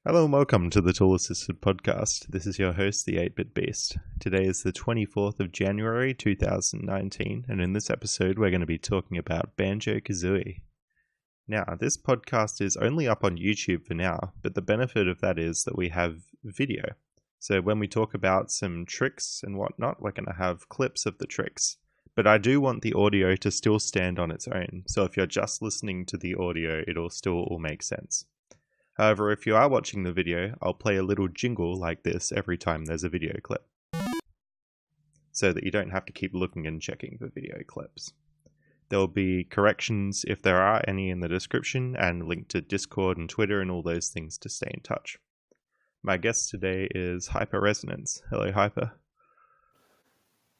Hello and welcome to the Tool Assisted Podcast. This is your host, the 8-Bit Beast. Today is the 24th of January 2019, and in this episode we're going to be talking about Banjo-Kazooie. Now, this podcast is only up on YouTube for now, but the benefit of that is that we have video. So when we talk about some tricks and whatnot, we're going to have clips of the tricks. But I do want the audio to still stand on its own, so if you're just listening to the audio, it'll still all make sense. However, if you are watching the video, I'll play a little jingle like this every time there's a video clip, so that you don't have to keep looking and checking for video clips. There will be corrections if there are any in the description, and a link to Discord and Twitter and all those things to stay in touch. My guest today is Hyperresonance. Hello, Hyper.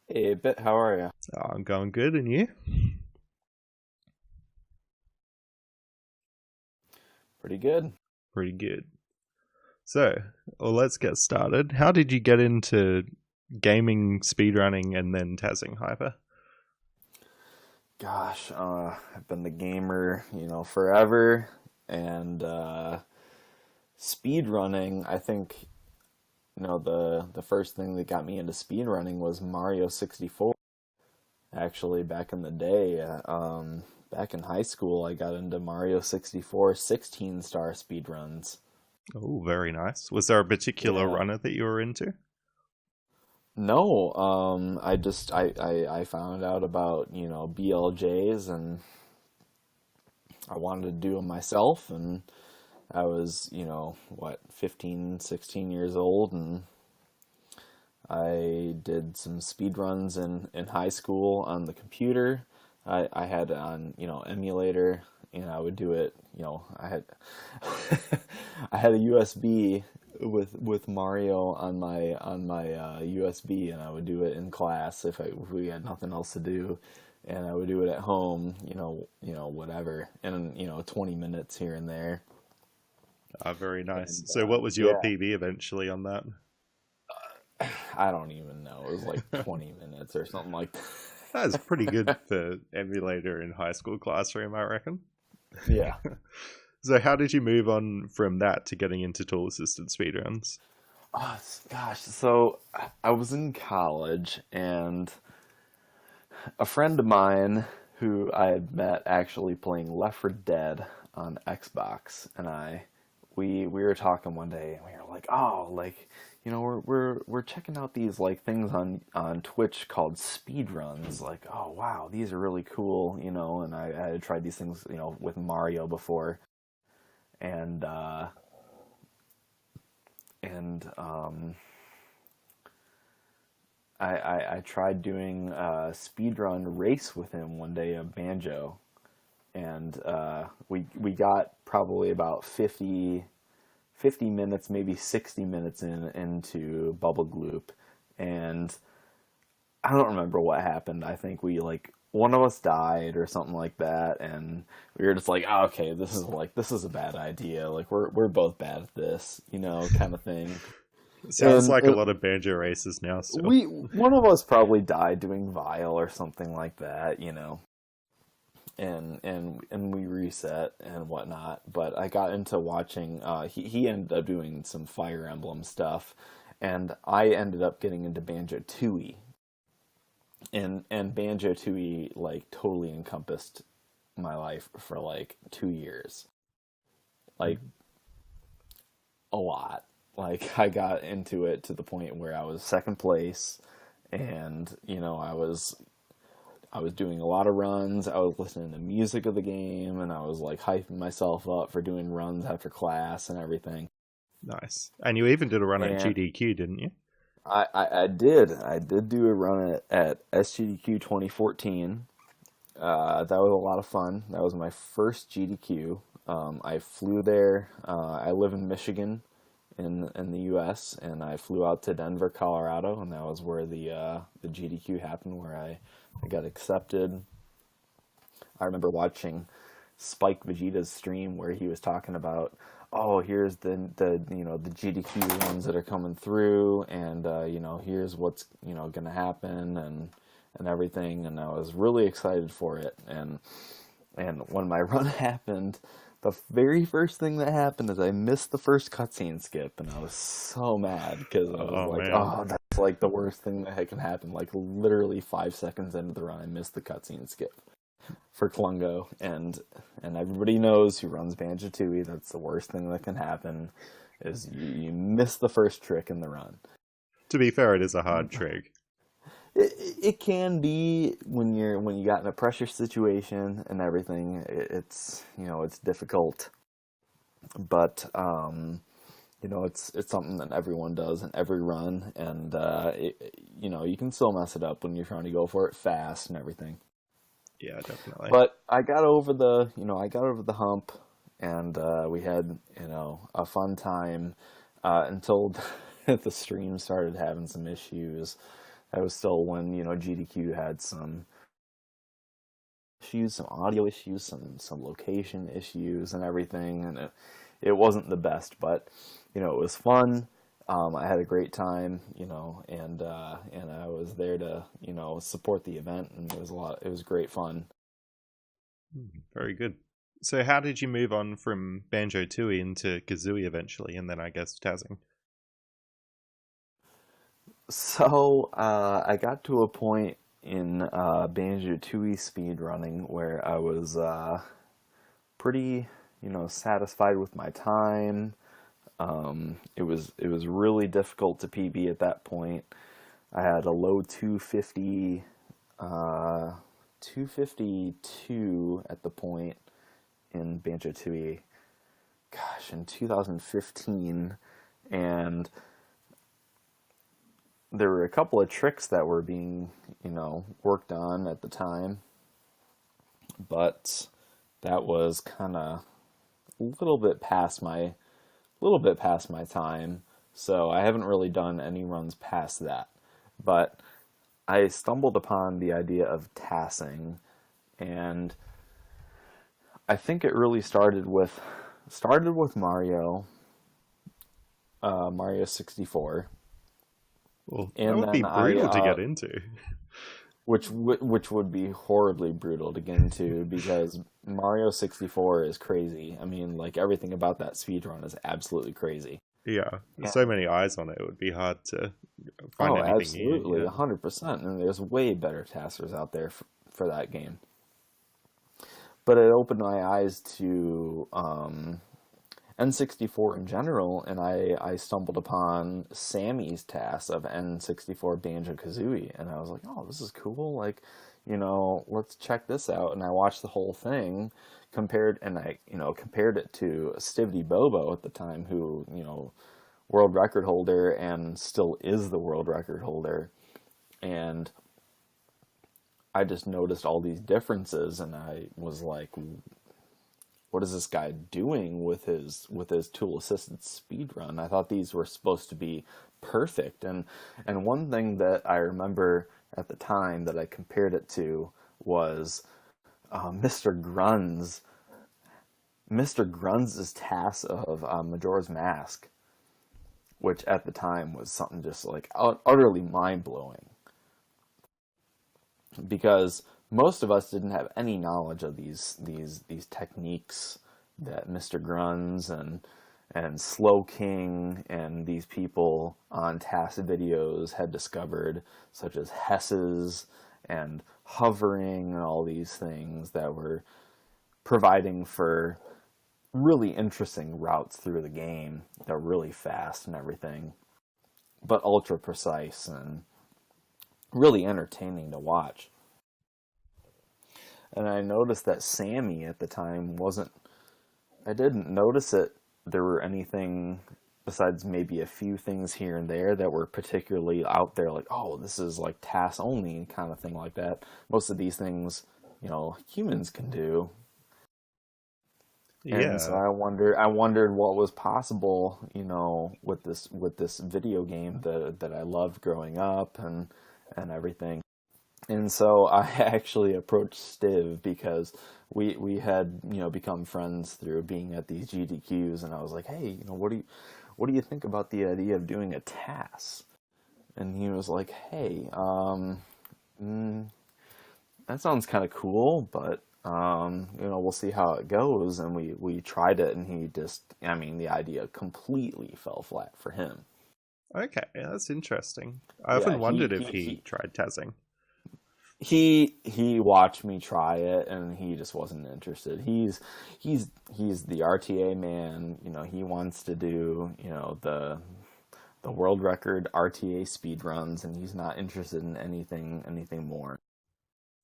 Hey, Bit, how are you? I'm going good, and you? Pretty good. Pretty good. So, well, let's get started. How did you get into gaming, speedrunning, and then tazzing, Hyper? Gosh, I've been the gamer, forever, and speedrunning, I think, the first thing that got me into speedrunning was Mario 64. Actually, back in the day, back in high school, I got into Mario 64 16-star speedruns. Oh, very nice. Was there a particular runner that you were into? No, I found out about, BLJs, and I wanted to do them myself, and I was, 15, 16 years old, and I did some speedruns in high school on the computer. I had it on, emulator, and I would do it, I had I had a USB with Mario on my USB, and I would do it in class if we had nothing else to do, and I would do it at home, whatever, and 20 minutes here and there. Very nice. And, so what was your PB eventually on that? I don't even know. It was like 20 minutes or something like that. That's pretty good for emulator in high school classroom, I reckon. Yeah. So how did you move on from that to getting into tool-assisted speedruns? Oh, gosh. So I was in college, and a friend of mine who I had met actually playing Left 4 Dead on Xbox, and we were talking one day, and we were like, we're checking out these like things on Twitch called speedruns. Like, oh wow, these are really cool, and I had tried these things, with Mario before. And I tried doing a speedrun race with him one day of Banjo, and we got probably about 50 minutes, maybe 60 minutes into Bubble Gloop, and I don't remember what happened. I think one of us died or something like that, and we were just like, oh, okay, this is a bad idea. Like we're both bad at this, kind of thing. Sounds like a lot of Banjo races now. Still. One of us probably died doing Vile or something like that, and we reset and whatnot. But I got into watching. He ended up doing some Fire Emblem stuff, and I ended up getting into Banjo-Tooie. And Banjo-Tooie like totally encompassed my life for like 2 years, like a lot. Like I got into it to the point where I was second place, and I was doing a lot of runs. I was listening to music of the game, and I was like hyping myself up for doing runs after class and everything. Nice. And you even did a run at GDQ, didn't you? I did do a run at SGDQ 2014. That was a lot of fun. That was my first GDQ. I flew there. I live in Michigan, in the U.S., and I flew out to Denver, Colorado, and that was where the GDQ happened, where I got accepted. I remember watching Spike Vegeta's stream where he was talking about, oh, here's the GDQ ones that are coming through, and here's what's gonna happen and everything, and I was really excited for it. And when my run happened, the very first thing that happened is I missed the first cutscene skip, and I was so mad because I was like, man. oh, that's like the worst thing that can happen. Like literally 5 seconds into the run, I missed the cutscene skip for Klungo, and everybody knows who runs Banjo-Tooie. That's the worst thing that can happen is you miss the first trick in the run. To be fair, it is a hard trick. It can be when you got in a pressure situation and everything. It's it's difficult, but it's something that everyone does in every run, and you can still mess it up when you're trying to go for it fast and everything. Yeah, definitely. But I got over the hump, and we had a fun time until the stream started having some issues. That was still when GDQ had some issues, some audio issues, some location issues, and everything, and it wasn't the best, but it was fun. I had a great time, and I was there to support the event, and it was great fun. Very good. So how did you move on from Banjo-Tooie into Kazooie eventually, and then I guess Tazzing? So I got to a point in Banjo-Tooie speedrunning where I was pretty satisfied with my time. It was really difficult to PB at that point. I had a low 252 at the point in Banjo-Tooie, in 2015, and there were a couple of tricks that were being, worked on at the time, but that was kind of a little bit past my time, so I haven't really done any runs past that. But I stumbled upon the idea of tassing, and I think it really started with Mario 64. Well, that would be brutal to get into. Which would be horribly brutal to get into, because Mario 64 is crazy. I mean, like, everything about that speedrun is absolutely crazy. Yeah, there's so many eyes on it, it would be hard to find anything new. Absolutely, 100%. And there's way better taskers out there for that game. But it opened my eyes to N64 in general, and I stumbled upon Sammy's task of N64 Banjo-Kazooie, and I was like, oh, this is cool, like, let's check this out. And I watched the whole thing, compared it to Stivity Bobo at the time, who, world record holder and still is the world record holder, and I just noticed all these differences, and I was like, what is this guy doing with his tool-assisted speedrun? I thought these were supposed to be perfect. And one thing that I remember at the time that I compared it to was Mr. Grunz's task of Majora's Mask, which at the time was something just like utterly mind-blowing. Because most of us didn't have any knowledge of these techniques that Mr. Grunz and Slow King and these people on task videos had discovered, such as Hesses and hovering and all these things that were providing for really interesting routes through the game that were really fast and everything, but ultra precise and really entertaining to watch. And I noticed that Sammy at the time I didn't notice there were anything besides maybe a few things here and there that were particularly out there, like, oh, this is like task only kind of thing like that. Most of these things, humans can do. Yeah. And so I wondered what was possible, with this video game that I loved growing up and everything. And so I actually approached Stiv because we had become friends through being at these GDQs, and I was like, hey, what do you think about the idea of doing a task? And he was like, hey, that sounds kind of cool, but We'll see how it goes. And we tried it, and the idea completely fell flat for him. Okay, that's interesting. I Yeah, often wondered if he tried Tazzing. He watched me try it, and he just wasn't interested. He's the RTA man. He wants to do the world record RTA speed runs, and he's not interested in anything more.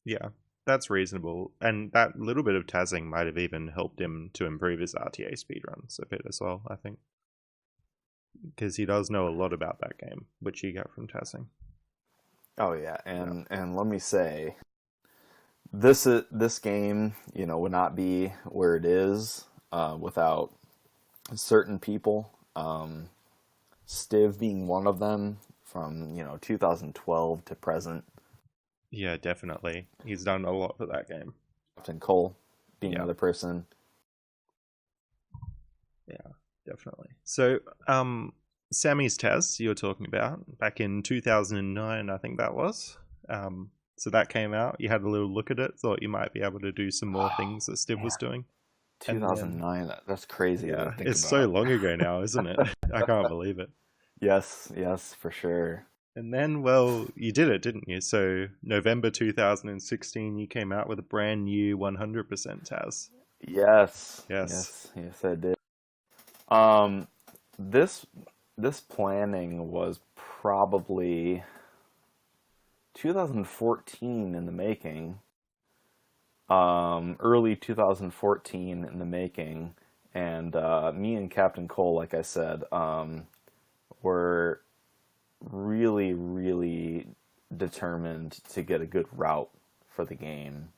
Yeah, that's reasonable. And that little bit of Tazzing might have even helped him to improve his RTA speedruns a bit as well, I think. Because he does know a lot about that game, which you get from Tazzing. Oh yeah, and let me say, this game, would not be where it is without certain people. Stiv being one of them, from 2012 to present. Yeah, definitely. He's done a lot for that game. Captain Cole being another person. Yeah, definitely. So, Sammy's Taz you were talking about back in 2009, I think that was. So that came out. You had a little look at it. Thought you might be able to do some more things that Stiv was doing. 2009. That's crazy. Yeah, it's so long ago now, isn't it? I can't believe it. Yes, for sure. And then, well, you did it, didn't you? So November 2016, you came out with a brand new 100% Taz. Yes, I did. This planning was probably 2014 in the making. Early 2014 in the making, and me and Captain Cole, like I said, were really, really determined to get a good route for the game.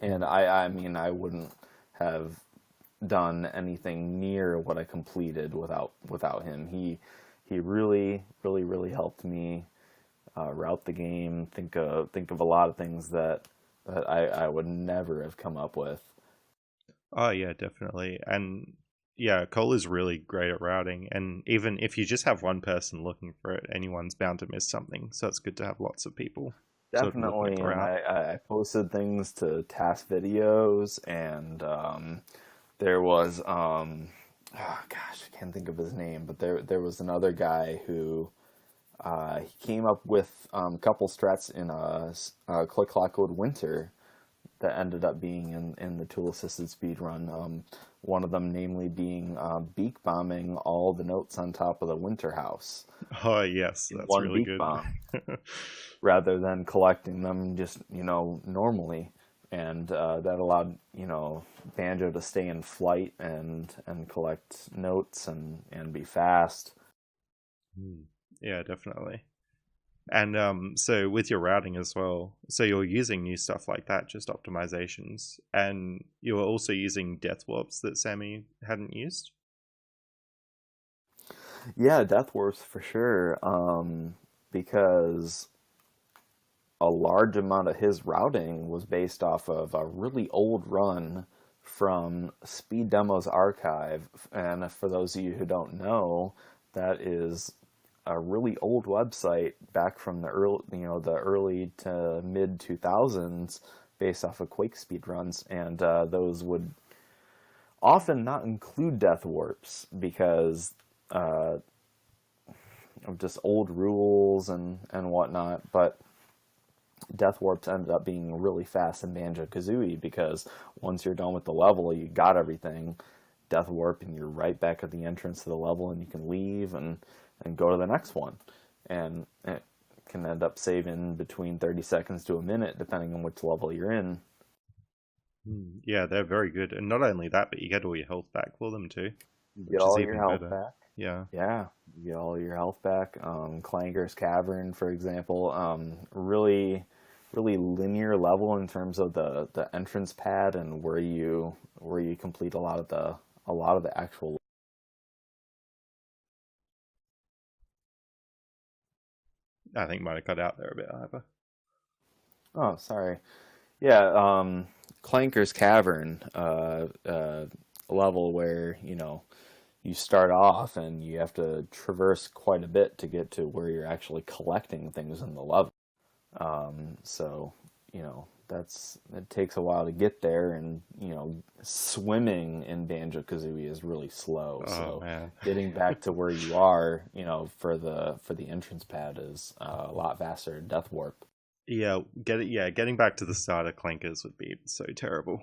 And I wouldn't have done anything near what I completed without him. He really, really, really helped me route the game, think of a lot of things that I would never have come up with. Oh yeah, definitely. And yeah, Cole is really great at routing, and even if you just have one person looking for it, anyone's bound to miss something, so it's good to have lots of people. Definitely, and I posted things to task videos, and there was I can't think of his name, but there was another guy who he came up with a couple strats in a Click Clock Code Winter that ended up being in the tool assisted speed run. One of them, namely, being beak bombing all the notes on top of the winter house. Oh yes, that's one really beak good. Bomb, rather than collecting them just normally, and that allowed Banjo to stay in flight and collect notes and be fast. Yeah, definitely. And so with your routing as well, so you're using new stuff like that, just optimizations, and you're also using Deathwarps that Sammy hadn't used? Yeah, Deathwarps for sure, because a large amount of his routing was based off of a really old run from Speed Demos Archive, and for those of you who don't know, that is a really old website back from the early to mid 2000s, based off of Quake speedruns, and those would often not include Deathwarps because of just old rules and whatnot. But Deathwarps ended up being really fast in Banjo-Kazooie because once you're done with the level, you got everything. Deathwarp, and you're right back at the entrance to the level, and you can leave and go to the next one. And it can end up saving between 30 seconds to a minute, depending on which level you're in. Yeah, they're very good. And not only that, but you get all your health back for them too. You get all your health back. Yeah. Yeah, you get all your health back. Clankers Cavern, for example, really, really linear level in terms of the entrance pad and where you complete a lot of the actual. I think might have cut out there a bit, Hyper. Oh, sorry. Yeah, Clankers Cavern, level where you start off and you have to traverse quite a bit to get to where you're actually collecting things in the level. So it takes a while to get there, and swimming in Banjo-Kazooie is really slow. Oh, so man. getting back to where you are, for the entrance pad is a lot faster. Deathwarp. Yeah, getting back to the start of Clankers would be so terrible.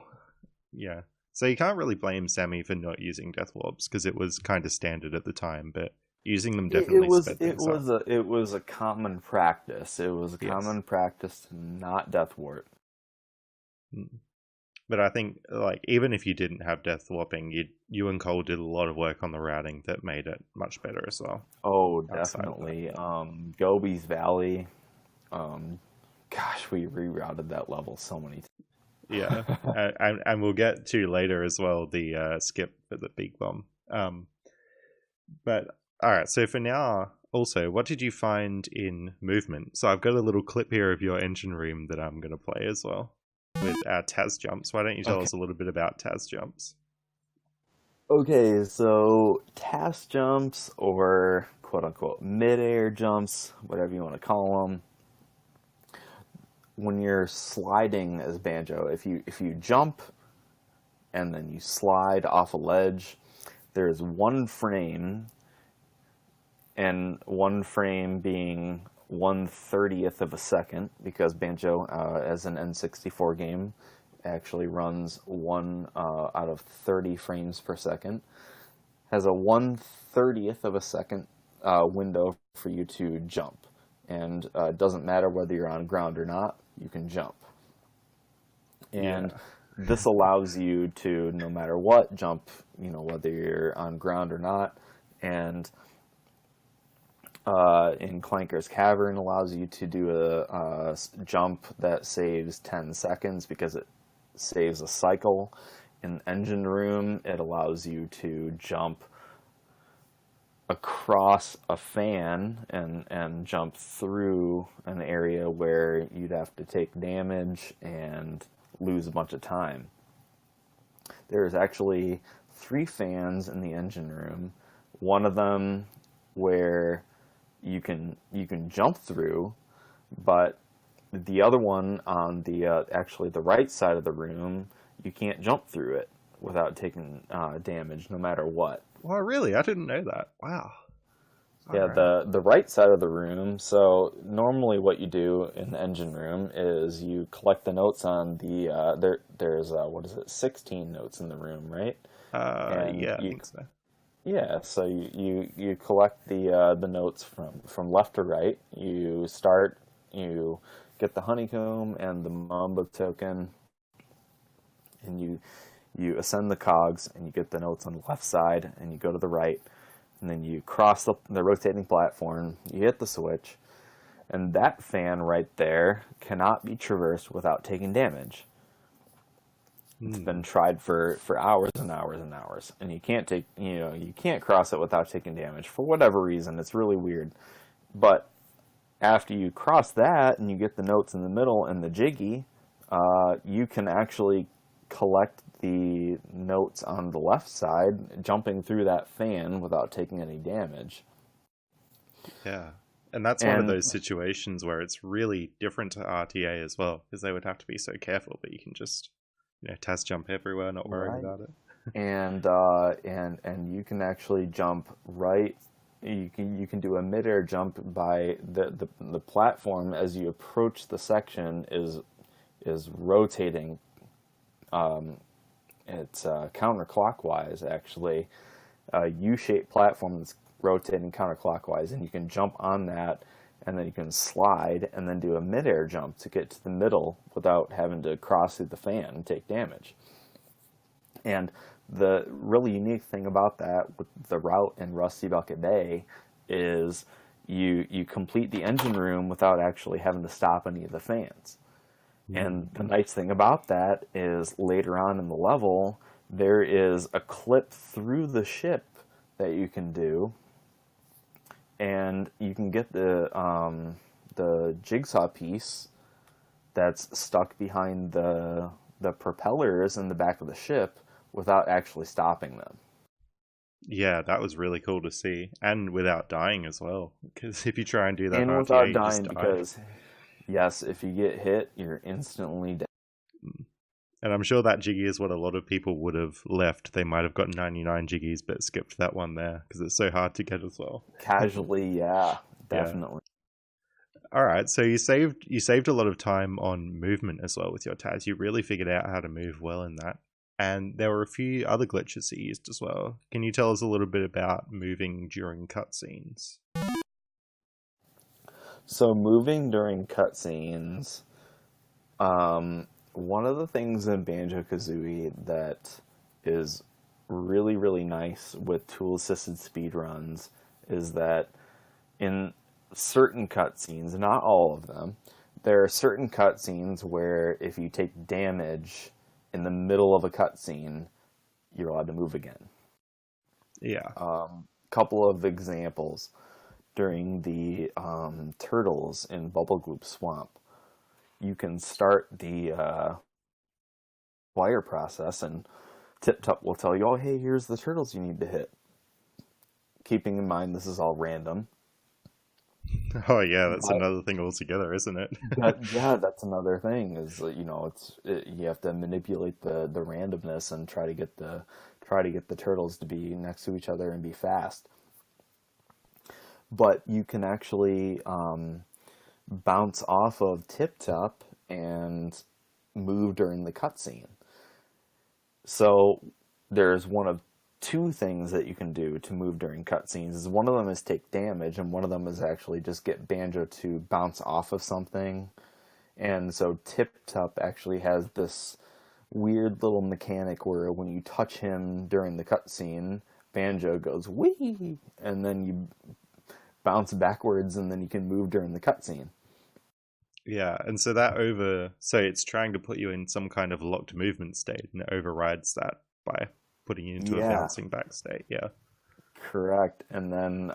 Yeah. So you can't really blame Sammy for not using Deathwarps because it was kind of standard at the time, but using them definitely sped things up. It was a common practice. It was a common practice to not Deathwarp. But I think, like, even if you didn't have Deathwarping, you and Cole did a lot of work on the routing that made it much better as well. Oh, definitely. Gobi's Valley. Gosh, we rerouted that level so many times. Yeah, and we'll get to later as well the skip for the big bomb. But all right, so for now, also, what did you find in movement? So I've got a little clip here of your engine room that I'm going to play as well with our Taz jumps. Why don't you tell us a little bit about Taz jumps? Okay, so Taz jumps, or quote unquote mid-air jumps, whatever you want to call them. When you're sliding as Banjo, if you jump and then you slide off a ledge, there's one frame, and one frame being 1/30th of a second, because Banjo, as an N64 game, actually runs 1 out of 30 frames per second, has a 1/30th of a second window for you to jump. And it doesn't matter whether you're on ground or not, you can jump. And this allows you to, no matter what, jump, whether you're on ground or not. And in Clankers Cavern allows you to do a jump that saves 10 seconds because it saves a cycle. In Engine Room, it allows you to jump across a fan and jump through an area where you'd have to take damage and lose a bunch of time. There's actually 3 fans in the Engine Room. One of them where you can jump through, but the other one on the actually the right side of the room, you can't jump through it without taking damage, no matter what. Well, really? I didn't know that. Wow. Yeah, the right side of the room. So normally what you do in the Engine Room is you collect the notes on the there's 16 notes in the room, right? I think so. Yeah, so you collect the notes from left to right. You get the honeycomb and the Mamba token, and you ascend the cogs, and you get the notes on the left side, and you go to the right, and then you cross the rotating platform, you hit the switch, and that fan right there cannot be traversed without taking damage. It's been tried for hours and hours and hours, and you can't cross it without taking damage for whatever reason. It's really weird. But after you cross that and you get the notes in the middle and the jiggy, you can actually collect the notes on the left side, jumping through that fan without taking any damage. Yeah. And that's one of those situations where it's really different to RTA as well, because they would have to be so careful, but you can just test jump everywhere, not worrying about it. and you can actually jump right. You can do a midair jump by the platform as you approach the section is rotating. It's counterclockwise, actually, a U-shaped platform that's rotating counterclockwise, and you can jump on that, and then you can slide and then do a midair jump to get to the middle without having to cross through the fan and take damage. And the really unique thing about that with the route in Rusty Bucket Bay is you complete the Engine Room without actually having to stop any of the fans. And the nice thing about that is later on in the level, there is a clip through the ship that you can do, and you can get the jigsaw piece that's stuck behind the propellers in the back of the ship without actually stopping them. Yeah, that was really cool to see, and without dying as well. Because if you try and do that, and without dying, because yes, if you get hit, you're instantly dead. And I'm sure that Jiggy is what a lot of people would have left. They might have got 99 Jiggies, but skipped that one there because it's so hard to get as well. Casually, yeah, definitely. All right, so you saved a lot of time on movement as well with your Taz. You really figured out how to move well in that. And there were a few other glitches that you used as well. Can you tell us a little bit about moving during cutscenes? So moving during cutscenes, one of the things in Banjo-Kazooie that is really, really nice with tool-assisted speedruns is that in certain cutscenes, not all of them, there are certain cutscenes where if you take damage in the middle of a cutscene, you're allowed to move again. Yeah. Couple of examples. During the turtles in Bubble Gloop Swamp, you can start the wire process, and Tip Top will tell you, oh, hey, here's the turtles you need to hit. Keeping in mind this is all random. Oh, yeah, that's another thing altogether, isn't it? That's another thing, is you have to manipulate the randomness and try to get the turtles to be next to each other and be fast. But you can actually bounce off of Tip Top and move during the cutscene. So there's one of two things that you can do to move during cutscenes. One of them is take damage, and one of them is actually just get Banjo to bounce off of something. And so Tip Top actually has this weird little mechanic where when you touch him during the cutscene, Banjo goes wee, and then you bounce backwards, and then you can move during the cutscene. Yeah, and so so it's trying to put you in some kind of locked movement state, and it overrides that by putting you into a bouncing back state. Yeah, correct. And then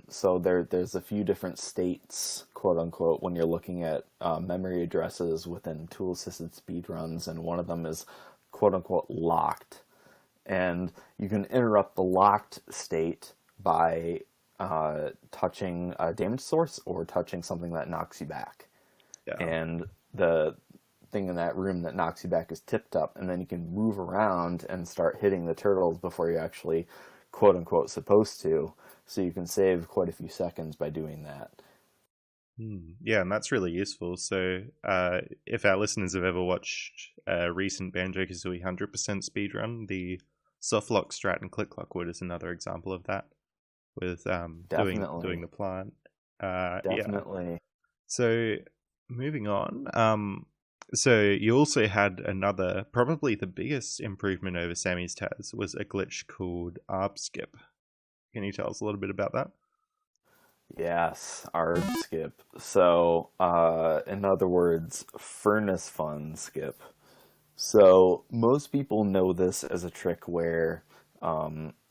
so there's a few different states, quote unquote, when you're looking at memory addresses within tool assisted speedruns, and one of them is quote unquote locked, and you can interrupt the locked state by touching a damage source or touching something that knocks you back. Yeah. And the thing in that room that knocks you back is tipped up, and then you can move around and start hitting the turtles before you're actually, quote unquote, supposed to. So you can save quite a few seconds by doing that. Yeah, and that's really useful. So if our listeners have ever watched a recent Banjo-Kazooie 100% speedrun, the softlock strat and click-lock wood is another example of that. With doing the plant. Definitely. Yeah. So moving on. So you also had another, probably the biggest improvement over Sammy's Taz was a glitch called ARB skip. Can you tell us a little bit about that? Yes, ARB skip. So in other words, furnace fun skip. So most people know this as a trick where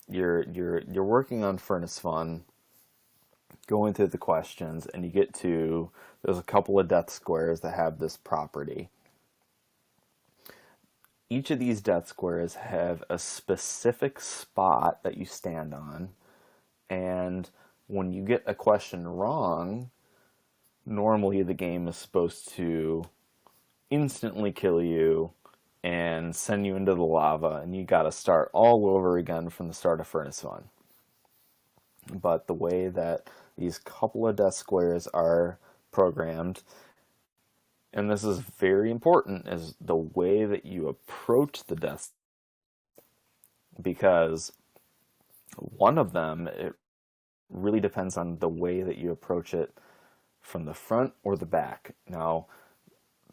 you're working on Furnace Fun, going through the questions, and you get to, there's a couple of death squares that have this property. Each of these death squares have a specific spot that you stand on, and when you get a question wrong, normally the game is supposed to instantly kill you and send you into the lava, and you gotta start all over again from the start of Furnace Fun. But the way that these couple of death squares are programmed, and this is very important, is the way that you approach the death. Because one of them, it really depends on the way that you approach it from the front or the back. Now,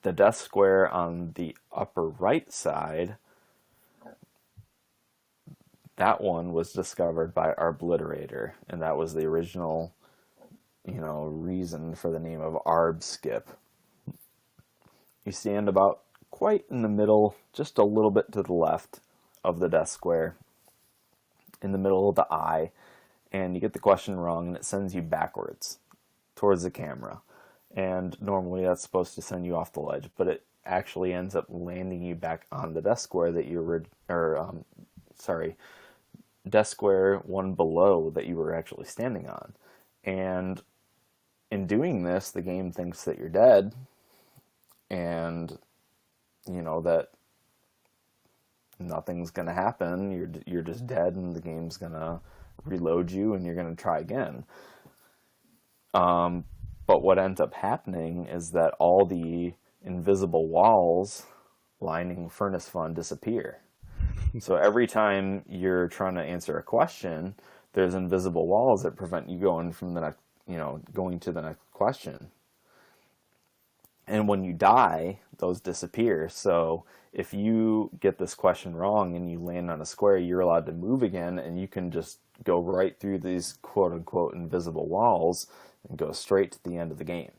the death square on the upper right side, that one was discovered by our Obliterator, and that was the original, reason for the name of ARB skip. You stand about quite in the middle, just a little bit to the left of the death square, in the middle of the eye, and you get the question wrong, and it sends you backwards towards the camera. And normally that's supposed to send you off the ledge, but it actually ends up landing you back on the death square that you were, death square one below that you were actually standing on. And in doing this, the game thinks that you're dead, and that nothing's gonna happen. You're just dead, and the game's gonna reload you, and you're gonna try again. But what ends up happening is that all the invisible walls lining Furnace Fun disappear. So every time you're trying to answer a question, there's invisible walls that prevent you going from the next, going to the next question. And when you die, those disappear. So if you get this question wrong and you land on a square, you're allowed to move again, and you can just go right through these quote-unquote invisible walls and go straight to the end of the game.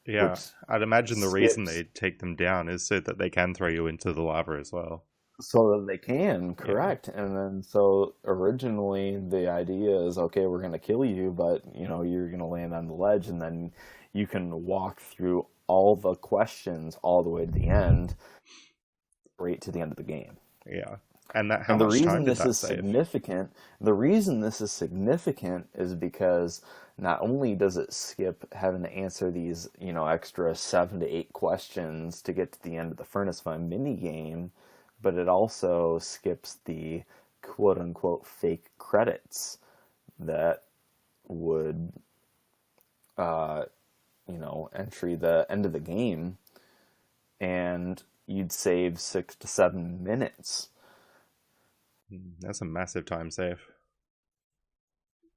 Yeah, I'd imagine the reason they take them down is so that they can throw you into the lava as well. So that they can, correct. Yeah. And then, so originally the idea is, okay, we're going to kill you, but, you're going to land on the ledge, and then you can walk through all the questions all the way to the end, right to the end of the game. Yeah. And the reason this is significant, is because not only does it skip having to answer these, extra 7 to 8 questions to get to the end of the Furnace Fun mini game, but it also skips the quote unquote fake credits that would, entry the end of the game, and you'd save 6 to 7 minutes. That's a massive time save.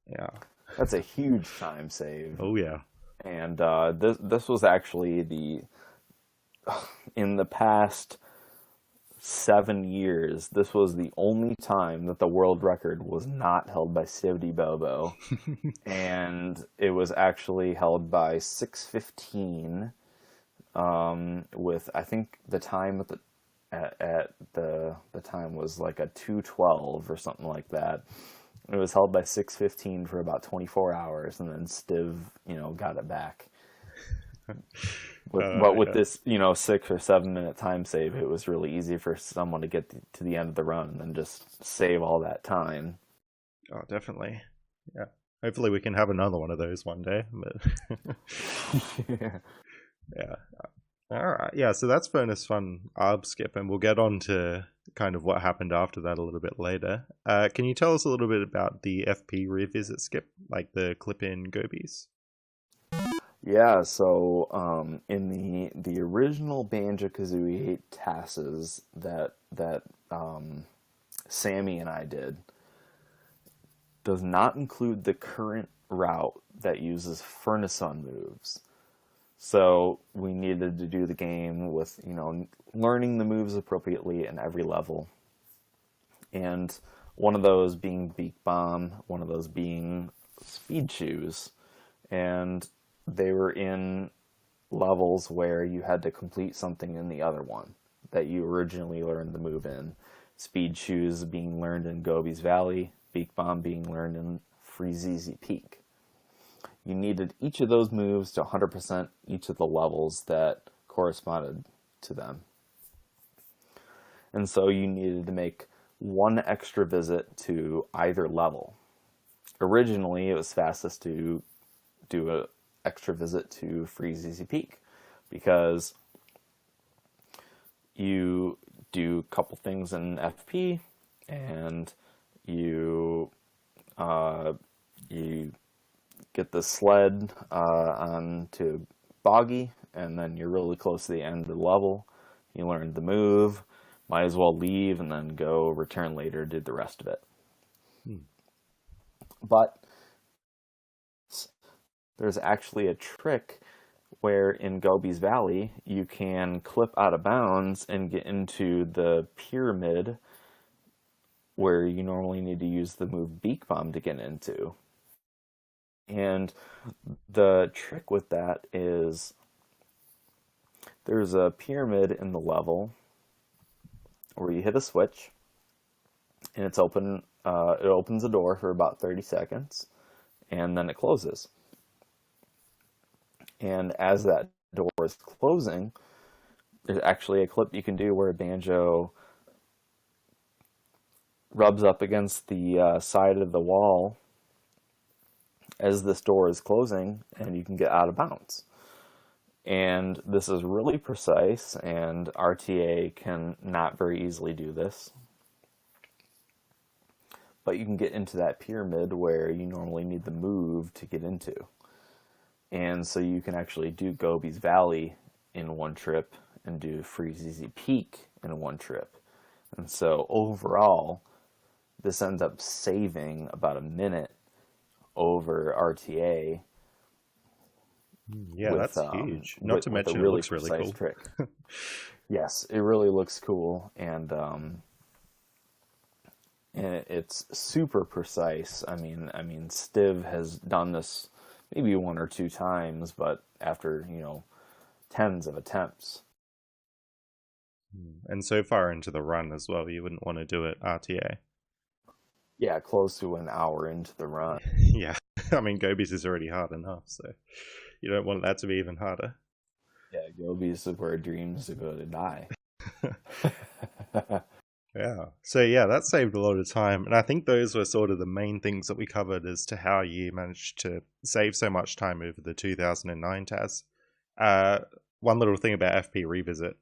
Yeah. That's a huge time save. Oh, yeah. And this was actually in the past 7 years, this was the only time that the world record was not held by Stivdy Bobo. And it was actually held by 6:15, with, I think the time at the time was like a 2:12 or something like that. It was held by 6:15 for about 24 hours, and then Stiv, got it back. With this, 6 or 7 minute time save, it was really easy for someone to get to the end of the run and then just save all that time. Oh, definitely. Yeah. Hopefully we can have another one of those one day. But yeah. All right. Yeah, so that's Furnace Fun ARB skip, and we'll get on to kind of what happened after that a little bit later. Can you tell us a little bit about the FP revisit skip, like the clip-in gobies? Yeah, so in the original Banjo-Kazooie TASes that Sammy and I did, does not include the current route that uses Furnace Fun moves. So we needed to do the game with, learning the moves appropriately in every level. And one of those being Beak Bomb, one of those being Speed Shoes. And they were in levels where you had to complete something in the other one that you originally learned the move in. Speed Shoes being learned in Gobi's Valley, Beak Bomb being learned in Freezeezy Peak. You needed each of those moves to 100% each of the levels that corresponded to them. And so you needed to make one extra visit to either level. Originally, it was fastest to do an extra visit to Freezeezy Peak, because you do a couple things in FP, and you get the sled onto Boggy, and then you're really close to the end of the level. You learned the move, might as well leave and then go return later, do the rest of it. But there's actually a trick where in Gobi's Valley you can clip out of bounds and get into the pyramid where you normally need to use the move Beak Bomb to get into. And the trick with that is there's a pyramid in the level where you hit a switch and it's open. It opens the door for about 30 seconds and then it closes. And as that door is closing, there's actually a clip you can do where Banjo rubs up against the side of the wall as this door is closing, and you can get out of bounds. And this is really precise, and RTA can not very easily do this. But you can get into that pyramid where you normally need the move to get into. And so you can actually do Gobi's Valley in one trip and do Freezeezy Peak in one trip. And so overall, this ends up saving about a minute over RTA. Yeah, with, that's huge. Not to mention, it looks really cool. Trick. Yes, it really looks cool, and it's super precise. I mean, Stiv has done this maybe one or two times, but after tens of attempts. And so far into the run as well, you wouldn't want to do it RTA. Yeah, close to an hour into the run. Yeah, I mean, Gobi's is already hard enough, so you don't want that to be even harder. Yeah, Gobi's is where dreams go to die. Yeah. So yeah, that saved a lot of time. And I think those were sort of the main things that we covered as to how you managed to save so much time over the 2009 TAS. One little thing about FP Revisit.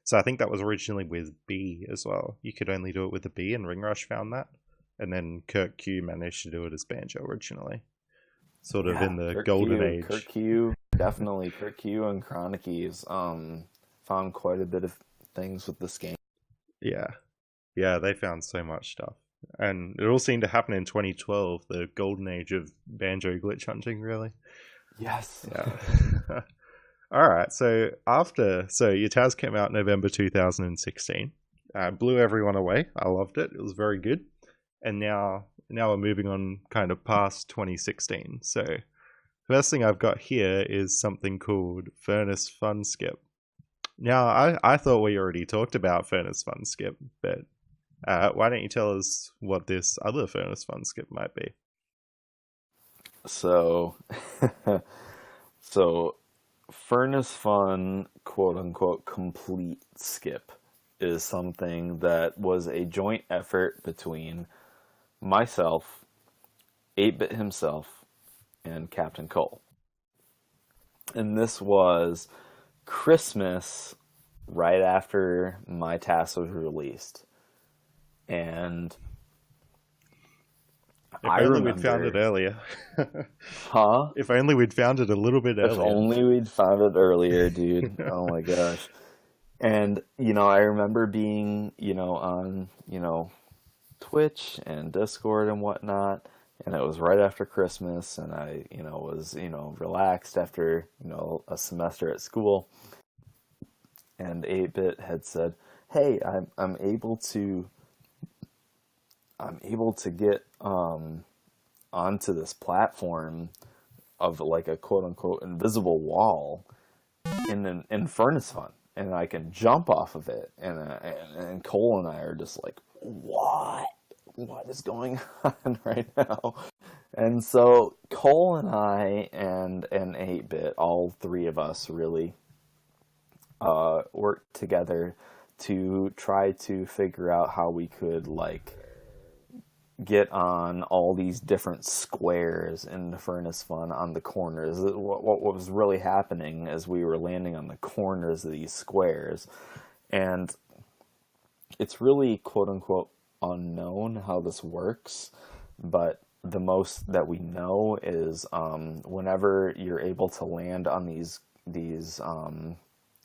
So I think that was originally with B as well. You could only do it with the B, and Ringrush found that. And then Kirk Q managed to do it as Banjo originally. Sort of in the golden age. Kirk Q, definitely. Kirk Q and Chronicies found quite a bit of things with this game. Yeah. Yeah, they found so much stuff. And it all seemed to happen in 2012, the golden age of Banjo glitch hunting, really. Yes. Yeah. Alright, so your TAS came out November 2016. Blew everyone away. I loved it. It was very good. And now we're moving on kind of past 2016. So first thing I've got here is something called Furnace Fun Skip. Now, I thought we already talked about Furnace Fun Skip, but why don't you tell us what this other Furnace Fun Skip might be? So Furnace Fun, quote-unquote, complete skip is something that was a joint effort between myself, 8-Bit himself, and Captain Cole. And this was Christmas right after my TAS was released. And I remember we'd found it earlier. Huh? If only we'd found it a little bit earlier. If only we'd found it earlier, dude. Oh my gosh. And, I remember being, on, Twitch and Discord and whatnot. And it was right after Christmas, and I, was, relaxed after, a semester at school. And 8-Bit had said, "Hey, I'm able to get onto this platform of like a quote unquote invisible wall in Furnace Fun, and I can jump off of it." And Cole and I are just like, "What is going on right now?" And so Cole and I and 8-Bit, all three of us really worked together to try to figure out how we could get on all these different squares in the Furnace Fun on the corners. What was really happening is we were landing on the corners of these squares, and it's really quote unquote unknown how this works, but the most that we know is whenever you're able to land on these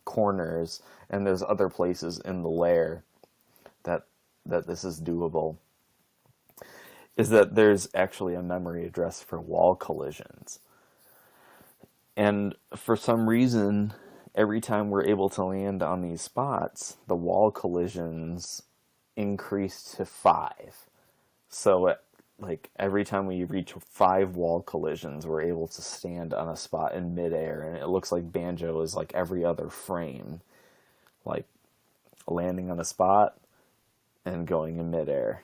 corners, and there's other places in the lair that this is doable, is that there's actually a memory address for wall collisions. And for some reason, every time we're able to land on these spots, the wall collisions increase to 5. So every time we reach 5 wall collisions, we're able to stand on a spot in midair, and it looks like Banjo is like every other frame, like landing on a spot and going in midair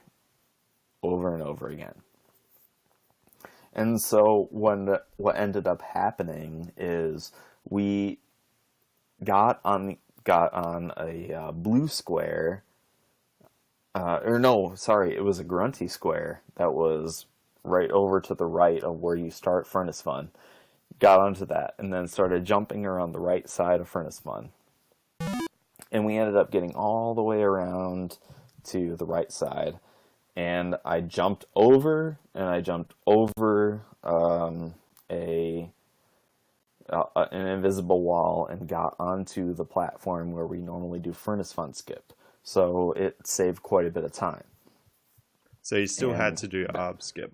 over and over again. And so what ended up happening is we got on a blue square. It was a grunty square that was right over to the right of where you start Furnace Fun. got onto that, and then started jumping around the right side of Furnace Fun. And we ended up getting all the way around to the right side. And I jumped over, an invisible wall and got onto the platform where we normally do Furnace Fun skip. So it saved quite a bit of time. So you still had to do ARB skip.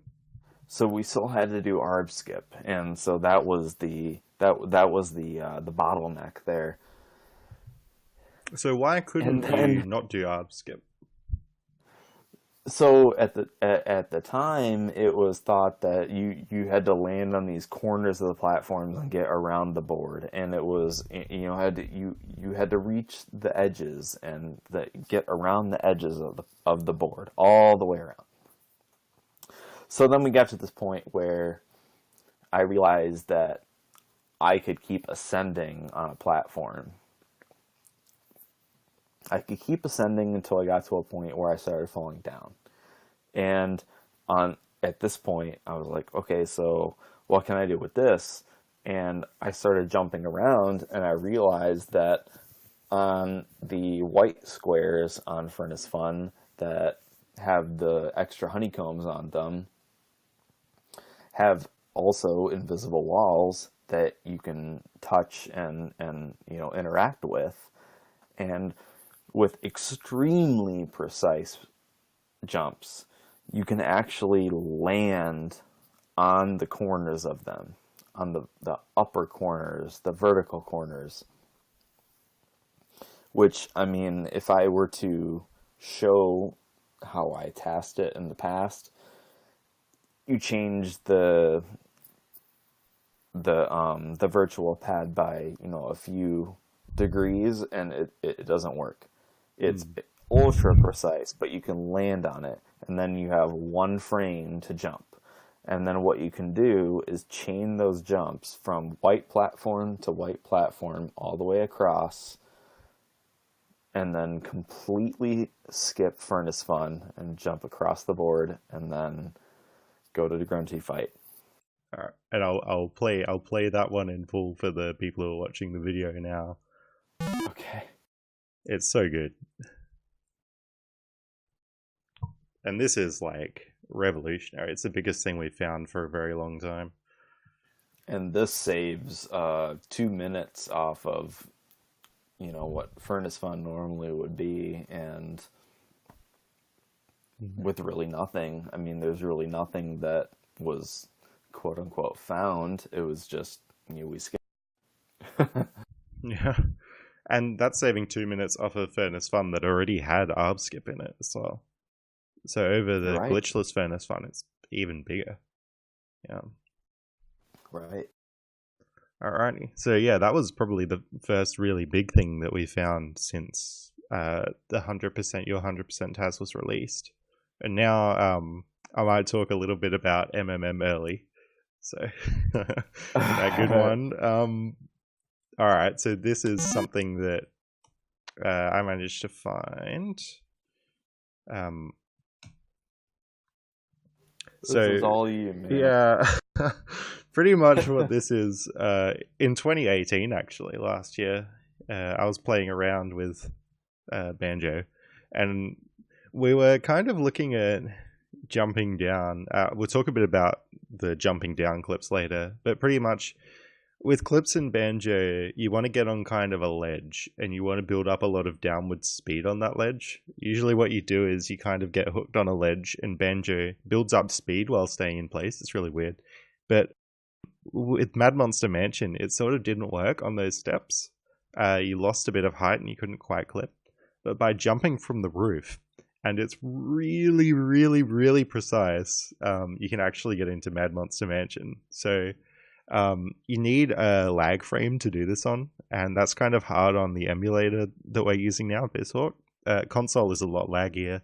So we still had to do ARB skip, and so that was the bottleneck there. So why couldn't you not do ARB skip? So at the time, it was thought that you had to land on these corners of the platforms and get around the board, and it was you had to reach the edges and get around the edges of the board all the way around. So then we got to this point where I realized that I could keep ascending on a platform. I could keep ascending until I got to a point where I started falling down. And at this point, I was like, okay, so what can I do with this? And I started jumping around, and I realized that on the white squares on Furnace Fun that have the extra honeycombs on them, have also invisible walls that you can touch and interact with. And with extremely precise jumps, you can actually land on the corners of them, on the upper corners, the vertical corners. Which, I mean, if I were to show how I tasked it in the past, you change the virtual pad by a few degrees, and it doesn't work. It's ultra precise, but you can land on it, and then you have one frame to jump. And then what you can do is chain those jumps from white platform to white platform all the way across, and then completely skip Furnace Fun and jump across the board, and then go to the Grunty fight. All right, and I'll play that one in full for the people who are watching the video now. Okay. It's so good. And this is like revolutionary. It's the biggest thing we've found for a very long time. And this saves 2 minutes off of what Furnace Fun normally would be, and with really nothing. I mean, there's really nothing that was quote unquote found. It was just we skipped. Yeah. And that's saving 2 minutes off of Furnace Fun that already had ARB skip in it as well. So over the glitchless Furnace Fun, it's even bigger. Yeah. Right. Alrighty. So yeah, that was probably the first really big thing that we found since the 100% Your 100% task was released. And now I might talk a little bit about Early. So a good one. Alright, so this is something that I managed to find. This is all you, man. Yeah, pretty much what this is. In 2018, actually, last year, I was playing around with Banjo, and we were kind of looking at jumping down. We'll talk a bit about the jumping down clips later, but pretty much with clips in Banjo, you want to get on kind of a ledge, and you want to build up a lot of downward speed on that ledge. Usually what you do is you kind of get hooked on a ledge, and Banjo builds up speed while staying in place. It's really weird. But with Mad Monster Mansion, it sort of didn't work on those steps. You lost a bit of height and you couldn't quite clip. But by jumping from the roof, and it's really, really, really precise, you can actually get into Mad Monster Mansion. So you need a lag frame to do this on, and that's kind of hard on the emulator that we're using now, BizHawk. Console is a lot laggier,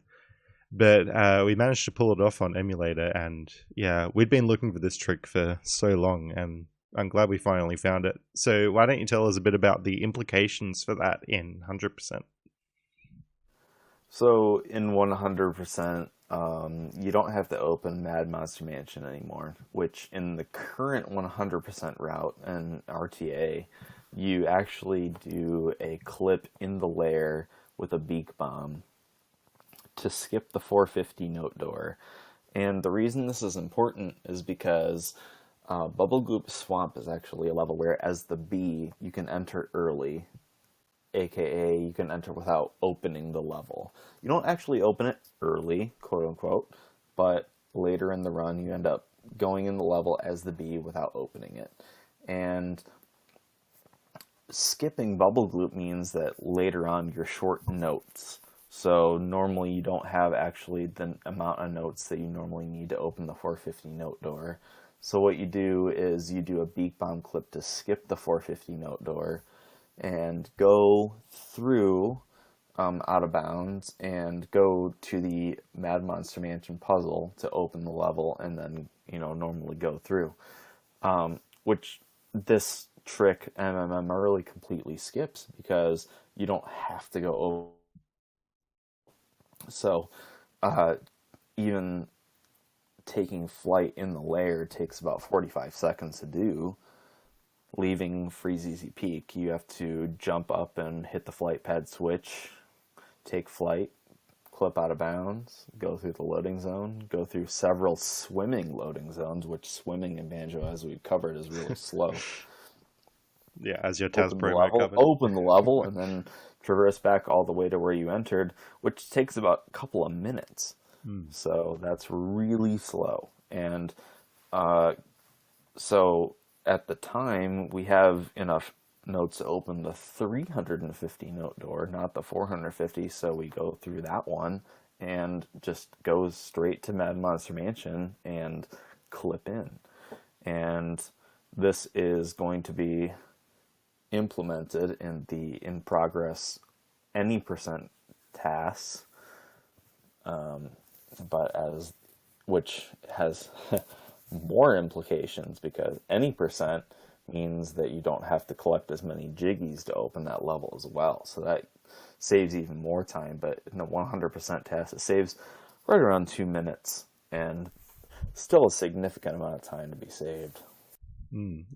but we managed to pull it off on emulator, and yeah, we'd been looking for this trick for so long, and I'm glad we finally found it. So why don't you tell us a bit about the implications for that in 100%? So in 100%, you don't have to open Mad Monster Mansion anymore, which in the current 100% route in RTA, you actually do a clip in the lair with a beak bomb to skip the 450 note door. And the reason this is important is because Bubble Goop Swamp is actually a level where, as the bee, you can enter early, aka you can enter without opening the level. You don't actually open it early, quote unquote, but later in the run you end up going in the level as the bee without opening it. And skipping Bubble Gloop means that later on you're short notes. So normally you don't have actually the amount of notes that you normally need to open the 450 note door. So what you do is you do a beak bomb clip to skip the 450 note door and go through out of bounds and go to the Mad Monster Mansion puzzle to open the level and then, normally go through. Which this trick MMM Early completely skips because you don't have to go over. So even taking flight in the lair takes about 45 seconds to do. Leaving Freezeezy Peak, you have to jump up and hit the flight pad switch, take flight, clip out of bounds, go through the loading zone, go through several swimming loading zones, which swimming in Banjo, as we've covered, is really slow. Yeah, as your Taz promo covered. Open the level, and then traverse back all the way to where you entered, which takes about a couple of minutes. So that's really slow. And so at the time, we have enough notes to open the 350 note door, not the 450, so we go through that one and just go straight to Mad Monster Mansion and clip in. And this is going to be implemented in the in progress any percent tasks, which has more implications because any percent means that you don't have to collect as many jiggies to open that level as well. So that saves even more time. But in the 100% task, it saves right around 2 minutes, and still a significant amount of time to be saved.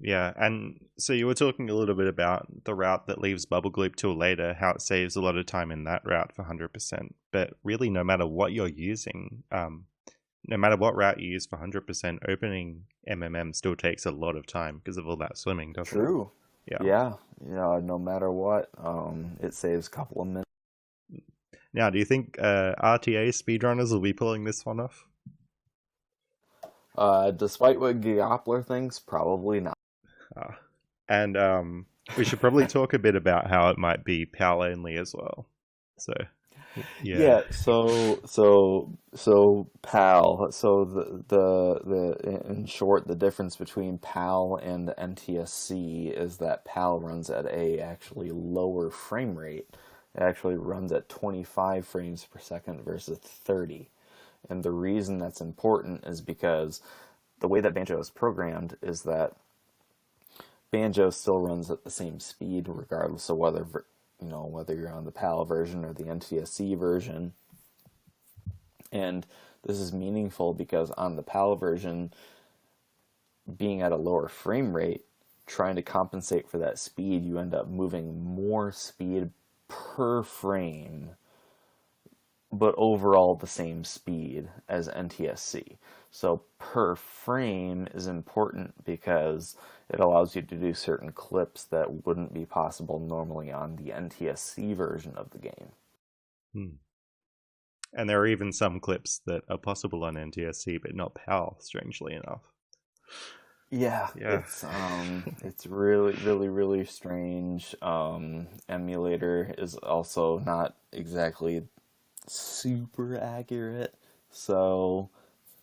Yeah, and so you were talking a little bit about the route that leaves Bubble Gloop till later, how it saves a lot of time in that route for 100%. But really, no matter what you're using, no matter what route you use for 100%, opening MMM still takes a lot of time because of all that swimming, doesn't it? True. Yeah. No matter what, it saves a couple of minutes. Now, do you think RTA speedrunners will be pulling this one off? Despite what Giopler thinks, probably not. And we should probably talk a bit about how it might be PAL only as well. So, yeah. So PAL. So the in short, the difference between PAL and the NTSC is that PAL runs at a actually lower frame rate. It actually runs at 25 frames per second versus 30. And the reason that's important is because the way that Banjo is programmed is that Banjo still runs at the same speed regardless of whether you're on the PAL version or the NTSC version. And this is meaningful because on the PAL version, being at a lower frame rate, trying to compensate for that speed, you end up moving more speed per frame, but overall the same speed as NTSC. So per frame is important because it allows you to do certain clips that wouldn't be possible normally on the NTSC version of the game. And there are even some clips that are possible on NTSC, but not PAL, strangely enough. Yeah. It's really, really, really strange. Emulator is also not exactly super accurate, so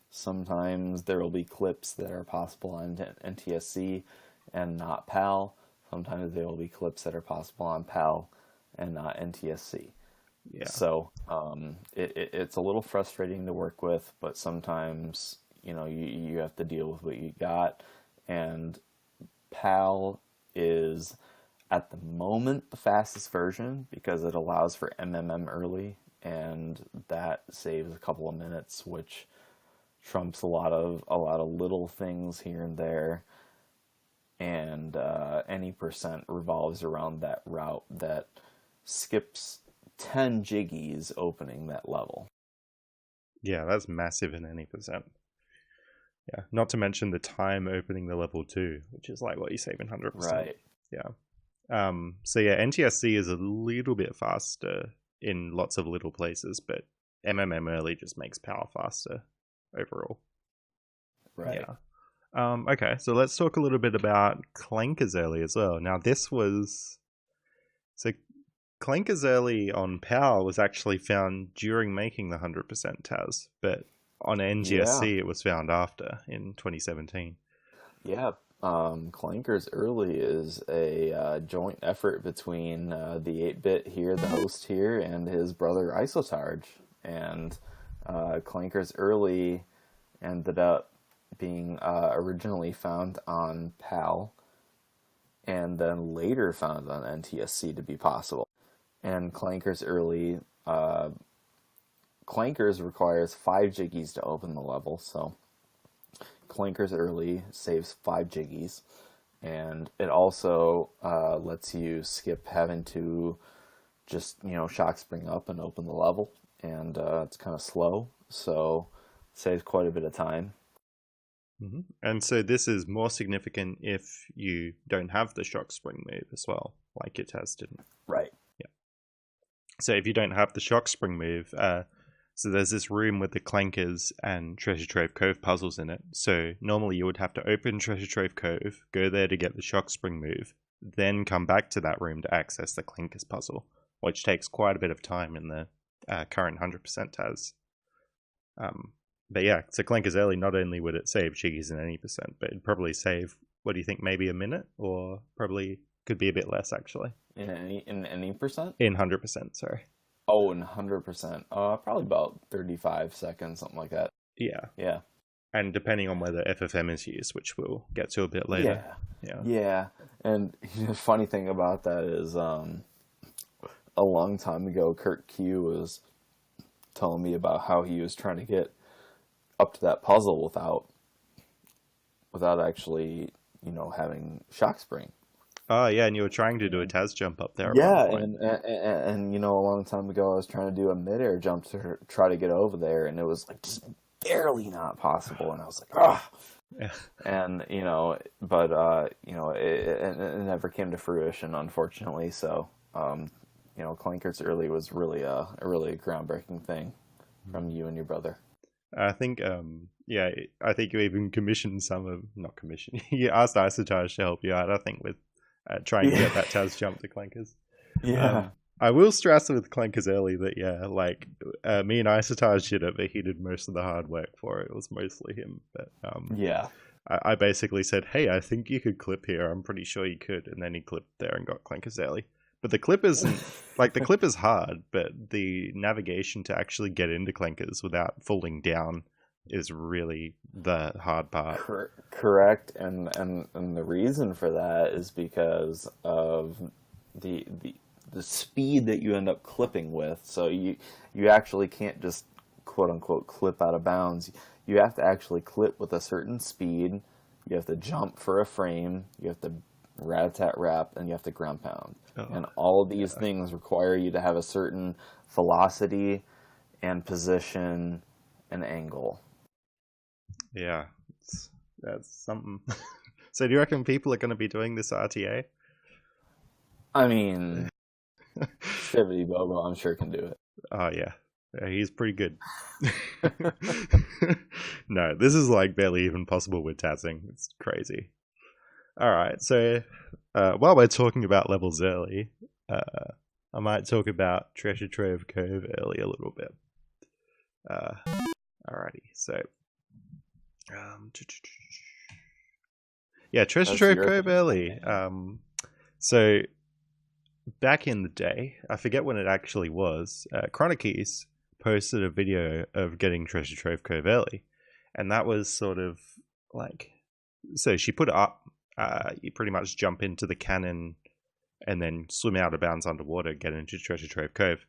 sometimes there will be clips that are possible on NTSC and not PAL. Sometimes there will be clips that are possible on PAL and not NTSC. Yeah. So it's a little frustrating to work with, but sometimes you have to deal with what you got. And PAL is at the moment the fastest version because it allows for MMM early, and that saves a couple of minutes, which trumps a lot of little things here and there. And any percent revolves around that route that skips 10 jiggies opening that level. Yeah, that's massive in any percent. Yeah, not to mention the time opening the level too, which is like what you save in 100%. Right. Yeah. So yeah, NTSC is a little bit faster in lots of little places, but MMM Early just makes power faster overall. Right. Yeah. Okay, so let's talk a little bit about Clankers Early as well. Now Clankers Early on Power was actually found during making the 100% Taz, but on NGSC it was found after in 2017. Yeah, Clankers Early is a joint effort between the 8-bit here, the host here, and his brother Isotarge. And Clankers Early ended up being originally found on PAL, and then later found on NTSC to be possible. And Clankers Early, Clankers requires 5 jiggies to open the level, so Clankers Early saves 5 jiggies, and it also lets you skip having to just, shock spring up and open the level, and it's kind of slow, so it saves quite a bit of time. Mm-hmm. And so this is more significant if you don't have the shock spring move as well, like it has didn't. Right. Yeah. So if you don't have the shock spring move, so there's this room with the Clankers and Treasure Trove Cove puzzles in it. So normally you would have to open Treasure Trove Cove, go there to get the shock spring move, then come back to that room to access the Clankers puzzle, which takes quite a bit of time in the current 100% Taz. But yeah, so Clankers Early, not only would it save jiggies in any percent, but it'd probably save, what do you think, maybe a minute? Or probably could be a bit less, actually. In any percent? In 100%, sorry. Oh, in 100%. Probably about 35 seconds, something like that. Yeah. Yeah. And depending on whether FFM is used, which we'll get to a bit later. Yeah. And the funny thing about that is a long time ago, Kurt Q was telling me about how he was trying to get up to that puzzle without actually, having shock spring. Oh yeah, and you were trying to do a Taz jump up there. Yeah, and a long time ago I was trying to do a midair jump to try to get over there, and it was like just barely not possible, and I was like, ah. Yeah. And it never came to fruition, unfortunately. So Clankers Early was really a groundbreaking thing from you and your brother. I think, I think you even commissioned you asked Isotage to help you out, I think, with trying to get that Taz jump to Clankers. Yeah. I will stress with Clankers Early that, me and Isotage did it, but he did most of the hard work for it. It was mostly him. But I basically said, hey, I think you could clip here. I'm pretty sure you could. And then he clipped there and got Clankers Early. But the clip isn't, the clip is hard, but the navigation to actually get into Clankers without falling down is really the hard part. Correct, and the reason for that is because of the speed that you end up clipping with. So you actually can't just quote unquote clip out of bounds. You have to actually clip with a certain speed. You have to jump for a frame. You have to rat-a-tat-rap, and you have to ground pound. And all of these things require you to have a certain velocity and position and angle. Yeah, that's something. So do you reckon people are going to be doing this RTA? I mean, Shivity Bobo, I'm sure can do it. Oh, yeah. He's pretty good. No, this is barely even possible with Tazzing. It's crazy. All right, so while we're talking about levels early, I might talk about Treasure Trove Cove early a little bit. Alrighty, so Treasure Trove Cove early. So back in the day, I forget when it actually was, Chronicies posted a video of getting Treasure Trove Cove early, and that was sort of so she put it up. You pretty much jump into the cannon and then swim out of bounds underwater, get into Treasure Trove Cove.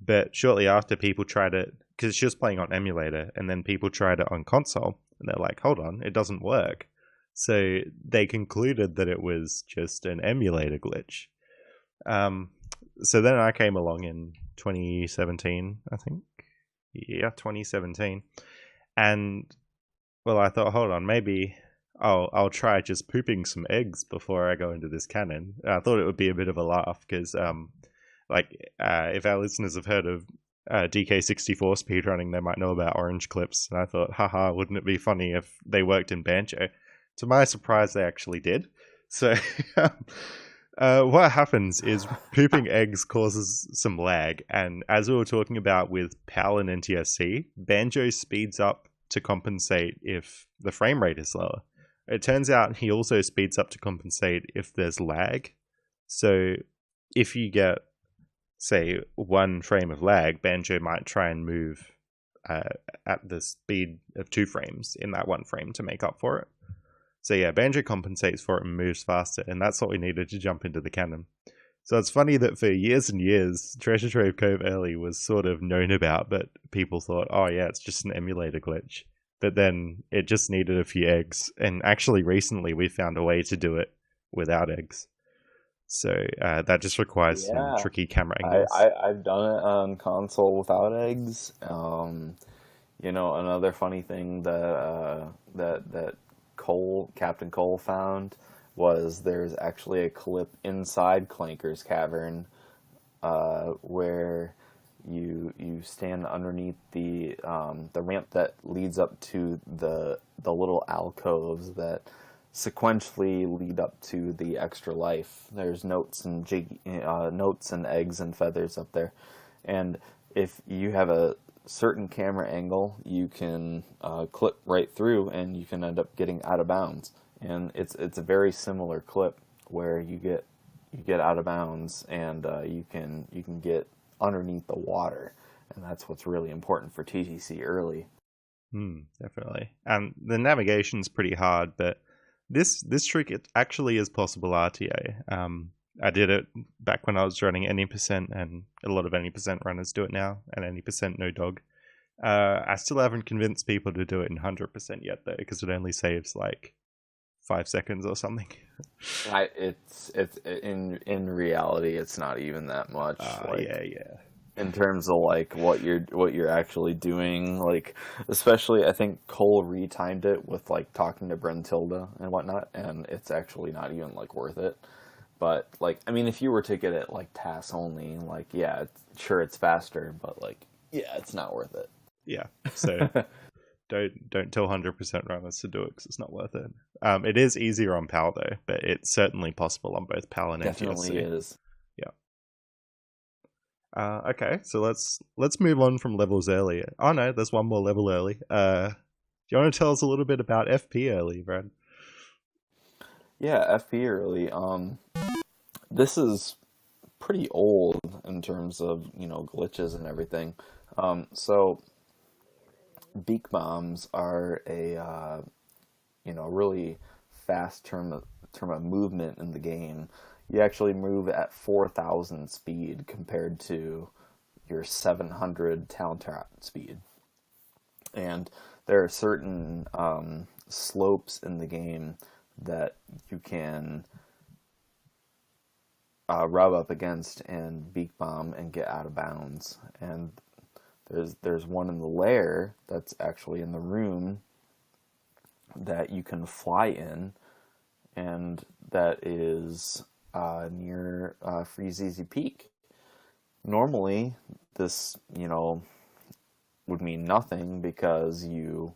But shortly after, people tried it, because she was playing on emulator, and then people tried it on console, and they're like, hold on, it doesn't work. So they concluded that it was just an emulator glitch. So then I came along in 2017, I think. Yeah, 2017. And, well, I thought, hold on, maybe I'll try just pooping some eggs before I go into this cannon. I thought it would be a bit of a laugh, because, if our listeners have heard of DK64 speedrunning, they might know about orange clips. And I thought, haha, wouldn't it be funny if they worked in Banjo? To my surprise, they actually did. So what happens is pooping eggs causes some lag. And as we were talking about with PAL and NTSC, Banjo speeds up to compensate if the frame rate is lower. It turns out he also speeds up to compensate if there's lag. So if you get, say, 1 frame of lag, Banjo might try and move at the speed of 2 frames in that 1 frame to make up for it. So yeah, Banjo compensates for it and moves faster, and that's what we needed to jump into the cannon. So it's funny that for years and years, Treasure Trove Cove Early was sort of known about, but people thought, oh yeah, it's just an emulator glitch. But then it just needed a few eggs, and actually recently we found a way to do it without eggs. So that just requires some tricky camera angles. I've done it on console without eggs. Another funny thing that Captain Cole found was there's actually a clip inside Clankers Cavern where you stand underneath the ramp that leads up to the little alcoves that sequentially lead up to the extra life. There's notes and eggs and feathers up there, and if you have a certain camera angle, you can clip right through, and you can end up getting out of bounds. And it's a very similar clip where you get out of bounds, and you can get underneath the water, and that's what's really important for TTC early. Definitely. And the navigation's pretty hard, but this trick, it actually is possible RTA. I did it back when I was running any%, and a lot of any% runners do it now, and any% no dog. I still haven't convinced people to do it in 100% yet, though, because it only saves like 5 seconds or something. It's in reality, it's not even that much. Yeah. In terms of like what you're actually doing, like especially I think Cole retimed it with like talking to Brentilda and whatnot, and it's actually not even like worth it. But like, I mean, if you were to get it like TAS only, like yeah, it's faster, but like yeah, it's not worth it. Yeah, so don't tell 100% runners to do it because it's not worth it. It is easier on PAL though, but it's certainly possible on both PAL and NTSC. Definitely is. Yeah. Okay, so let's move on from levels early. Oh no, there's one more level early. Do you want to tell us a little bit about FP early, Brad? Yeah, FP early. This is pretty old in terms of glitches and everything. So beak bombs are a really fast term of movement in the game. You actually move at 4,000 speed compared to your 700 talent trap speed. And there are certain slopes in the game that you can rub up against and beak bomb and get out of bounds. And there's one in the Lair that's actually in the room that you can fly in, and that is near Freezeezy Peak. Normally, this would mean nothing because you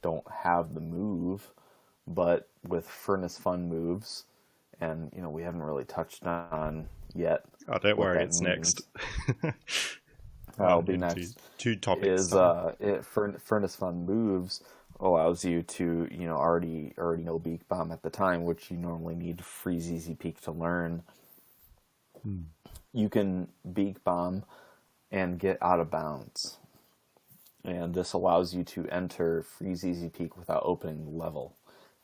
don't have the move, but with Furnace Fun moves, and we haven't really touched on yet. Oh, don't worry, it's next. That'll be next. Two topics. Furnace Fun moves allows you to already know Beak Bomb at the time, which you normally need Freezeezy Peak to learn. You can Beak Bomb and get out of bounds, and this allows you to enter Freezeezy Peak without opening the level.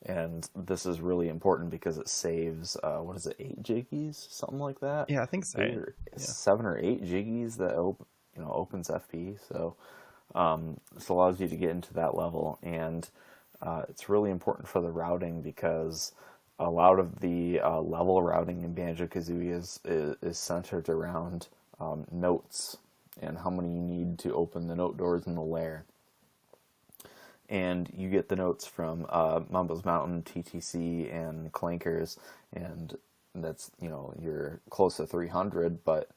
And this is really important because it saves 8 jiggies, something like that. Yeah, I think so. 7 or 8 jiggies that opens FP. So this allows you to get into that level, and it's really important for the routing because a lot of the level routing in Banjo-Kazooie is centered around notes and how many you need to open the note doors in the lair. And you get the notes from Mumbo's Mountain, TTC, and Clankers, and that's, you're close to 300, but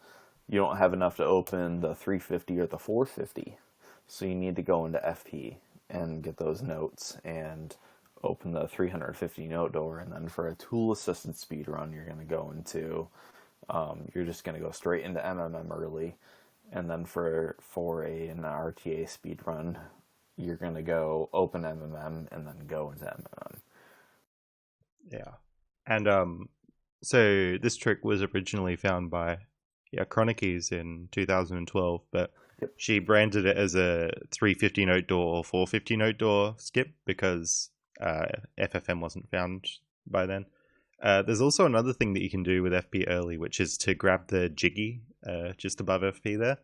you don't have enough to open the 350 or the 450. So you need to go into FP and get those notes and open the 350 note door. And then for a tool-assisted speedrun, you're going to go into, you're just going to go straight into MMM early. And then for an RTA speedrun, you're going to go open MMM and then go into MMM. Yeah. And so this trick was originally found by Chronicies in 2012, but she branded it as a 350 note door or 450 note door skip because FFM wasn't found by then. There's also another thing that you can do with FP early, which is to grab the jiggy just above FP there.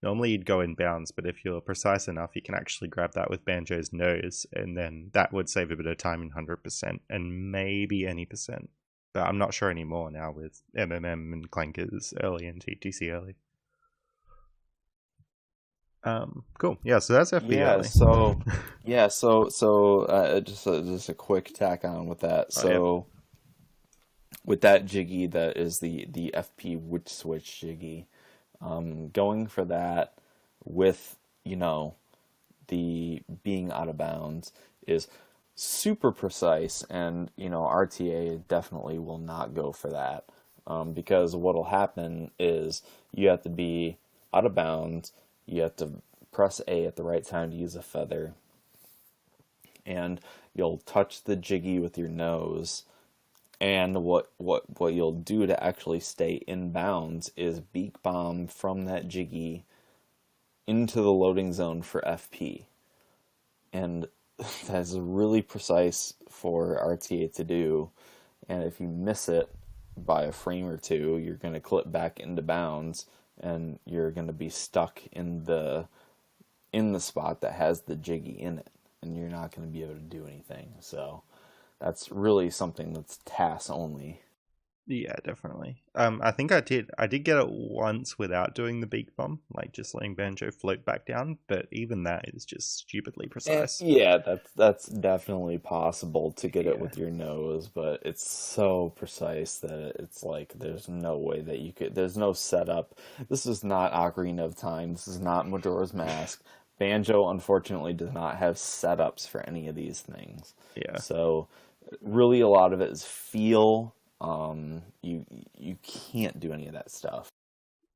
Normally you'd go in bounds, but if you're precise enough, you can actually grab that with Banjo's nose, and then that would save a bit of time in 100% and maybe any percent. But I'm not sure anymore now with MMM and Clankers Early and TTC Early. Cool. Yeah, so that's FP Early. Just a quick tack on with that. So with that jiggy, that is the FP witch switch jiggy. Going for that with, the being out of bounds is super precise, and, RTA definitely will not go for that, because what'll happen is you have to be out of bounds, you have to press A at the right time to use a feather, and you'll touch the jiggy with your nose. And what you'll do to actually stay in bounds is beak bomb from that jiggy into the loading zone for FP. And that's really precise for RTA to do. And if you miss it by a frame or two, you're going to clip back into bounds, and you're going to be stuck in the spot that has the jiggy in it, and you're not going to be able to do anything. So that's really something that's TAS only. Yeah, definitely. I think I did get it once without doing the beak bomb, like just letting Banjo float back down, but even that is just stupidly precise. Yeah, that's definitely possible to get it with your nose, but it's so precise that it's like there's no way that you could, there's no setup. This is not Ocarina of Time, this is not Majora's Mask. Banjo unfortunately does not have setups for any of these things. Yeah. So really a lot of it is feel. You can't do any of that stuff.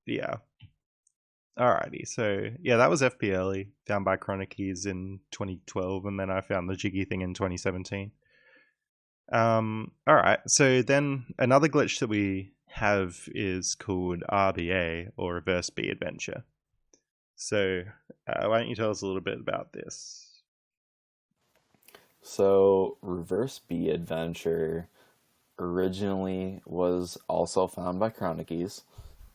Yeah. Alrighty, so yeah, that was FP Early, found by Chronicies in 2012, and then I found the jiggy thing in 2017. Alright, so then another glitch that we have is called RBA, or Reverse B Adventure. So why don't you tell us a little bit about this? So Reverse B Adventure originally was also found by Chronicies,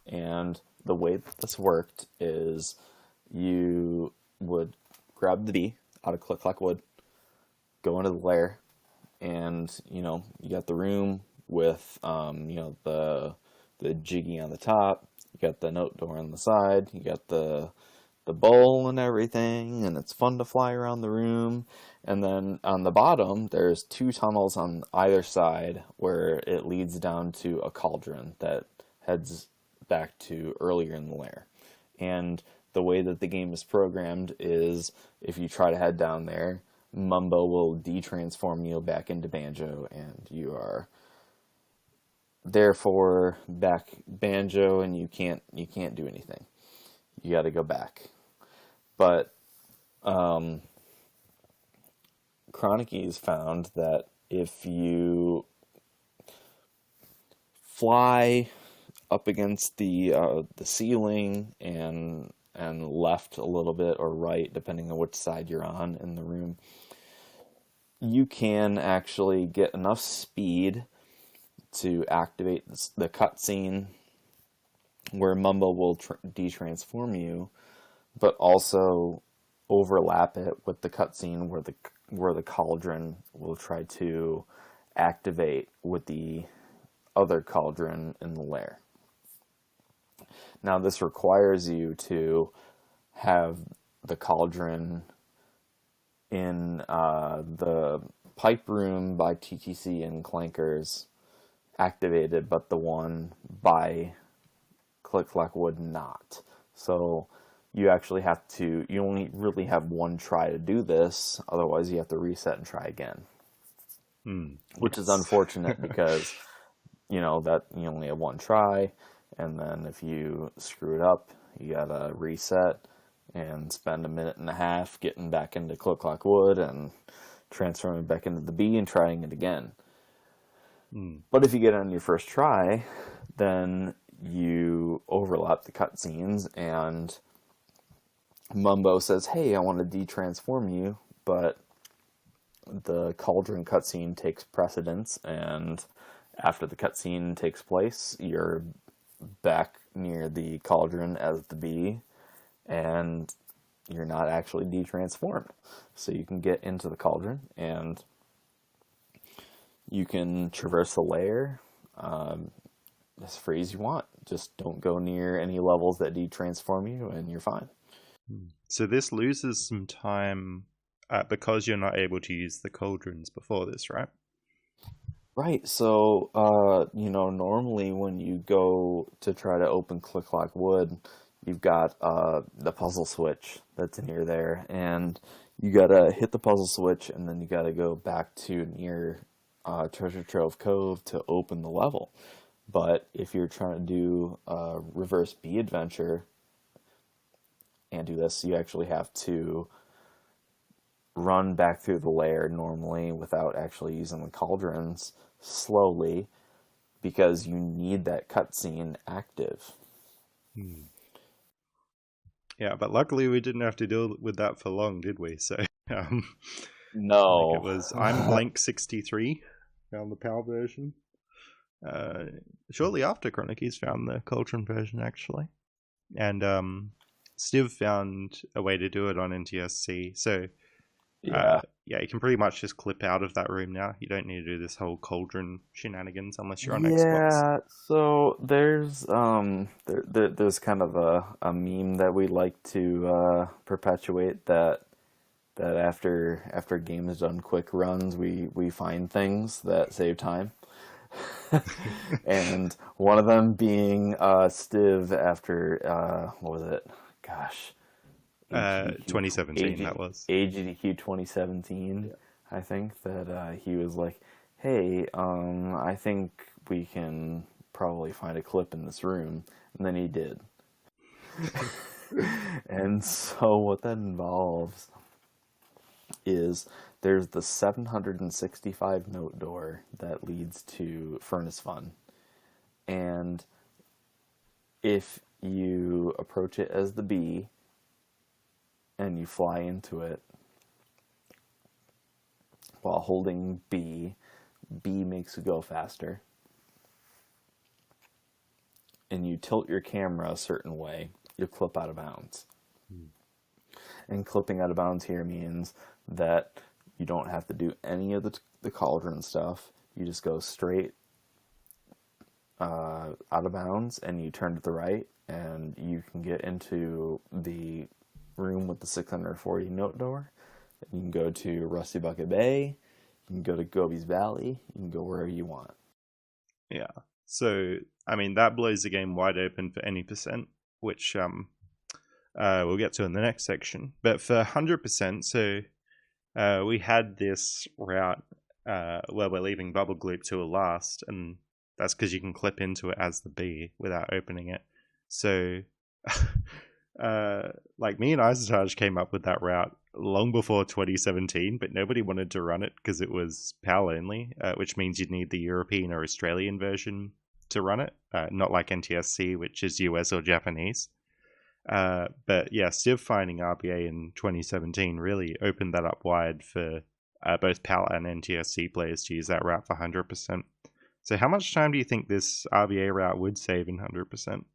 and the way that this worked is you would grab the B out of Click Clack Wood, go into the lair, and you got the room with the jiggy on the top, you got the note door on the side, you got the bowl and everything, and it's fun to fly around the room. And then on the bottom, there's 2 tunnels on either side where it leads down to a cauldron that heads back to earlier in the lair. And the way that the game is programmed is if you try to head down there, Mumbo will de-transform you back into Banjo, and you are therefore back Banjo, and you can't do anything. You got to go back. But Chronicies found that if you fly up against the ceiling and left a little bit or right, depending on which side you're on in the room, you can actually get enough speed to activate the cutscene where Mumbo will de-transform you, but also overlap it with the cutscene where the cauldron will try to activate with the other cauldron in the lair. Now, this requires you to have the cauldron in the pipe room by TTC and Clankers activated, but the one by Click Clack Wood not. So you actually have to, you only really have one try to do this, otherwise you have to reset and try again. Which is unfortunate because, that you only have one try, and then if you screw it up, you gotta reset and spend a minute and a half getting back into Click Clack Wood and transferring back into the B and trying it again. But if you get it on your first try, then you overlap the cutscenes, and Mumbo says, "Hey, I want to de-transform you," but the cauldron cutscene takes precedence, and after the cutscene takes place, you're back near the cauldron as the bee, and you're not actually de-transformed. So you can get into the cauldron, and you can traverse the lair as free as you want. Just don't go near any levels that de-transform you, and you're fine. So this loses some time because you're not able to use the cauldrons before this, right? Right. So, normally when you go to try to open Click Clack Wood, you've got the puzzle switch that's near there, and you gotta hit the puzzle switch, and then you gotta go back to near Treasure Trove Cove to open the level. But if you're trying to do a reverse B adventure and do this, you actually have to run back through the lair normally without actually using the cauldrons slowly, because you need that cutscene active. Yeah, but luckily we didn't have to deal with that for long, did we? So no, it was I'm Blank 63 found the PAL version. Shortly after Chronicies found the Cauldron version, actually, and Stiv found a way to do it on NTSC. So yeah, you can pretty much just clip out of that room now. You don't need to do this whole cauldron shenanigans unless you're on Xbox. Yeah, so there's there's kind of a meme that we like to perpetuate that after game is done quick runs, we find things that save time. And one of them being Stiv after what was it? Gosh. 2017 that was. AGDQ 2017, yeah. I think that he was like, "Hey, I think we can probably find a clip in this room," and then he did. And so what that involves is there's the 765 note door that leads to Furnace Fun, and if you approach it as the bee and you fly into it while holding B makes you go faster, and you tilt your camera a certain way, you clip out of bounds. And clipping out of bounds here means that you don't have to do any of the cauldron stuff. You just go straight out of bounds, and you turn to the right, and you can get into the room with the 640 note door. You can go to Rusty Bucket Bay. You can go to Gobi's Valley. You can go wherever you want. Yeah. So, I mean, that blows the game wide open for any percent, which we'll get to in the next section. But for 100%, so we had this route where we're leaving Bubble Gloop to a last, and that's because you can clip into it as the bee without opening it. So, like me and Isotage came up with that route long before 2017, but nobody wanted to run it because it was PAL only, which means you'd need the European or Australian version to run it, not like NTSC, which is US or Japanese. But yeah, Civ finding RBA in 2017 really opened that up wide for both PAL and NTSC players to use that route for 100%. So how much time do you think this RBA route would save in 100%?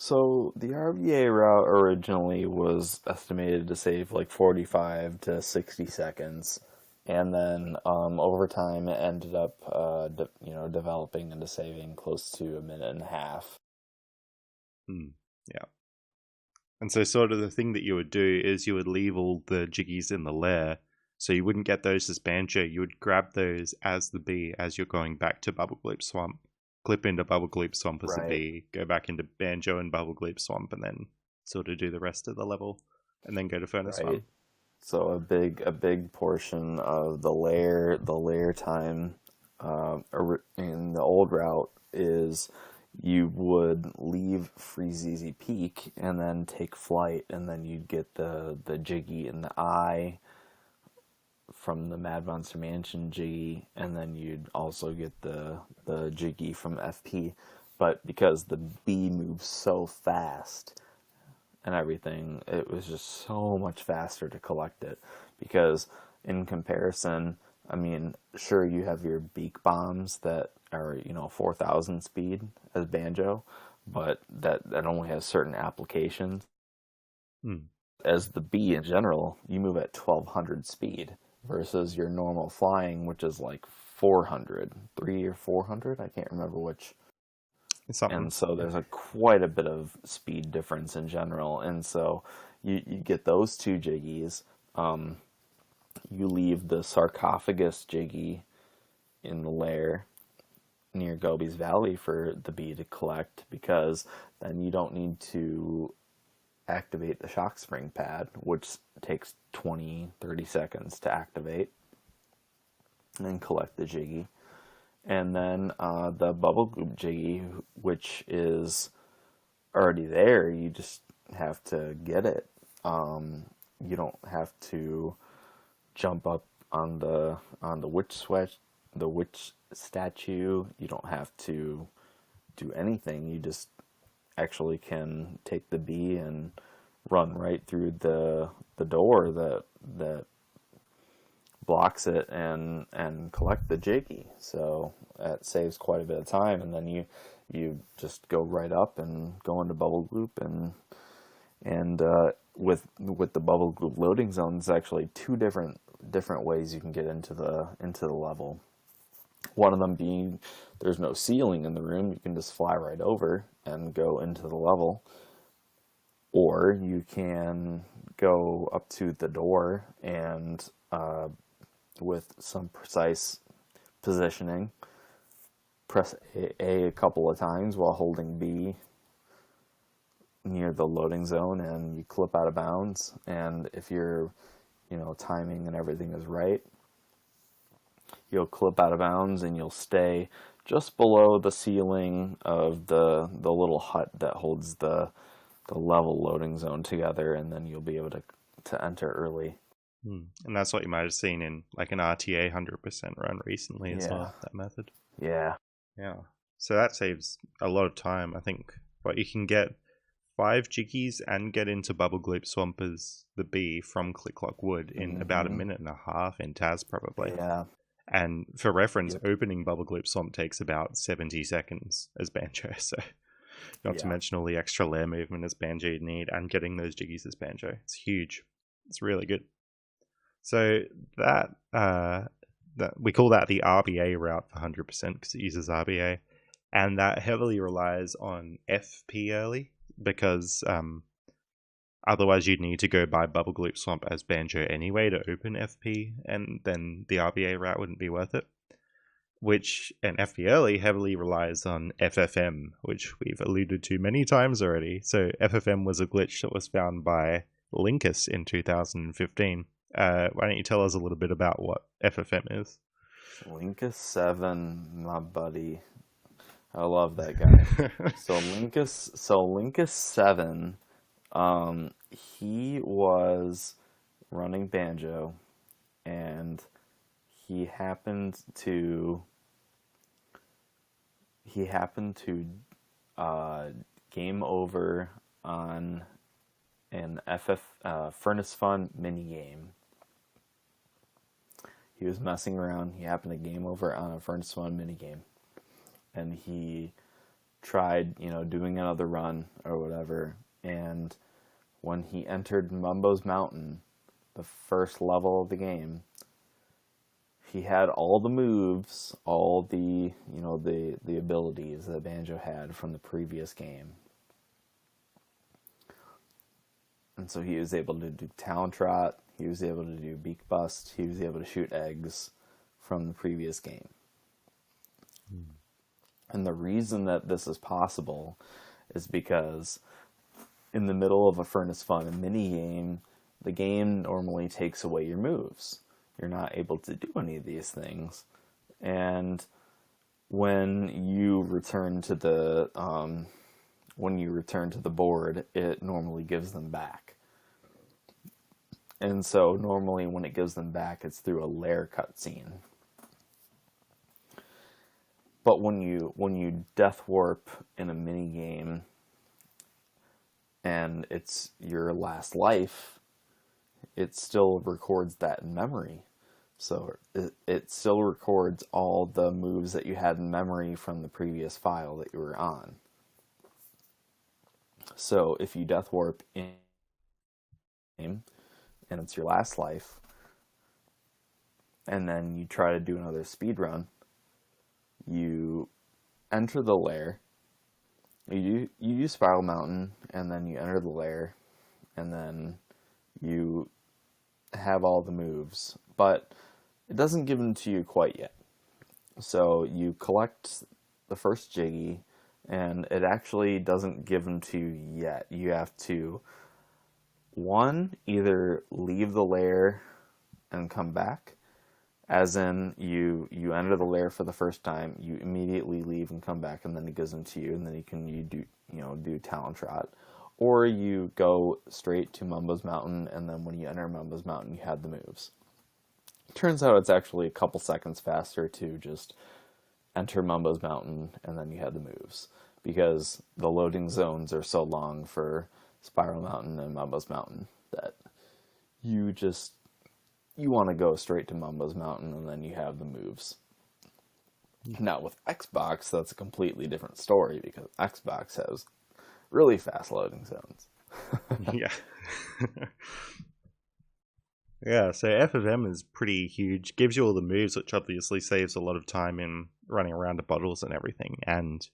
So the RVA route originally was estimated to save like 45 to 60 seconds, and then over time it ended up, developing into saving close to a minute and a half. Yeah. And so sort of the thing that you would do is you would leave all the jiggies in the lair, so you wouldn't get those as Banjo. You would grab those as the bee as you're going back to Bubble Gloop Swamp, clip into Bubble Gloop Swamp as a bee, go back into Banjo and Bubble Gloop Swamp, and then sort of do the rest of the level, and then go to Furnace Swamp. So a big portion of the lair time in the old route is you would leave Freezeezy Peak and then take flight, and then you'd get the Jiggy in the eye from the Mad Monster Mansion Jiggy, and then you'd also get the Jiggy from FP. But because the bee moves so fast and everything, it was just so much faster to collect it. Because in comparison, I mean, sure, you have your beak bombs that are 4,000 speed as Banjo, but that only has certain applications. As the bee in general, you move at 1,200 speed versus your normal flying, which is like 400, 300 or 400. I can't remember which. And so there's quite a bit of speed difference in general. And so you get those two Jiggies. You leave the sarcophagus Jiggy in the lair near Gobi's Valley for the bee to collect, because then you don't need to activate the shock spring pad, which takes 20-30 seconds to activate, and collect the Jiggy. And then the Bubble Goop Jiggy, which is already there, you just have to get it. You don't have to jump up on the witch statue. You don't have to do anything. You just actually can take the bee and run right through the door that blocks it and collect the Jiggy. So that saves quite a bit of time, and then you just go right up and go into Bubble Gloop, and with the Bubble Gloop loading zone, there's actually two different ways you can get into the level. One of them being there's no ceiling in the room, you can just fly right over and go into the level. Or you can go up to the door and with some precise positioning, press A couple of times while holding B near the loading zone, and you clip out of bounds. And if your timing and everything is right, you'll clip out of bounds and you'll stay just below the ceiling of the little hut that holds the level loading zone together, and then you'll be able to enter early. And that's what you might have seen in like an RTA 100% run recently as well, that method. Yeah. So that saves a lot of time. I think you can get 5 Jiggies and get into Bubble Gloop Swamp as the bee from Click Clock Wood in about a minute and a half in Taz probably. Yeah. And for reference, opening Bubble Gloop Swamp takes about 70 seconds as Banjo, so not to mention all the extra lair movement as Banjo you'd need, and getting those Jiggies as Banjo. It's huge. It's really good. So that we call that the RBA route for 100% because it uses RBA, and that heavily relies on FP early, because otherwise you'd need to go by Bubble Gloop Swamp as Banjo anyway to open FP, and then the RBA route wouldn't be worth it. And FP early heavily relies on FFM, which we've alluded to many times already. So FFM was a glitch that was found by Linkus in 2015. Why don't you tell us a little bit about what FFM is? Linkus 7, my buddy. I love that guy. So Linkus 7, he was running Banjo, and he happened to game over on an Furnace Fun minigame. He was messing around. He happened to game over on a Furnace Fun minigame, and he tried, doing another run or whatever, and when he entered Mumbo's Mountain, the first level of the game, he had all the moves, all the, the abilities that Banjo had from the previous game. And so he was able to do Talon Trot, he was able to do Beak Bust, he was able to shoot eggs from the previous game. And the reason that this is possible is because in the middle of a Furnace Fun, a mini game, the game normally takes away your moves. You're not able to do any of these things. And when you return to the board, it normally gives them back. And so normally when it gives them back, it's through a Lair cutscene. But when you Deathwarp in a mini game and it's your last life, it still records that in memory. So it still records all the moves that you had in memory from the previous file that you were on. So if you Deathwarp in game and it's your last life, and then you try to do another speed run, you enter the Lair, you use Spiral Mountain, and then you enter the Lair, and then you have all the moves, but it doesn't give them to you quite yet. So you collect the first Jiggy, and it actually doesn't give them to you yet. You have to, one, either leave the Lair and come back, as in you enter the Lair for the first time, you immediately leave and come back, and then it gives them to you, and then you do Talon Trot. Or you go straight to Mumbo's Mountain, and then when you enter Mumbo's Mountain, you have the moves. Turns out it's actually a couple seconds faster to just enter Mumbo's Mountain, and then you have the moves. Because the loading zones are so long for Spiral Mountain and Mumbo's Mountain that you want to go straight to Mumbo's Mountain, and then you have the moves. Now, with Xbox, that's a completely different story, because Xbox has really fast loading zones. Yeah. Yeah, so FFM is pretty huge. Gives you all the moves, which obviously saves a lot of time in running around the bottles and everything. And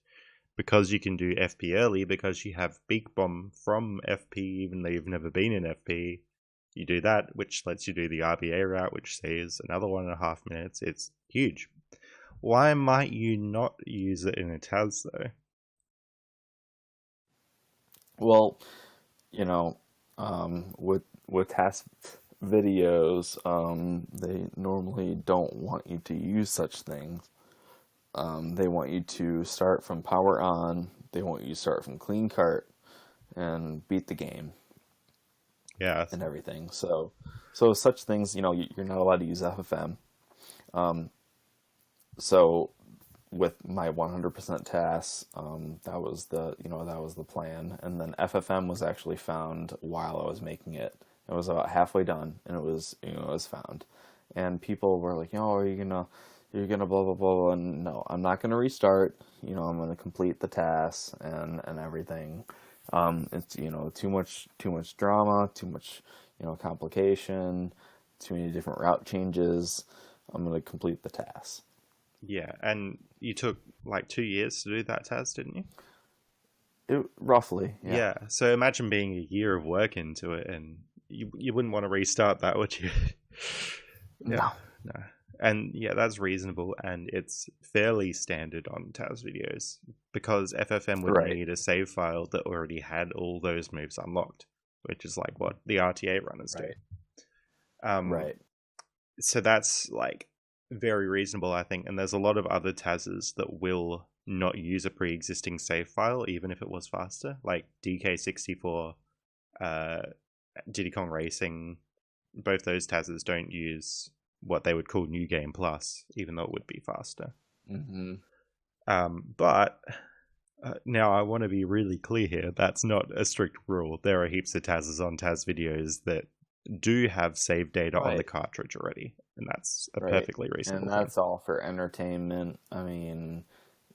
because you can do FP early, because you have Beak Bomb from FP, even though you've never been in FP, you do that, which lets you do the RBA route, which saves another 1.5 minutes. It's huge. Why might you not use it in a TAS, though? Well, with TAS videos, they normally don't want you to use such things. They want you to start from power on, they want you to start from clean cart, and beat the game. Yeah. And everything. So such things, you're not allowed to use FFM. So with my 100% TAS, that was the plan. And then FFM was actually found while I was making it. It was about halfway done, and it was found. And people were like, are you gonna blah blah blah? And no, I'm not gonna restart. I'm gonna complete the TAS and everything. It's too much drama, too much complication, too many different route changes. I'm gonna complete the TAS. Yeah, and you took like 2 years to do that TAS, didn't you? Roughly, yeah. Yeah. So imagine being a year of work into it, and you wouldn't want to restart that, would you? No. And yeah, that's reasonable, and it's fairly standard on TAS videos, because FFM would need a save file that already had all those moves unlocked, which is like what the RTA runners do. Right. So that's like very reasonable, I think, and there's a lot of other TASs that will not use a pre-existing save file, even if it was faster, like DK64, Diddy Kong Racing. Both those TASs don't use what they would call New Game Plus, even though it would be faster. Mm-hmm. But now I want to be really clear here. That's not a strict rule. There are heaps of TASs on TAS videos that do have save data on the cartridge already, and that's a perfectly reasonable thing. And that's all for entertainment. I mean,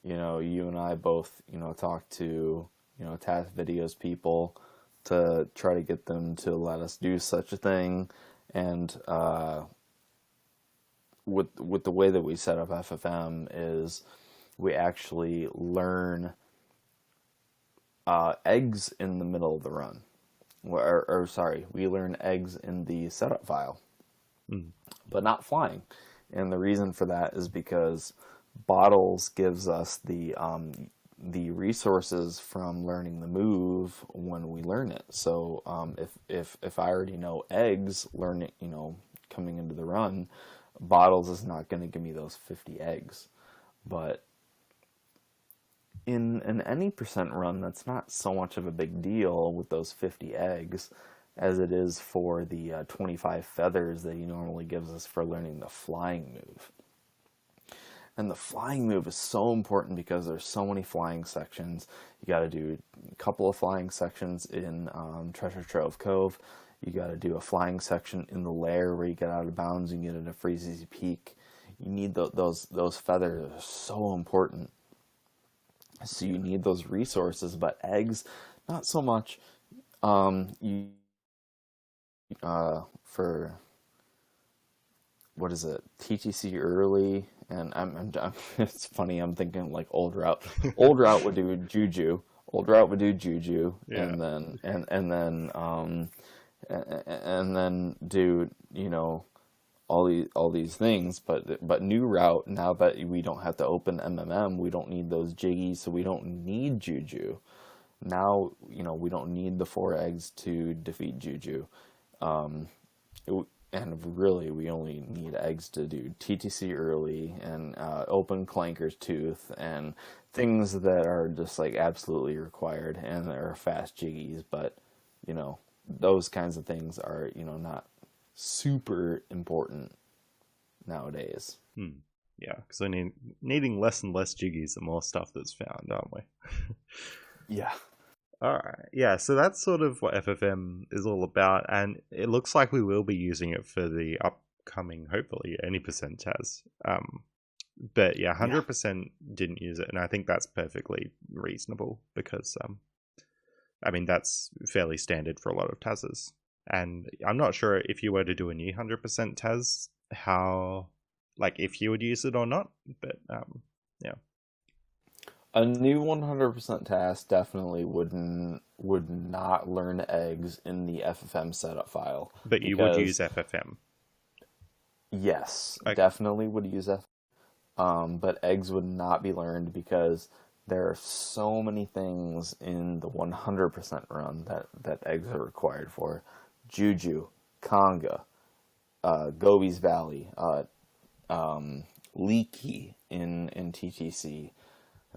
you and I both, talked to, Taz Videos people to try to get them to let us do such a thing. And with the way that we set up FFM is we actually learn eggs in the middle of the run. Or sorry, we learn eggs in the setup file, but not flying. And the reason for that is because bottles gives us the resources from learning the move when we learn it. So if I already know eggs learning, coming into the run, bottles is not going to give me those 50 eggs. But in an any percent run, that's not so much of a big deal with those 50 eggs as it is for the 25 feathers that he normally gives us for learning the flying move. And the flying move is so important because there's so many flying sections. You got to do a couple of flying sections in Treasure Trove Cove. You got to do a flying section in the Lair where you get out of bounds and get into Freezy Peak. You need those feathers are so important. So you need those resources, but eggs, not so much. For what is it? TTC Early, and I'm it's funny. I'm thinking like old route. Old route would do Juju. Old route would do Juju, Yeah. and then do all these things, but new route, now that we don't have to open MMM, we don't need those jiggies, so we don't need Juju. Now, we don't need the 4 eggs to defeat Juju. And really, we only need eggs to do TTC Early and open Clanker's Tooth and things that are just like absolutely required and are fast jiggies, but, those kinds of things are, not super important nowadays. Yeah, because we're needing less and less jiggies the more stuff that's found, aren't we? Yeah. Alright, yeah, so that's sort of what FFM is all about, and it looks like we will be using it for the upcoming, hopefully, any percent Taz. But yeah, 100% didn't use it, and I think that's perfectly reasonable, because, that's fairly standard for a lot of Tazes. And I'm not sure if you were to do a new 100% Taz, if you would use it or not, but yeah. A new 100% task definitely would not learn eggs in the FFM setup file. But you would use FFM? Yes, okay. Definitely would use FFM. But eggs would not be learned because there are so many things in the 100% run that eggs are required for. Juju, Conga, Gobi's Valley, Leaky in TTC,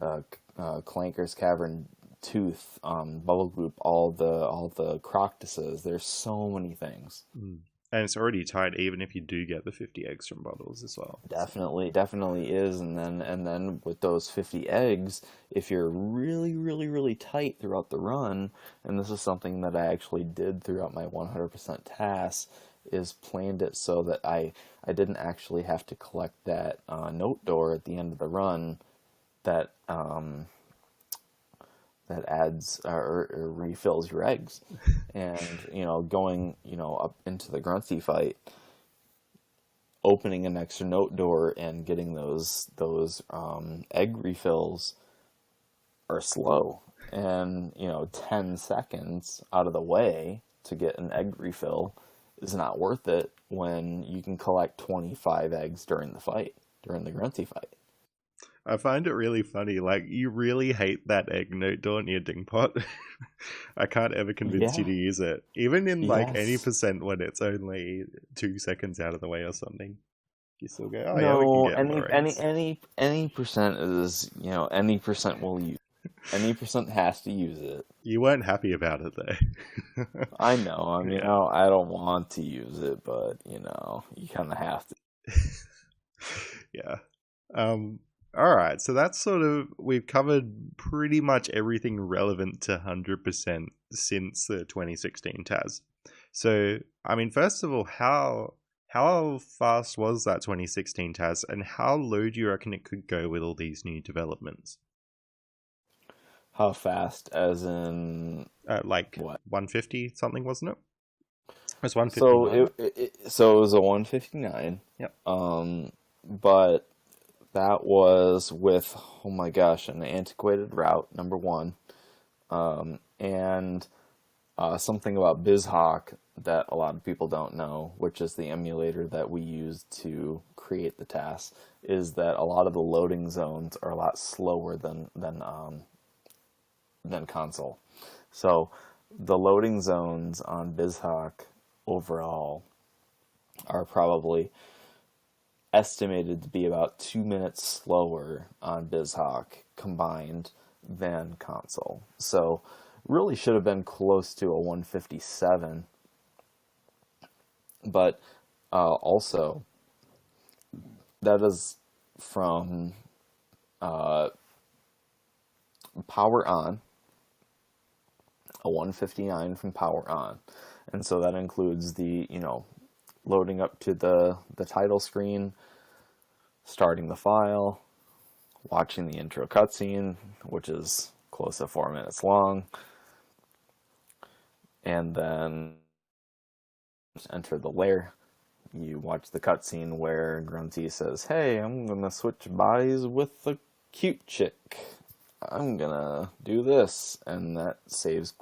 Clankers Cavern, Tooth, Bubble Group, all the Croctuses. There's so many things. And it's already tight, even if you do get the 50 eggs from bottles as well. Definitely is. And then with those 50 eggs, if you're really, really, really tight throughout the run, and this is something that I actually did throughout my 100% tasks, is planned it so that I didn't actually have to collect that note door at the end of the run that adds or refills your eggs. And going up into the grunty fight, opening an extra note door and getting those egg refills are slow, and 10 seconds out of the way to get an egg refill is not worth it when you can collect 25 eggs during the grunty fight. I find it really funny. Like, you really hate that egg note door in your dingpot. I can't ever convince you to use it. Even in, any percent when it's only 2 seconds out of the way or something. You still go, oh, yeah, we can get any percent is, any percent will use. Any percent has to use it. You weren't happy about it, though. I know. I don't want to use it, but, you kind of have to. Yeah. Alright, so that's we've covered pretty much everything relevant to 100% since the 2016 Taz. So, first of all, how How fast was that 2016 TAS, and how low do you reckon it could go with all these new developments? How fast? As in Like what? 150 something, wasn't it? It was 159. So it was a 159. Yep. But that was with, oh my gosh, an antiquated route, number one, and something about BizHawk that a lot of people don't know, which is the emulator that we used to create the tasks, is that a lot of the loading zones are a lot slower than console. So the loading zones on BizHawk overall are probably estimated to be about 2 minutes slower on BizHawk combined than console. So really should have been close to a 157. But also, that is from power on, a 159 from power on. And so that includes the, loading up to the title screen, starting the file, watching the intro cutscene, which is close to 4 minutes long, and then enter the Lair. You watch the cutscene where Grunty says, "Hey, I'm gonna switch bodies with the cute chick. I'm gonna do this," and that saves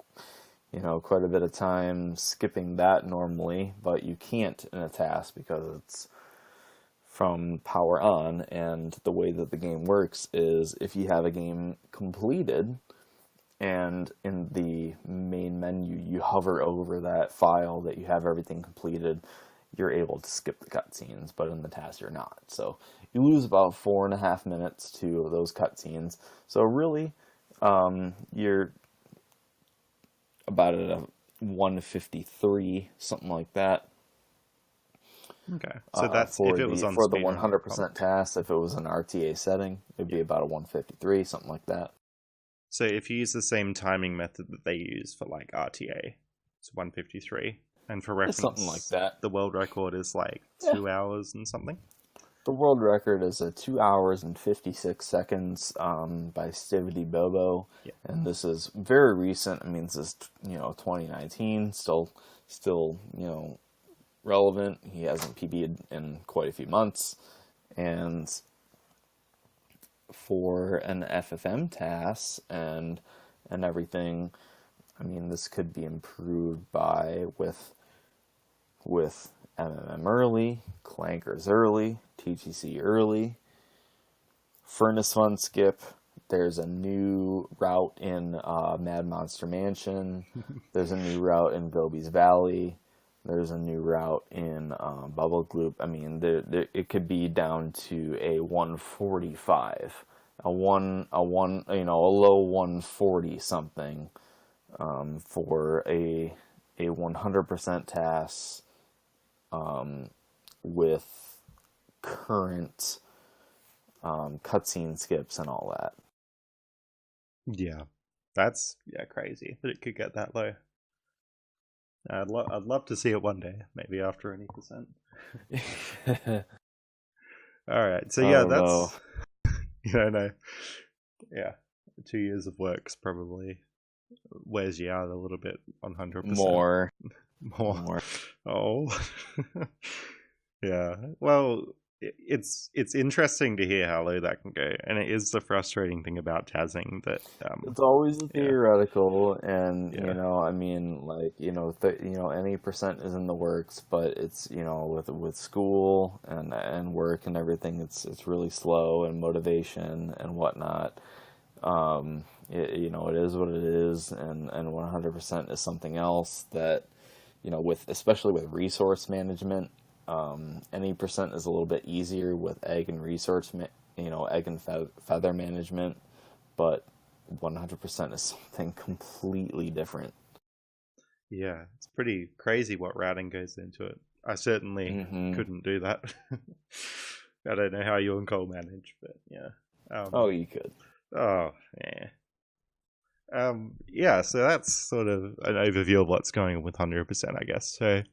quite a bit of time skipping that normally, but you can't in a task because it's from power on, and the way that the game works is if you have a game completed and in the main menu you hover over that file that you have everything completed, you're able to skip the cutscenes, but in the task you're not. So you lose about 4.5 minutes to those cutscenes. So really, you're about at a 153, something like that. Okay, so that's if it was on for the speed 100% task. If it was an RTA setting, it'd be about a 153, something like that. So if you use the same timing method that they use for like RTA, it's 153, and for reference, something like that. The world record is like 2 hours and something. The world record is 2 hours and 56 seconds by Stivity Bobo, and this is very recent. I mean, this is 2019, still relevant. He hasn't PB'd in quite a few months, and for an FFM task and everything, I mean, this could be improved by with MMM Early, Clankers Early, TTC Early, Furnace Fun Skip. There's a new route in Mad Monster Mansion. There's a new route in Gobi's Valley. There's a new route in Bubble Gloop. I mean, it could be down to a 145, a low 140 something for a 100% task with current cutscene skips and all that. Yeah, that's crazy that it could get that low. I'd love to see it one day, maybe after any percent. All right, so that's no, yeah, 2 years of work's probably wears you out a little bit on 100%. More. Oh, yeah. Well, it's interesting to hear how low that can go, and it is the frustrating thing about tazzing that it's always theoretical, and I mean, like any percent is in the works, but it's with school and work and everything, it's really slow, and motivation and whatnot. It is what it is, and 100% is something else that especially with resource management. Any percent is a little bit easier with egg and resource, egg and feather management, but 100% is something completely different. Yeah, it's pretty crazy what routing goes into it. I certainly couldn't do that. I don't know how you and Cole manage, but yeah. You could. Oh, yeah. So that's sort of an overview of what's going on with 100%, I guess. So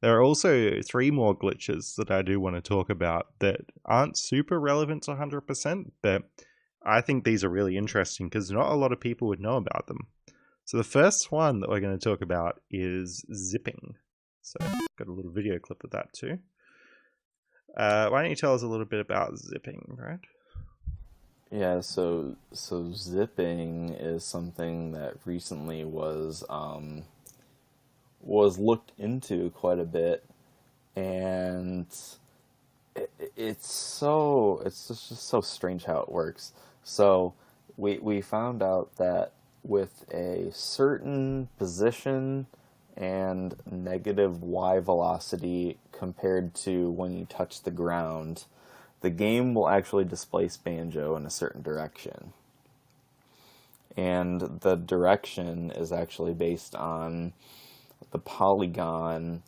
There are also 3 more glitches that I do want to talk about that aren't super relevant to 100%, but I think these are really interesting because not a lot of people would know about them. So the first one that we're going to talk about is zipping. So got a little video clip of that too. Why don't you tell us a little bit about zipping, right? Yeah, so zipping is something that recently was looked into quite a bit, and it's just so strange how it works. So we found out that with a certain position and negative y velocity compared to when you touch the ground, the game will actually displace Banjo in a certain direction. And the direction is actually based on the polygon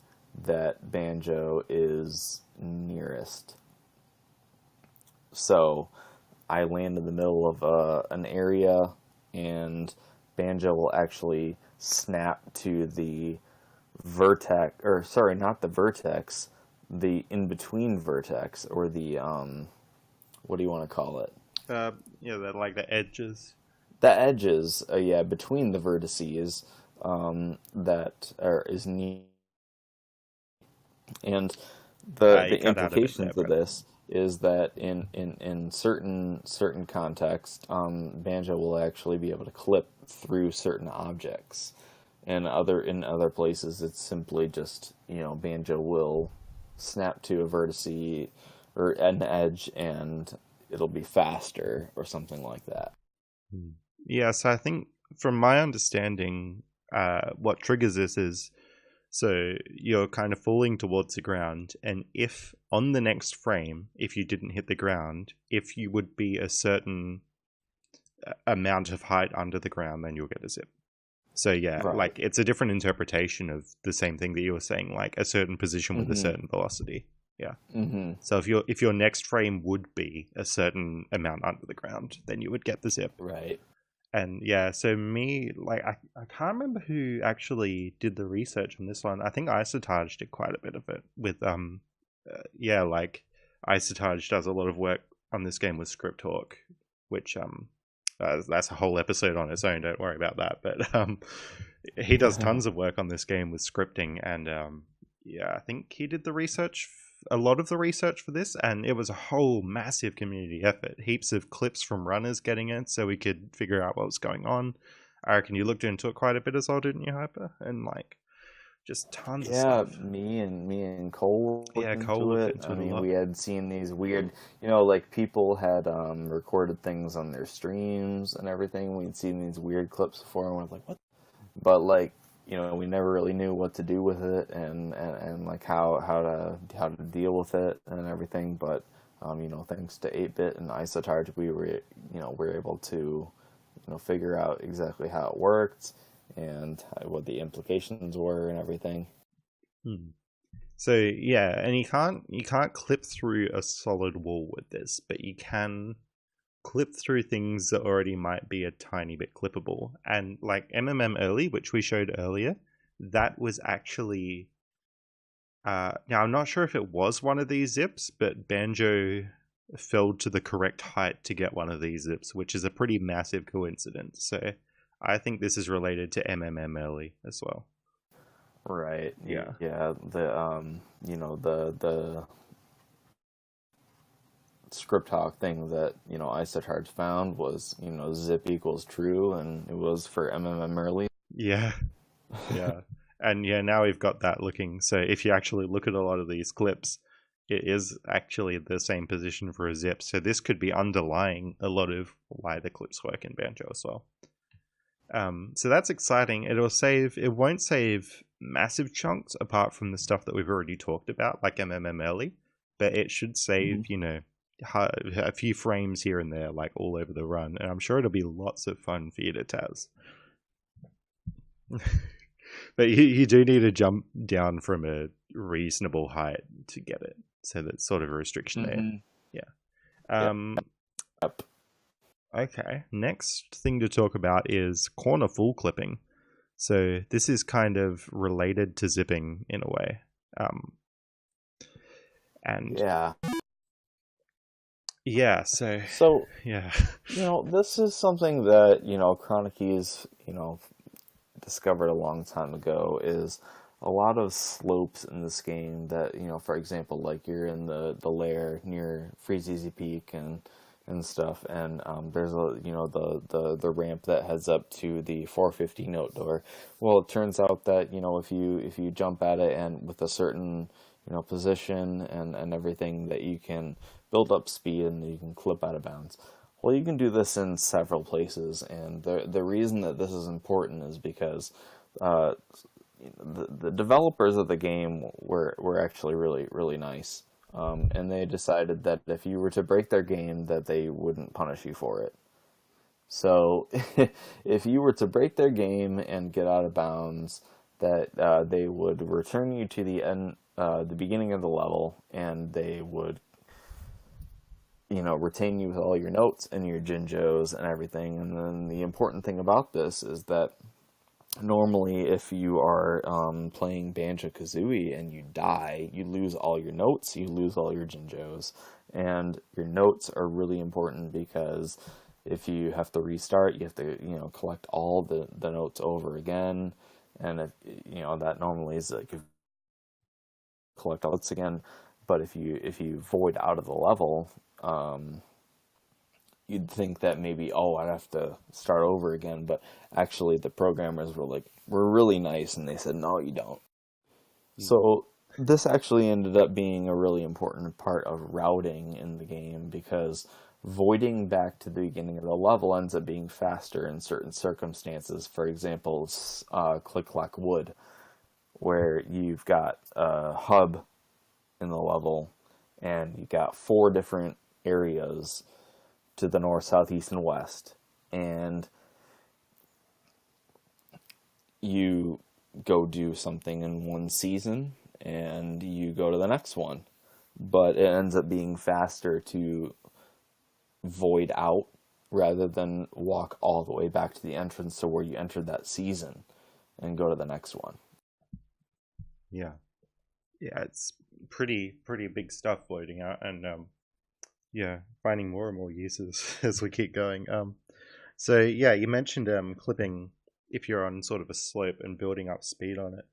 that Banjo is nearest. So I land in the middle of an area, and Banjo will actually snap to the vertex, or sorry, not the vertex, the in-between vertex, or the, what do you want to call it? Yeah, they're like the edges. The edges, yeah, between the vertices, that is neat. And the implications of this is that in certain context, Banjo will actually be able to clip through certain objects, and in other places it's simply just, Banjo will snap to a vertice or an edge and it'll be faster or something like that. Yeah, so I think from my understanding, what triggers this is, so you're kind of falling towards the ground, and if on the next frame, if you didn't hit the ground, if you would be a certain amount of height under the ground, then you'll get a zip. So yeah, Right. like it's a different interpretation of the same thing that you were saying, like a certain position with a certain velocity. Yeah. Mm-hmm. So if your next frame would be a certain amount under the ground, then you would get the zip. Right. And yeah, so I can't remember who actually did the research on this one. I think Isotage did quite a bit of it with like Isotage does a lot of work on this game with Script Hawk, which that's a whole episode on its own. Don't worry about that. But he does tons of work on this game with scripting, and yeah, I think he did a lot of the research for this, and it was a whole massive community effort. Heaps of clips from runners getting it, so we could figure out what was going on. I reckon you looked into it quite a bit as well, didn't you, Hyper? And like, just tons of stuff. Yeah, me and Cole looked Cole into looked it. into I it a mean, lot. we had seen these weird, like people had recorded things on their streams and everything. We'd seen these weird clips before, and we're like, what? But like, we never really knew what to do with it, and like how to deal with it and everything. But thanks to 8-Bit and Isotarge, we were able to figure out exactly how it worked and what the implications were and everything. So yeah, and you can't clip through a solid wall with this, but you can clip through things that already might be a tiny bit clippable. And like Early, which we showed earlier, that was actually now I'm not sure if it was one of these zips, but Banjo fell to the correct height to get one of these zips, which is a pretty massive coincidence. So I think this is related to Early as well. Right. Yeah. Yeah. The script hawk thing that Isotarge found was zip equals true, and it was for Early. Yeah. Yeah. And yeah, now we've got that looking. So if you actually look at a lot of these clips, it is actually the same position for a zip. So this could be underlying a lot of why the clips work in Banjo as well. So that's exciting. It won't save massive chunks apart from the stuff that we've already talked about, like Early, but it should save, a few frames here and there, like all over the run. And I'm sure it'll be lots of fun for you to Taz. But you do need to jump down from a reasonable height to get it. So that's sort of a restriction there. Yeah. Yep. Okay. Next thing to talk about is corner full clipping. So this is kind of related to zipping in a way. And so this is something that Chronic Keys discovered a long time ago, is a lot of slopes in this game that, for example, like you're in the Lair near Freeze Easy Peak and stuff, and there's the ramp that heads up to the 450 note door. Well, it turns out that if you jump at it and with a certain position and everything, that you can build up speed and you can clip out of bounds. Well, you can do this in several places, and the reason that this is important is because the developers of the game were actually really, really nice. And they decided that if you were to break their game, that they wouldn't punish you for it. So if you were to break their game and get out of bounds, that they would return you to the beginning of the level, and they would retain you with all your notes and your Jinjos and everything. And then the important thing about this is that normally, if you are playing Banjo-Kazooie and you die, you lose all your notes, you lose all your Jinjos. And your notes are really important, because if you have to restart, you have to collect all the notes over again. And if, that normally is like collect all notes again. But if you void out of the level, you'd think that maybe, I'd have to start over again, but actually the programmers were really nice, and they said, no, you don't. Mm-hmm. So this actually ended up being a really important part of routing in the game, because voiding back to the beginning of the level ends up being faster in certain circumstances. For example, Click Clack Wood, where you've got a hub in the level, and you got 4 different areas to the north, south, east, and west, and you go do something in one season, and you go to the next one, but it ends up being faster to void out rather than walk all the way back to the entrance to where you entered that season and go to the next one. Yeah, it's pretty big stuff voiding out, and finding more and more uses as we keep going. So you mentioned clipping if you're on sort of a slope and building up speed on it.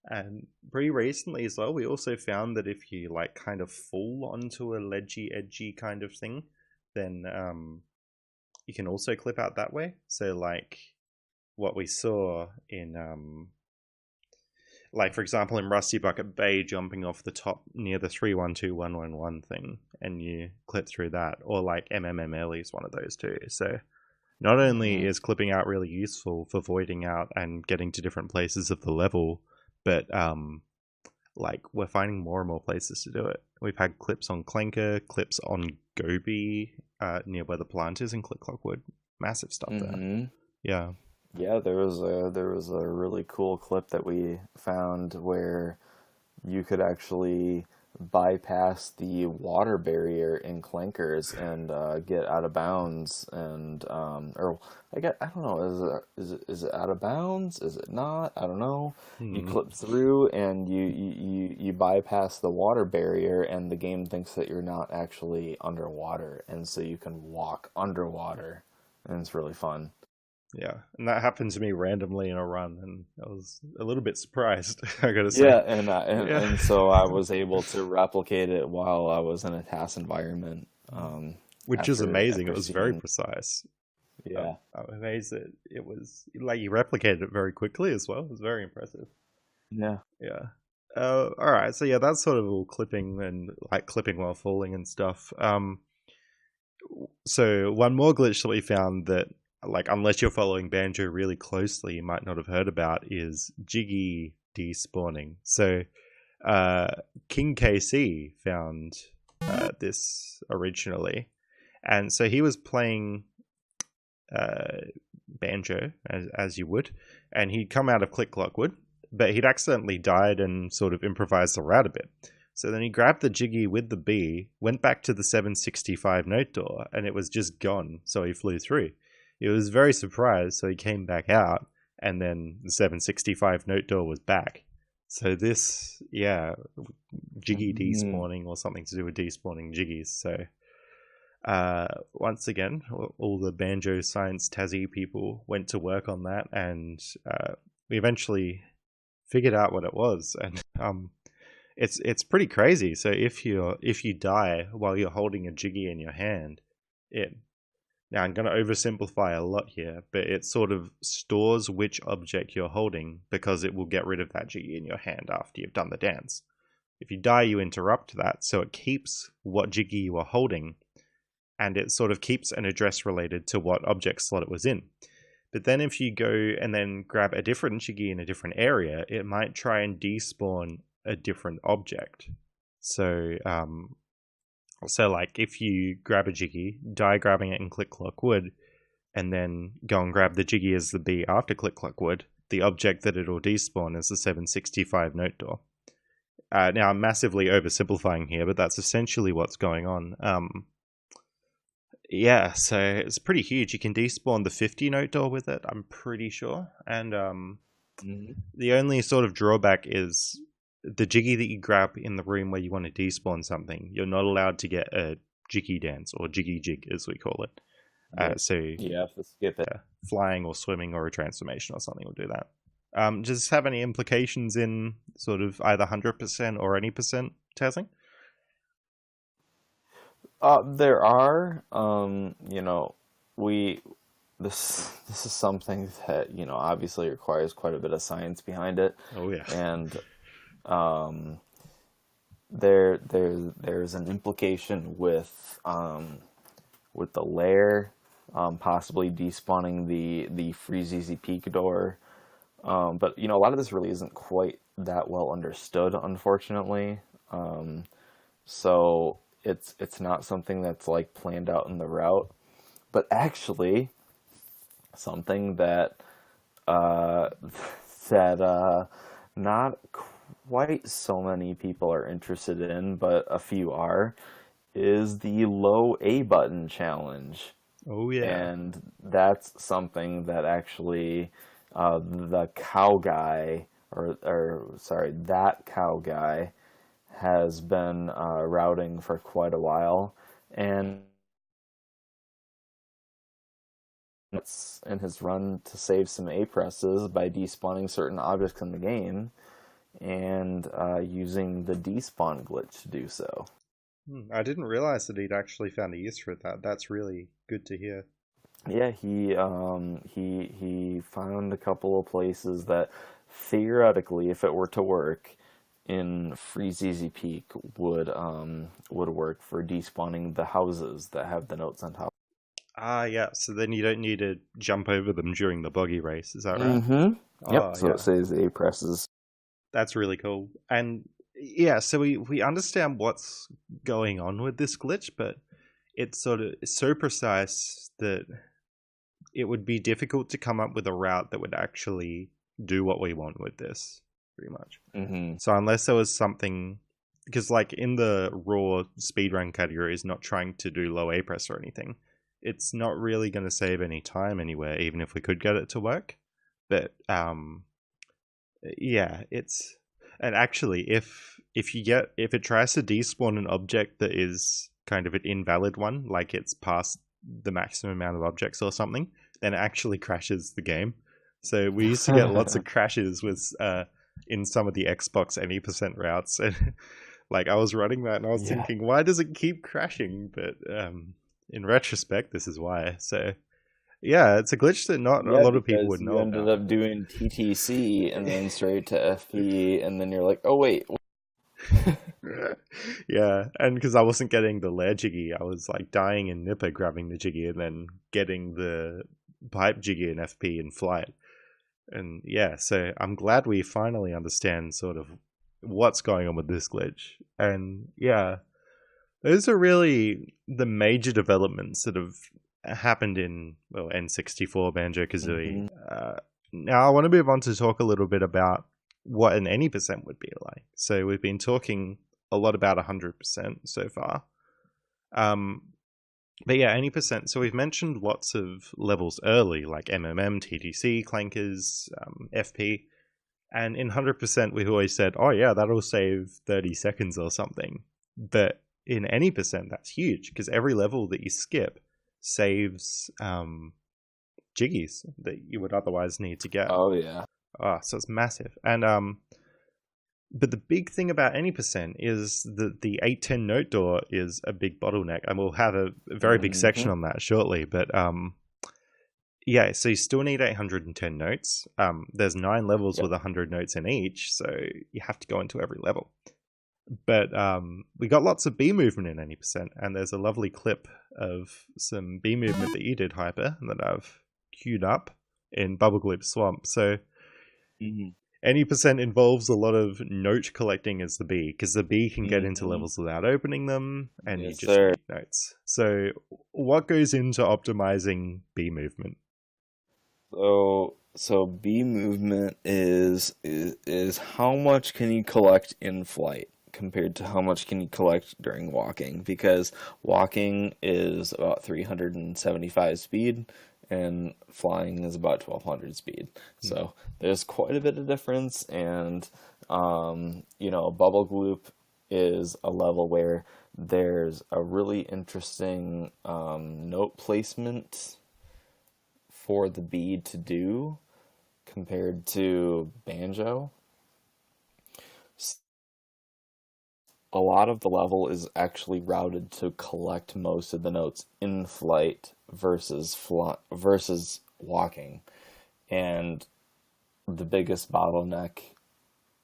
And pretty recently as well, we also found that if you kind of fall onto a ledgy, edgy kind of thing, then you can also clip out that way. So what we saw in for example, in Rusty Bucket Bay, jumping off the top near the 312111 thing, and you clip through that, or MMML is one of those too. So not only is clipping out really useful for voiding out and getting to different places of the level, but we're finding more and more places to do it. We've had clips on Clanker, clips on Gobi, near where the plant is in Click Clock Wood. Massive stuff there. Yeah. Yeah, there was a really cool clip that we found where you could actually bypass the water barrier in Clankers and get out of bounds, and I don't know, is it out of bounds? Is it not? I don't know. You clip through and you bypass the water barrier, and the game thinks that you're not actually underwater, and so you can walk underwater, and it's really fun. Yeah, and that happened to me randomly in a run, and I was a little bit surprised, I gotta say. Yeah, and so I was able to replicate it while I was in a task environment. Which is amazing. It was very precise. Yeah. I'm amazed that it was, you replicated it very quickly as well. It was very impressive. Yeah. Yeah. Alright, so that's sort of all clipping and clipping while falling and stuff. So one more glitch that we found that unless you're following Banjo really closely, you might not have heard about, is Jiggy despawning. So King KC found this originally, and so he was playing Banjo as you would, and he'd come out of Click Clock Wood, but he'd accidentally died and sort of improvised the route a bit. So then he grabbed the Jiggy with the B, went back to the 765 note door, and it was just gone, so he flew through. He was very surprised, so he came back out, and then the 765 note door was back. So this, yeah, Jiggy despawning or something to do with despawning Jiggies. So once again, all the Banjo Science Tassie people went to work on that, and we eventually figured out what it was. And it's pretty crazy. So if you die while you're holding a Jiggy in your hand, now I'm going to oversimplify a lot here, but it sort of stores which object you're holding because it will get rid of that Jiggy in your hand after you've done the dance. If you die, you interrupt that, so it keeps what Jiggy you are holding, and it sort of keeps an address related to what object slot it was in. But then if you go and then grab a different Jiggy in a different area, it might try and despawn a different object. So like if you grab a Jiggy, die grabbing it and click clock wood, and then go and grab the Jiggy as the B after click clock wood, the object that it'll despawn is the 765 note door. Now I'm massively oversimplifying here, but that's essentially what's going on. Yeah, so it's pretty huge. You can despawn the 50 note door with it, I'm pretty sure. And the only sort of drawback is the Jiggy that you grab in the room where you want to despawn something, you're not allowed to get a Jiggy dance, or Jiggy jig as we call it. So you have to skip it. Flying or swimming or a transformation or something will do that. Does this have any implications in sort of either 100% or any percent testing? There are, this is something that, obviously requires quite a bit of science behind it. Oh yeah. And there's an implication with the Lair, possibly despawning the Freeze Easy Peek door. But a lot of this really isn't quite that well understood, unfortunately. So it's not something that's like planned out in the route, but actually something that not quite so many people are interested in, but a few are, is the low A button challenge. Oh yeah. And that's something that actually the cow guy, that cow guy has been routing for quite a while, and it's in his run to save some A presses by despawning certain objects in the game and using the despawn glitch to do so. I didn't realize that he'd actually found a use for that. That's really good to hear. Yeah, he found a couple of places that theoretically, if it were to work in Freeze Easy Peek, would work for despawning the houses that have the notes on top. Yeah. So then you don't need to jump over them during the buggy race. Is that right? Mm-hmm. Yep. So it saves A presses. That's really cool. And yeah, so we understand what's going on with this glitch, but it's sort of so precise that it would be difficult to come up with a route that would actually do what we want with this, pretty much. Mm-hmm. So unless there was something, because like in the raw speedrun category is not trying to do low A press or anything, it's not really going to save any time anywhere, even if we could get it to work. But yeah, and actually if it tries to despawn an object that is kind of an invalid one, like it's past the maximum amount of objects or something, then it actually crashes the game. So we used to get lots of crashes with in some of the Xbox any percent routes, and like I was running that and I was thinking, why does it keep crashing? But in retrospect, this is why. So yeah, it's a glitch that not a lot of people would know. You ended up doing TTC and then straight to FP, and then you're like, oh wait. Yeah, and because I wasn't getting the Lair Jiggy, I was like dying in Nipper grabbing the Jiggy and then getting the Pipe Jiggy in FP in flight. And yeah, so I'm glad we finally understand sort of what's going on with this glitch. And yeah, those are really the major developments that have happened in N64 Banjo-Kazooie. Now I want to move on to talk a little bit about what an any percent would be like. So we've been talking a lot about 100% so far. But yeah, any percent. So we've mentioned lots of levels early, like MMM, TTC, Clankers, FP. And in 100%, we've always said, oh yeah, that'll save 30 seconds or something. But in any percent, that's huge, because every level that you skip saves jiggies that you would otherwise need to get. Oh yeah. So it's massive. And but the big thing about any percent is that the 810 note door is a big bottleneck, and we'll have a very big section on that shortly. But yeah, so you still need 810 notes. There's 9 levels with 100 notes in each, so you have to go into every level. But we got lots of bee movement in any percent, and there's a lovely clip of some bee movement that you did, Hyper, that I've queued up in Bubblegloop Swamp. So any percent involves a lot of note collecting as the bee, because the bee can get into levels without opening them, and you just need notes. So what goes into optimizing bee movement? So bee movement is how much can you collect in flight compared to how much can you collect during walking, because walking is about 375 speed and flying is about 1200 speed. So there's quite a bit of difference, and Bubble Gloop is a level where there's a really interesting note placement for the bee to do compared to Banjo. A lot of the level is actually routed to collect most of the notes in flight versus walking, and the biggest bottleneck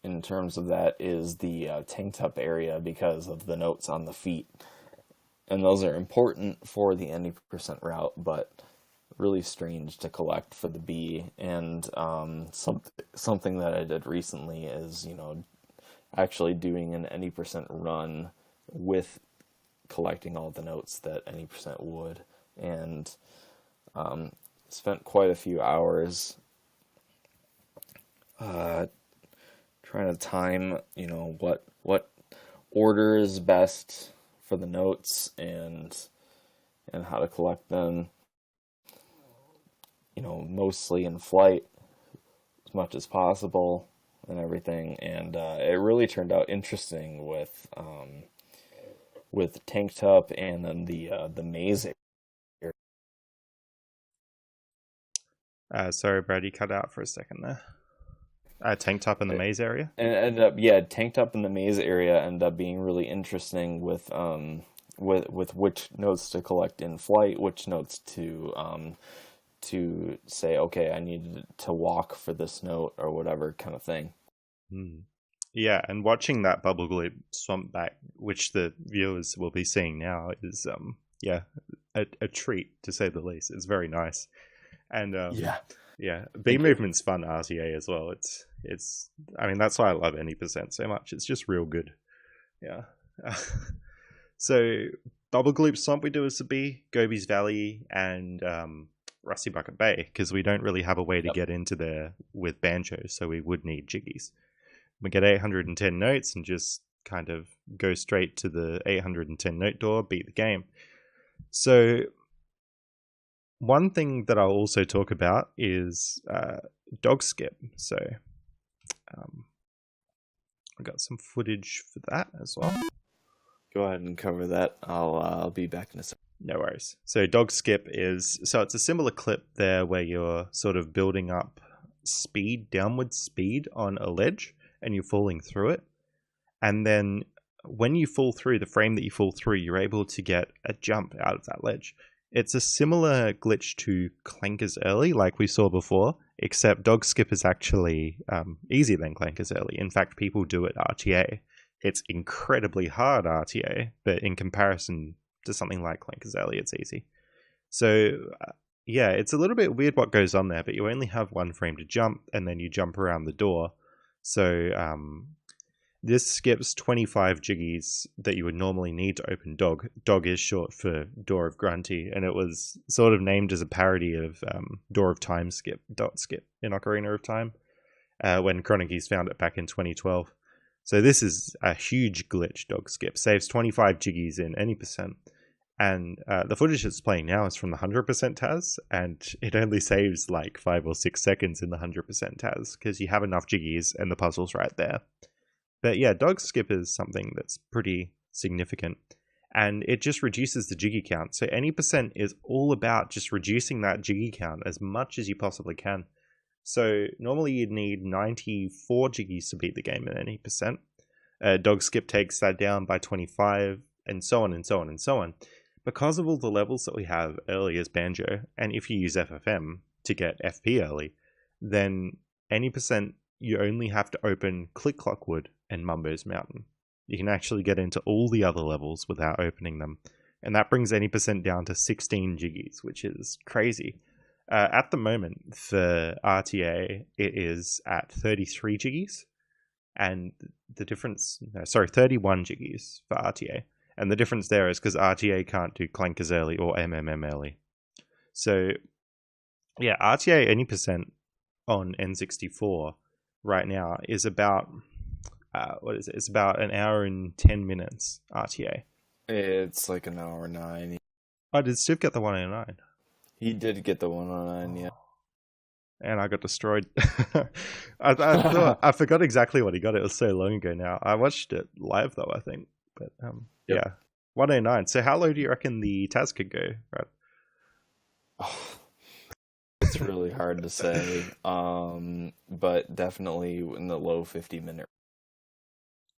in terms of that is the tank top area because of the notes on the feet, and those are important for the 90% route, but really strange to collect for the bee. And something that I did recently is actually doing an 90% run with collecting all the notes that 90% would, and spent quite a few hours trying to time what order is best for the notes and how to collect them, mostly in flight as much as possible and everything. And it really turned out interesting with Tank Top and then the maze area. Sorry, Brad, you cut out for a second there. Tank Top in the maze area? And it ended up, Tank Top in the maze area ended up being really interesting with which notes to collect in flight, which notes to say, okay, I need to walk for this note or whatever kind of thing. Yeah, and watching that Bubble Gloop Swamp back, which the viewers will be seeing now, is a treat, to say the least. It's very nice. And bee movement's fun RTA as well. It's I mean, that's why I love any percent so much. It's just real good. Yeah. So Bubble Gloop Swamp we do as a bee, Gobi's Valley, and Rusty Bucket Bay, because we don't really have a way to get into there with Banjo, so we would need jiggies. We get 810 notes and just kind of go straight to the 810 note door, beat the game. So one thing that I'll also talk about is dog skip. So I got some footage for that as well. Go ahead and cover that. I'll be back in a second. No worries. So dog skip it's a similar clip there where you're sort of building up downward speed on a ledge, and you're falling through it. And then when you fall through, the frame that you fall through, you're able to get a jump out of that ledge. It's a similar glitch to Clankers Early, like we saw before, except dog skip is actually easier than Clankers Early. In fact, people do it RTA. It's incredibly hard RTA, but in comparison to something like Clankers Early, it's easy. So it's a little bit weird what goes on there, but you only have one frame to jump, and then you jump around the door. So this skips 25 jiggies that you would normally need to open dog. Dog is short for Door of Grunty, and it was sort of named as a parody of Door of Time skip, dot skip in Ocarina of Time, when Chronicles found it back in 2012. So this is a huge glitch, dog skip. Saves 25 jiggies in any percent. And the footage that's playing now is from the 100% TAS, and it only saves like 5 or 6 seconds in the 100% TAS because you have enough jiggies and the puzzle's right there. But yeah, dog skip is something that's pretty significant, and it just reduces the jiggy count. So any percent is all about just reducing that jiggy count as much as you possibly can. So normally you'd need 94 jiggies to beat the game at any percent. Dog skip takes that down by 25, and so on and so on and so on. Because of all the levels that we have early as Banjo, and if you use FFM to get FP early, then any percent you only have to open Click Clockwood and Mumbo's Mountain. You can actually get into all the other levels without opening them. And that brings any percent down to 16 jiggies, which is crazy. At the moment, for RTA, it is at 33 jiggies. And the difference... 31 jiggies for RTA. And the difference there is because RTA can't do Clankers Early or MMM Early. So, yeah, RTA any percent on N64 right now is about... what is it? It's about an hour and 10 minutes RTA. It's like an hour 9. Oh, did Steve get the 109? He did get the 109, yeah. And I got destroyed. I forgot exactly what he got. It was so long ago now. I watched it live though, I think. But yeah, 109. So how low do you reckon the TAS could go? Right. Oh, it's really hard to say, but definitely in the low 50-minute.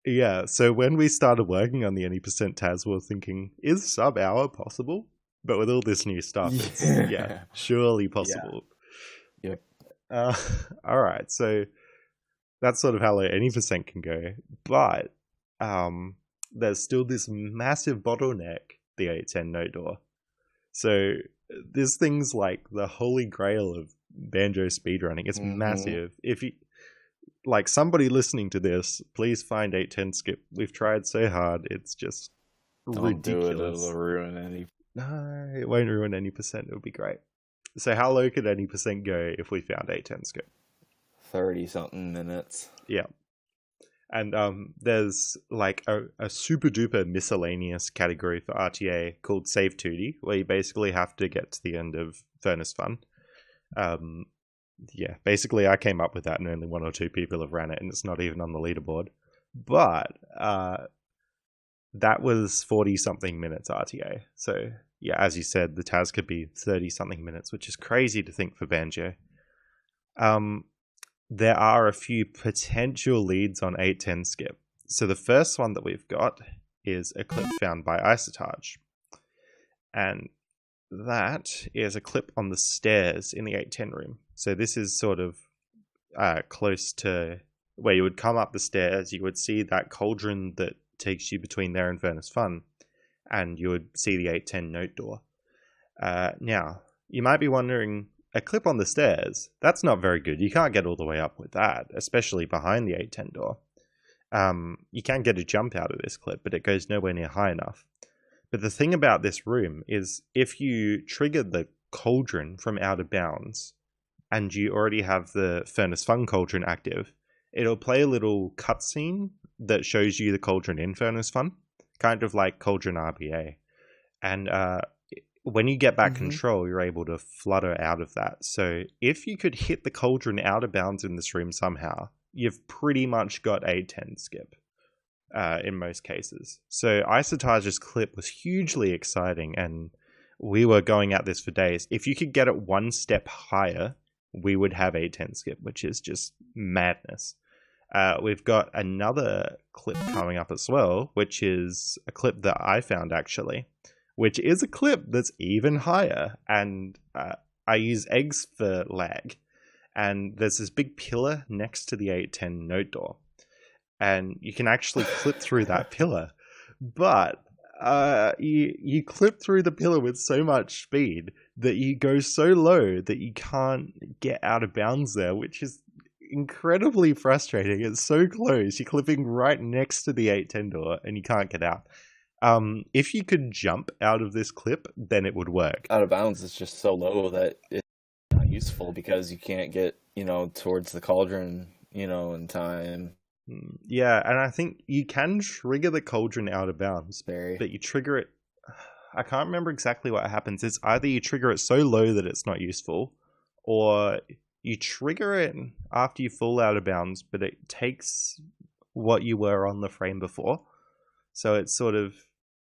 Yeah, so when we started working on the any percent TAS, we were thinking, is sub-hour possible? But with all this new stuff, it's surely possible. Yeah. Yep. All right, so that's sort of how low any percent can go. But there's still this massive bottleneck, the 810 note door. So there's things like the holy grail of Banjo speedrunning. It's massive. If you... Like, somebody listening to this, please find 810 skip. We've tried so hard. It's just ridiculous. Don't do it. It'll ruin any... No, it won't ruin any percent. It'll be great. So how low could any percent go if we found 810 skip? 30-something minutes. Yeah. And there's like a super duper miscellaneous category for RTA called Save 2D, where you basically have to get to the end of Furnace Fun. Yeah, basically I came up with that and only 1 or 2 people have ran it, and it's not even on the leaderboard. But that was 40-something minutes RTA. So yeah, as you said, the TAS could be 30-something minutes, which is crazy to think for Banjo. There are a few potential leads on 810 skip. So the first one that we've got is a clip found by Isotage. And that is a clip on the stairs in the 810 room. So this is sort of close to where you would come up the stairs. You would see that cauldron that takes you between there and Furnace Fun, and you would see the 810 note door. Now, you might be wondering, a clip on the stairs, that's not very good. You can't get all the way up with that, especially behind the 810 door. You can get a jump out of this clip, but it goes nowhere near high enough. But the thing about this room is if you trigger the cauldron from out of bounds, and you already have the Furnace Fun cauldron active, it'll play a little cutscene that shows you the cauldron in Furnace Fun, kind of like Cauldron RBA. And when you get back control, you're able to flutter out of that. So if you could hit the cauldron out of bounds in this room somehow, you've pretty much got a 10 skip in most cases. So Isotage's clip was hugely exciting, and we were going at this for days. If you could get it one step higher, we would have a 10 skip, which is just madness. We've got another clip coming up as well, which is a clip that I found actually, which is a clip that's even higher. And I use eggs for lag. And there's this big pillar next to the 810 note door. And you can actually clip through that pillar. But you clip through the pillar with so much speed that you go so low that you can't get out of bounds there, which is incredibly frustrating. It's so close. You're clipping right next to the 810 door and you can't get out. If you could jump out of this clip, then it would work. Out of bounds is just so low that it's not useful because you can't get, towards the cauldron, in time. Yeah, and I think you can trigger the cauldron out of bounds, but you trigger it... I can't remember exactly what happens. It's either you trigger it so low that it's not useful, or you trigger it after you fall out of bounds, but it takes what you were on the frame before. So it's sort of,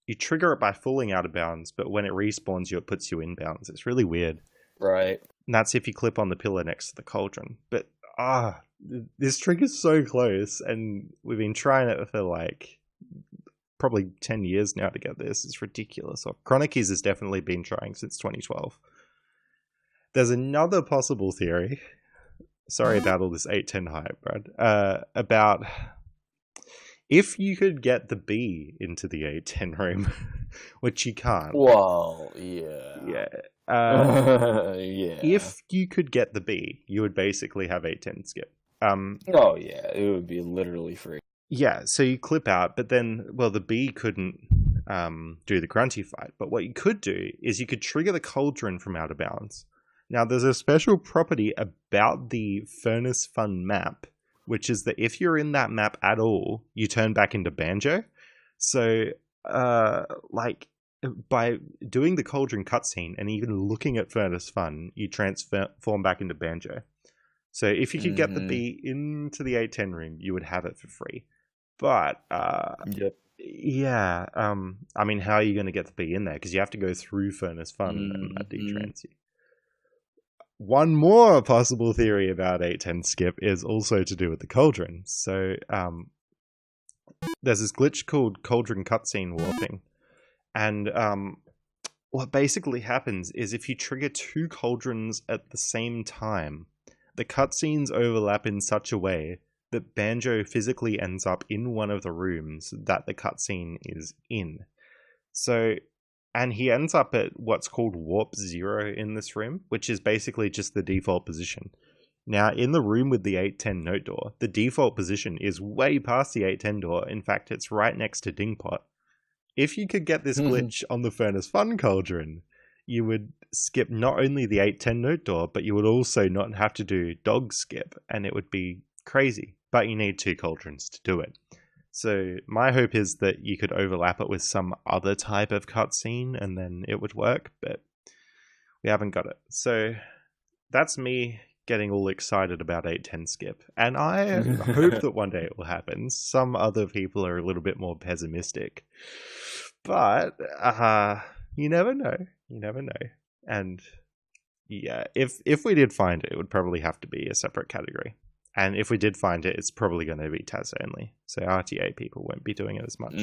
you trigger it by falling out of bounds, but when it respawns you, it puts you in bounds. It's really weird. Right. And that's if you clip on the pillar next to the cauldron. But, this trigger's so close, and we've been trying it for like probably 10 years now to get this. It's ridiculous. Chronicies has definitely been trying since 2012. There's another possible theory. Sorry about all this 810 hype, Brad. About if you could get the bee into the 810 room, which you can't. Well, yeah. Yeah. Yeah. If you could get the bee, you would basically have 810 skip. Oh, yeah. It would be literally free. Yeah, so you clip out, but then, well, the bee couldn't do the grunty fight. But what you could do is you could trigger the cauldron from out of bounds. Now, there's a special property about the Furnace Fun map, which is that if you're in that map at all, you turn back into Banjo. So, by doing the cauldron cutscene and even looking at Furnace Fun, you transform back into Banjo. So if you could get the bee into the 810 room, you would have it for free. But, Yep. Yeah, I mean, how are you going to get the bee in there? Because you have to go through Furnace Fun and that detrans you. One more possible theory about 810 skip is also to do with the cauldron. So, there's this glitch called cauldron cutscene warping. And what basically happens is if you trigger two cauldrons at the same time, the cutscenes overlap in such a way that Banjo physically ends up in one of the rooms that the cutscene is in. So, and he ends up at what's called Warp 0 in this room, which is basically just the default position. Now, in the room with the 810 note door, the default position is way past the 810 door. In fact, it's right next to Dingpot. If you could get this glitch on the Furnace Fun cauldron, you would skip not only the 810 note door, but you would also not have to do dog skip, and it would be crazy. But you need two cauldrons to do it. So my hope is that you could overlap it with some other type of cutscene, and then it would work, but we haven't got it. So that's me getting all excited about 810 skip, and I hope that one day it will happen. Some other people are a little bit more pessimistic, but you never know. You never know. And yeah, if we did find it, it would probably have to be a separate category. And if we did find it, it's probably going to be TAS only. So RTA people won't be doing it as much.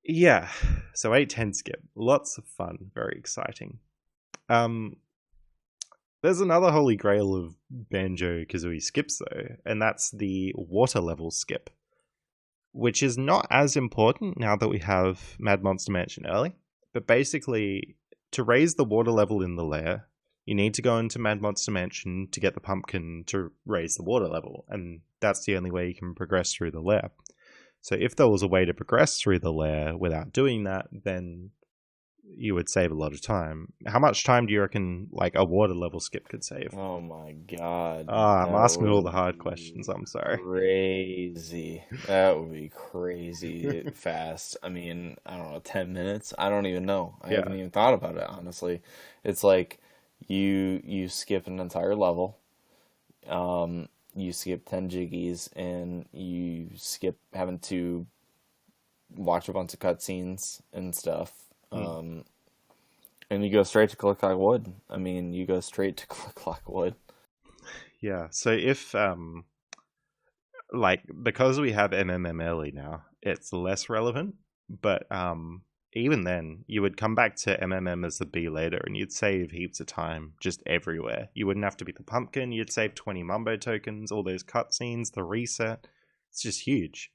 Yeah, so 810 skip. Lots of fun. Very exciting. There's another holy grail of Banjo-Kazooie skips, though, and that's the water level skip, which is not as important now that we have Mad Monster Mansion Early. But basically, to raise the water level in the lair, you need to go into Mad Monster Mansion to get the pumpkin to raise the water level, and that's the only way you can progress through the lair. So if there was a way to progress through the lair without doing that, then you would save a lot of time. How much time do you reckon like a water level skip could save? Oh my god. I'm asking all the hard questions, I'm sorry. Crazy. That would be crazy fast. I mean, I don't know, 10 minutes? I don't even know. I haven't even thought about it, honestly. It's like you skip an entire level. You skip 10 jiggies, and you skip having to watch a bunch of cutscenes and stuff. And you go straight to Click Clock Wood. I mean, you go straight to Click Clock Wood. Yeah, so if, because we have MMM early now, it's less relevant, but even then, you would come back to MMM as the B later, and you'd save heaps of time just everywhere. You wouldn't have to be the pumpkin, you'd save 20 Mumbo tokens, all those cutscenes, the reset. It's just huge.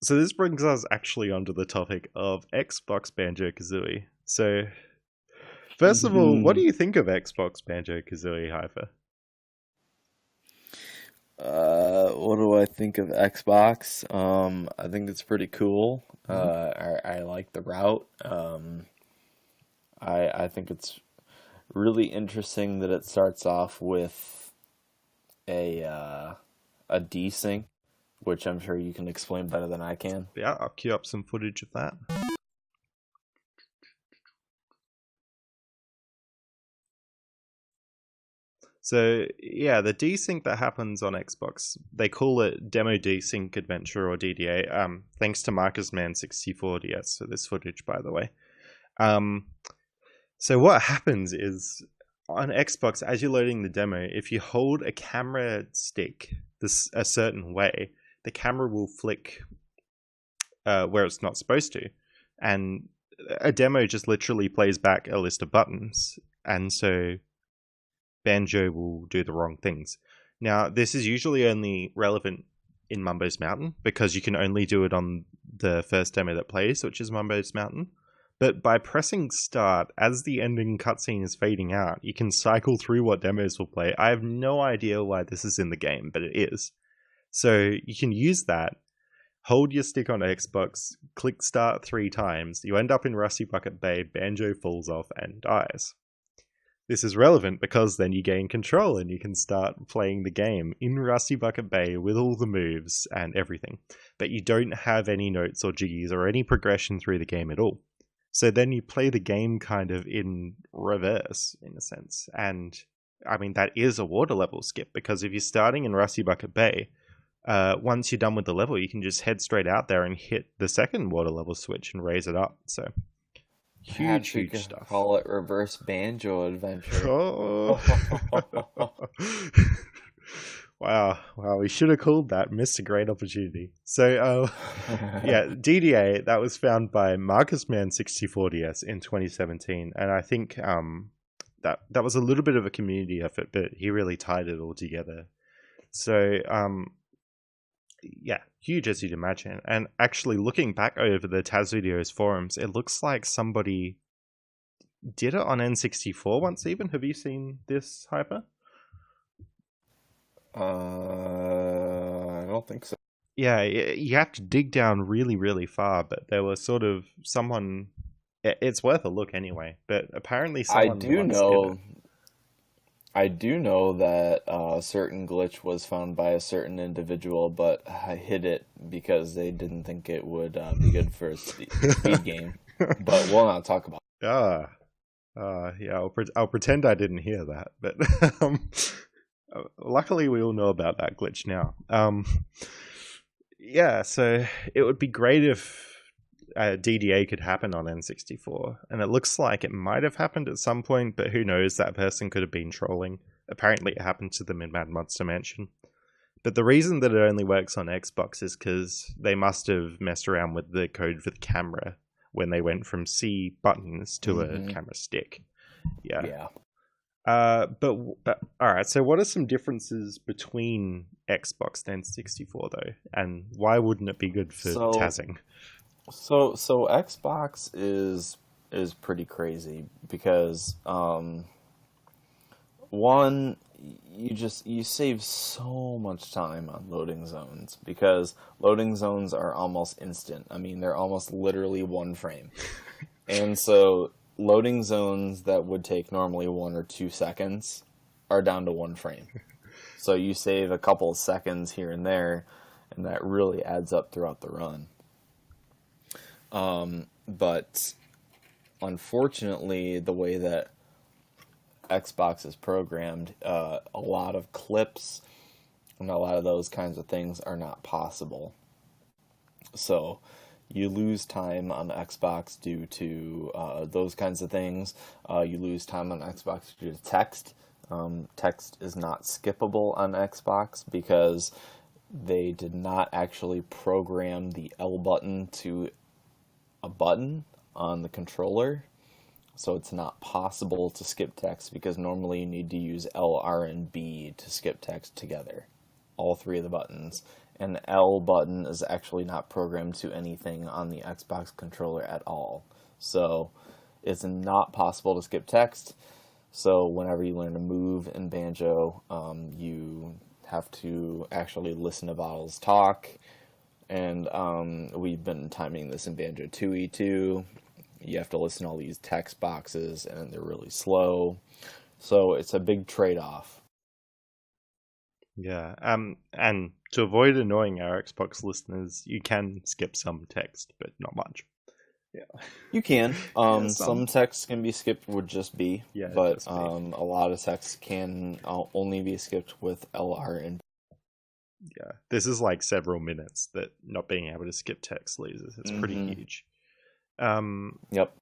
So this brings us actually onto the topic of Xbox Banjo-Kazooie. So, first of all, what do you think of Xbox Banjo-Kazooie, Hyper? What do I think of Xbox? I think it's pretty cool. I like the route. I think it's really interesting that it starts off with a desync which I'm sure you can explain better than I can. Yeah, I'll queue up some footage of that. So, yeah, the desync that happens on Xbox, they call it Demo Desync Adventure, or DDA, thanks to MarcusMan64DS for this footage, by the way. So what happens is, on Xbox, as you're loading the demo, if you hold a camera stick a certain way, the camera will flick where it's not supposed to. And a demo just literally plays back a list of buttons, and so Banjo will do the wrong things. Now, this is usually only relevant in Mumbo's Mountain, because you can only do it on the first demo that plays, which is Mumbo's Mountain. But by pressing start, as the ending cutscene is fading out, you can cycle through what demos will play. I have no idea why this is in the game, but it is. So you can use that, hold your stick on Xbox, click start 3 times, you end up in Rusty Bucket Bay, Banjo falls off and dies. This is relevant because then you gain control and you can start playing the game in Rusty Bucket Bay with all the moves and everything. But you don't have any notes or jiggies or any progression through the game at all. So then you play the game kind of in reverse, in a sense. And, I mean, that is a water level skip, because if you're starting in Rusty Bucket Bay, once you're done with the level, you can just head straight out there and hit the second water level switch and raise it up. So, huge stuff. Call it reverse banjo adventure. Oh. Wow, we should have called that. Missed a great opportunity. So, yeah, DDA, that was found by MarcusMan64DS in 2017, and I think that was a little bit of a community effort, but he really tied it all together. So, yeah, huge as you'd imagine. And actually, looking back over the TazVideos forums, it looks like somebody did it on N64 once even. Have you seen this, Hyper? I don't think so. Yeah, you have to dig down really, really far, but there was sort of someone... It's worth a look anyway, but apparently someone I do know that a certain glitch was found by a certain individual, but I hid it because they didn't think it would be good for a speed game. But we'll not talk about it. Yeah, I'll pretend I didn't hear that, but... luckily, we all know about that glitch now. Yeah, so it would be great if DDA could happen on N64, and it looks like it might have happened at some point, but who knows, that person could have been trolling. Apparently, it happened to them in Mad Monster Mansion. But the reason that it only works on Xbox is because they must have messed around with the code for the camera when they went from C buttons to a camera stick. Yeah. But all right. So, what are some differences between Xbox and N64 though, and why wouldn't it be good for tazzing? So Xbox is pretty crazy because one, you save so much time on loading zones, because loading zones are almost instant. I mean, they're almost literally 1 frame, and so loading zones that would take normally 1 or 2 seconds are down to 1 frame. So you save a couple of seconds here and there, and that really adds up throughout the run. But unfortunately, the way that Xbox is programmed, a lot of clips and a lot of those kinds of things are not possible. So you lose time on Xbox due to those kinds of things. You lose time on Xbox due to text. Text is not skippable on Xbox because they did not actually program the L button to a button on the controller. So it's not possible to skip text, because normally you need to use L, R, and B to skip text together. All 3 of the buttons. And the L button is actually not programmed to anything on the Xbox controller at all. So it's not possible to skip text. So whenever you learn to move in Banjo, you have to actually listen to Bottles talk. And we've been timing this in Banjo-Tooie too. You have to listen to all these text boxes, and they're really slow. So it's a big trade-off. Yeah. And to avoid annoying our Xbox listeners, you can skip some text, but not much. Yeah. You can. Yeah, Some text can be skipped with just B, Yeah, but just B. a lot of text can only be skipped with LR and. Yeah, this is like several minutes that not being able to skip text loses. It's pretty huge. Yep.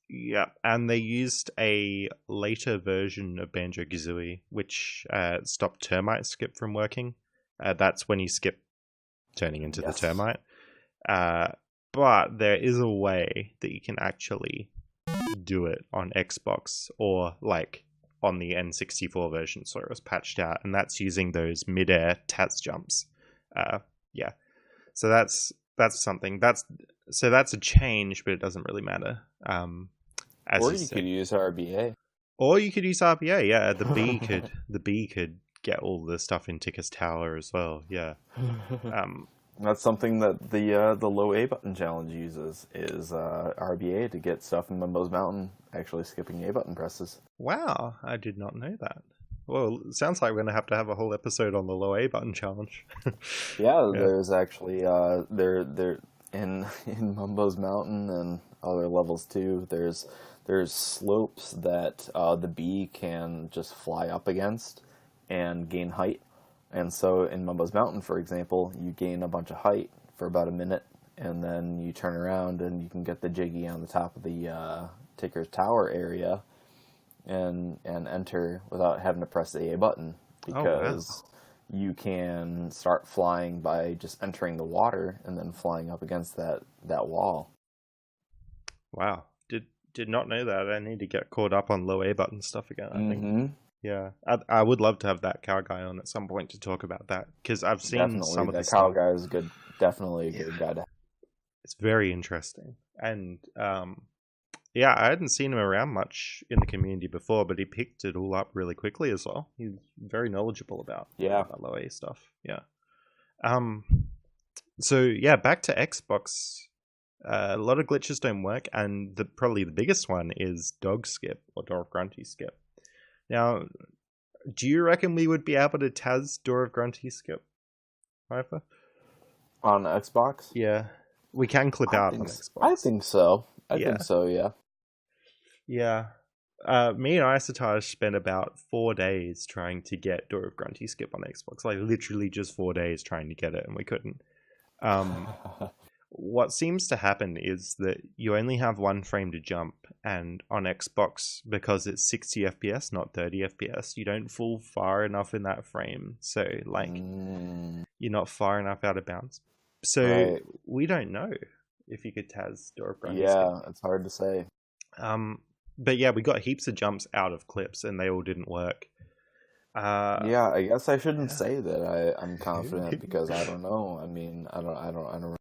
Yeah, and they used a later version of Banjo-Kazooie, which stopped termite skip from working. That's when you skip turning into the termite. But there is a way that you can actually do it on Xbox or like on the N64 version, so it was patched out, and that's using those mid-air Taz jumps. Yeah, so that's something. That's a change, but it doesn't really matter. Or you could use RBA. Or you could use RBA. Yeah, the bee could get all the stuff in Ticker's Tower as well. Yeah. That's something that the low A button challenge uses is RBA to get stuff in Mumbo's Mountain actually skipping A button presses. Wow, I did not know that. Well, it sounds like we're going to have a whole episode on the low A button challenge. Yeah, there's actually there in Mumbo's Mountain and other levels too. There's slopes that the bee can just fly up against and gain height. And so in Mumbo's Mountain, for example, you gain a bunch of height for about a minute, and then you turn around and you can get the Jiggy on the top of the Ticker's Tower area and enter without having to press the A button, because you can start flying by just entering the water and then flying up against that wall. Wow. Did not know that. I need to get caught up on low A button stuff again, I think. Yeah, I would love to have that cow guy on at some point to talk about that, because I've seen some of the cow guy is good. Definitely a good guy to have. It's very interesting, and yeah, I hadn't seen him around much in the community before, but he picked it all up really quickly as well. He's very knowledgeable about low A stuff. Yeah. So yeah, back to Xbox. A lot of glitches don't work, and probably the biggest one is dog skip or Door of Grunty skip. Now, do you reckon we would be able to Taz Door of Grunty skip? Hyper? On Xbox? Yeah. We can clip out on Xbox. I think so. I think so, yeah. Yeah. Me and Isotage spent about 4 days trying to get Door of Grunty skip on Xbox. Like, literally just 4 days trying to get it, and we couldn't. What seems to happen is that you only have one frame to jump, and on Xbox, because it's 60 FPS, not 30 FPS, you don't fall far enough in that frame. So, like, you're not far enough out of bounds. So, we don't know if you could Taz Door of Grunty skip. Yeah, it's hard to say. But yeah, we got heaps of jumps out of clips, and they all didn't work. Yeah, I guess I shouldn't say that I'm confident, because I don't know. I mean, I don't.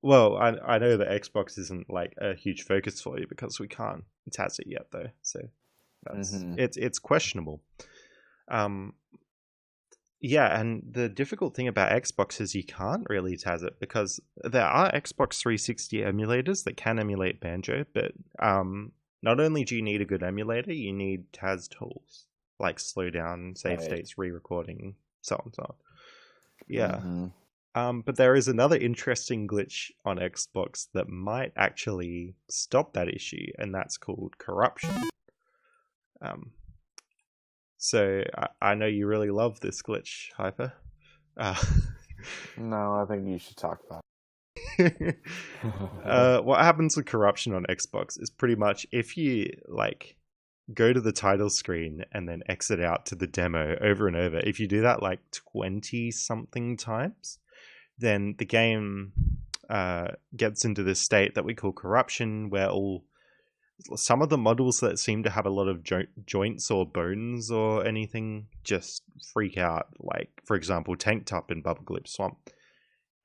Well, I know that Xbox isn't like a huge focus for you because we can't Taz it yet, though. So that's it's questionable. Yeah, and the difficult thing about Xbox is you can't really Taz it, because there are Xbox 360 emulators that can emulate Banjo, but not only do you need a good emulator, you need Taz tools like slowdown, save states, re-recording, so on and so on. Yeah. But there is another interesting glitch on Xbox that might actually stop that issue, and that's called corruption. So I know you really love this glitch, Hyper. No, I think you should talk about it. What happens with corruption on Xbox is pretty much if you like go to the title screen and then exit out to the demo over and over, if you do that like 20 something times, then the game gets into this state that we call corruption, where some of the models that seem to have a lot of joints or bones or anything just freak out. Like, for example, Tank Top in Bubblegloop Swamp.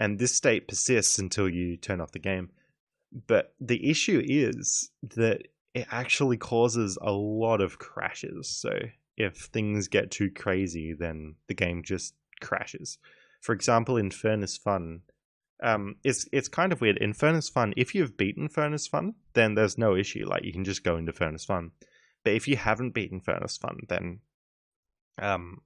And this state persists until you turn off the game. But the issue is that it actually causes a lot of crashes. So if things get too crazy, then the game just crashes. For example, in Furnace Fun, it's kind of weird. In Furnace Fun, if you've beaten Furnace Fun, then there's no issue. Like, you can just go into Furnace Fun. But if you haven't beaten Furnace Fun, then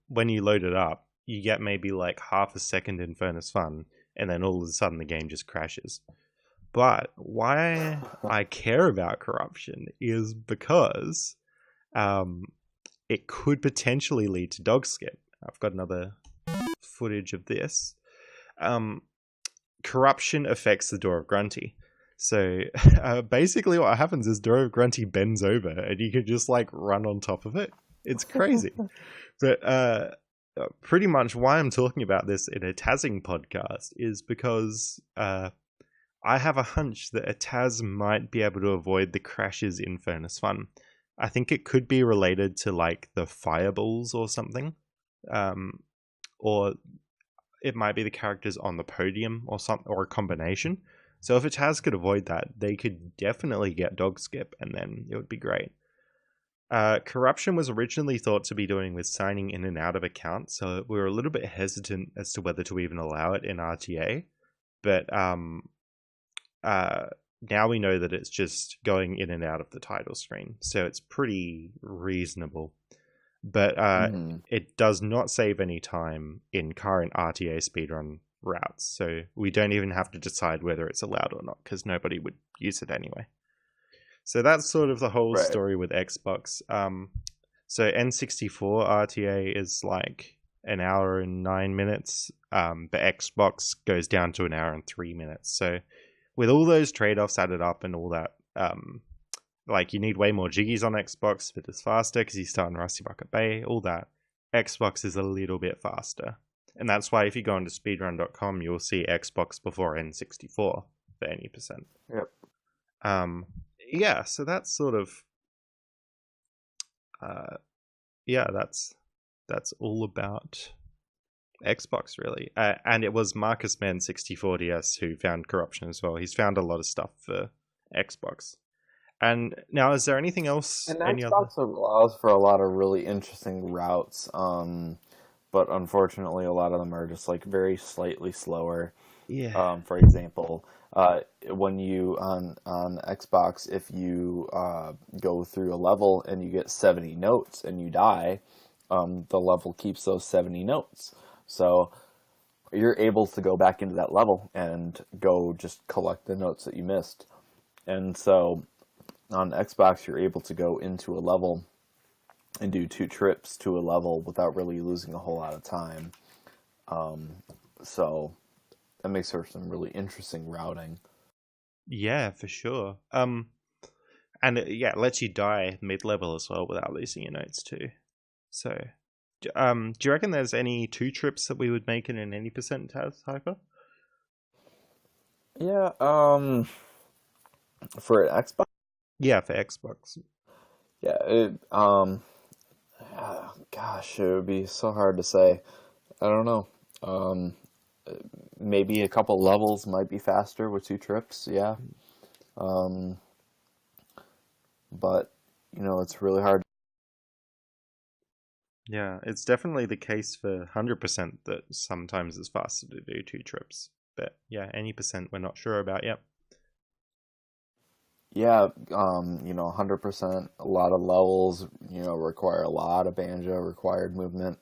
when you load it up, you get maybe like half a second in Furnace Fun, and then all of a sudden the game just crashes. But why I care about corruption is because it could potentially lead to dog skip. I've got another footage of this. Corruption affects the Door of Grunty. So basically what happens is Door of Grunty bends over and you can just like run on top of it. It's crazy. But pretty much why I'm talking about this in a Tazzing podcast is because I have a hunch that a Taz might be able to avoid the crashes in Furnace Fun. I think it could be related to like the fireballs or something. Or it might be the characters on the podium or something, or a combination. So if a Taz could avoid that, they could definitely get dog skip, and then it would be great. Corruption was originally thought to be doing with signing in and out of accounts, so we were a little bit hesitant as to whether to even allow it in RTA. But now we know that it's just going in and out of the title screen, so it's pretty reasonable. But it does not save any time in current RTA speedrun routes, so we don't even have to decide whether it's allowed or not, because nobody would use it anyway. So that's sort of the whole story with Xbox. So N64 RTA is like an hour and 9 minutes, but Xbox goes down to an hour and 3 minutes. So with all those trade-offs added up and all that, like you need way more jiggies on Xbox, but it's faster because you start in Rusty Bucket Bay, all that. Xbox is a little bit faster. And that's why if you go into speedrun.com, you'll see Xbox before N64 for any percent. Yep. Yeah, so that's sort of... that's all about Xbox, really. And it was Marcus Man64DS who found corruption as well. He's found a lot of stuff for Xbox. And now, is there anything else? And Xbox allows for a lot of really interesting routes, but unfortunately, a lot of them are just like very slightly slower. Yeah. For example, when you on Xbox, if you go through a level and you get 70 notes and you die, the level keeps those 70 notes. So you're able to go back into that level and go just collect the notes that you missed. And so on Xbox, you're able to go into a level and do 2 trips to a level without really losing a whole lot of time. So that makes for some really interesting routing. Yeah, for sure. And it lets you die mid-level as well without losing your notes too. So, do you reckon there's any 2 trips that we would make in an any percent Taz, Hyper? Yeah, for Xbox? Yeah, for Xbox. Yeah, gosh, it would be so hard to say. I don't know. Maybe a couple levels might be faster with 2 trips, yeah. But, it's really hard. Yeah, it's definitely the case for 100% that sometimes it's faster to do 2 trips. But yeah, any percent we're not sure about yet. Yeah, 100%, a lot of levels, require a lot of banjo required movement.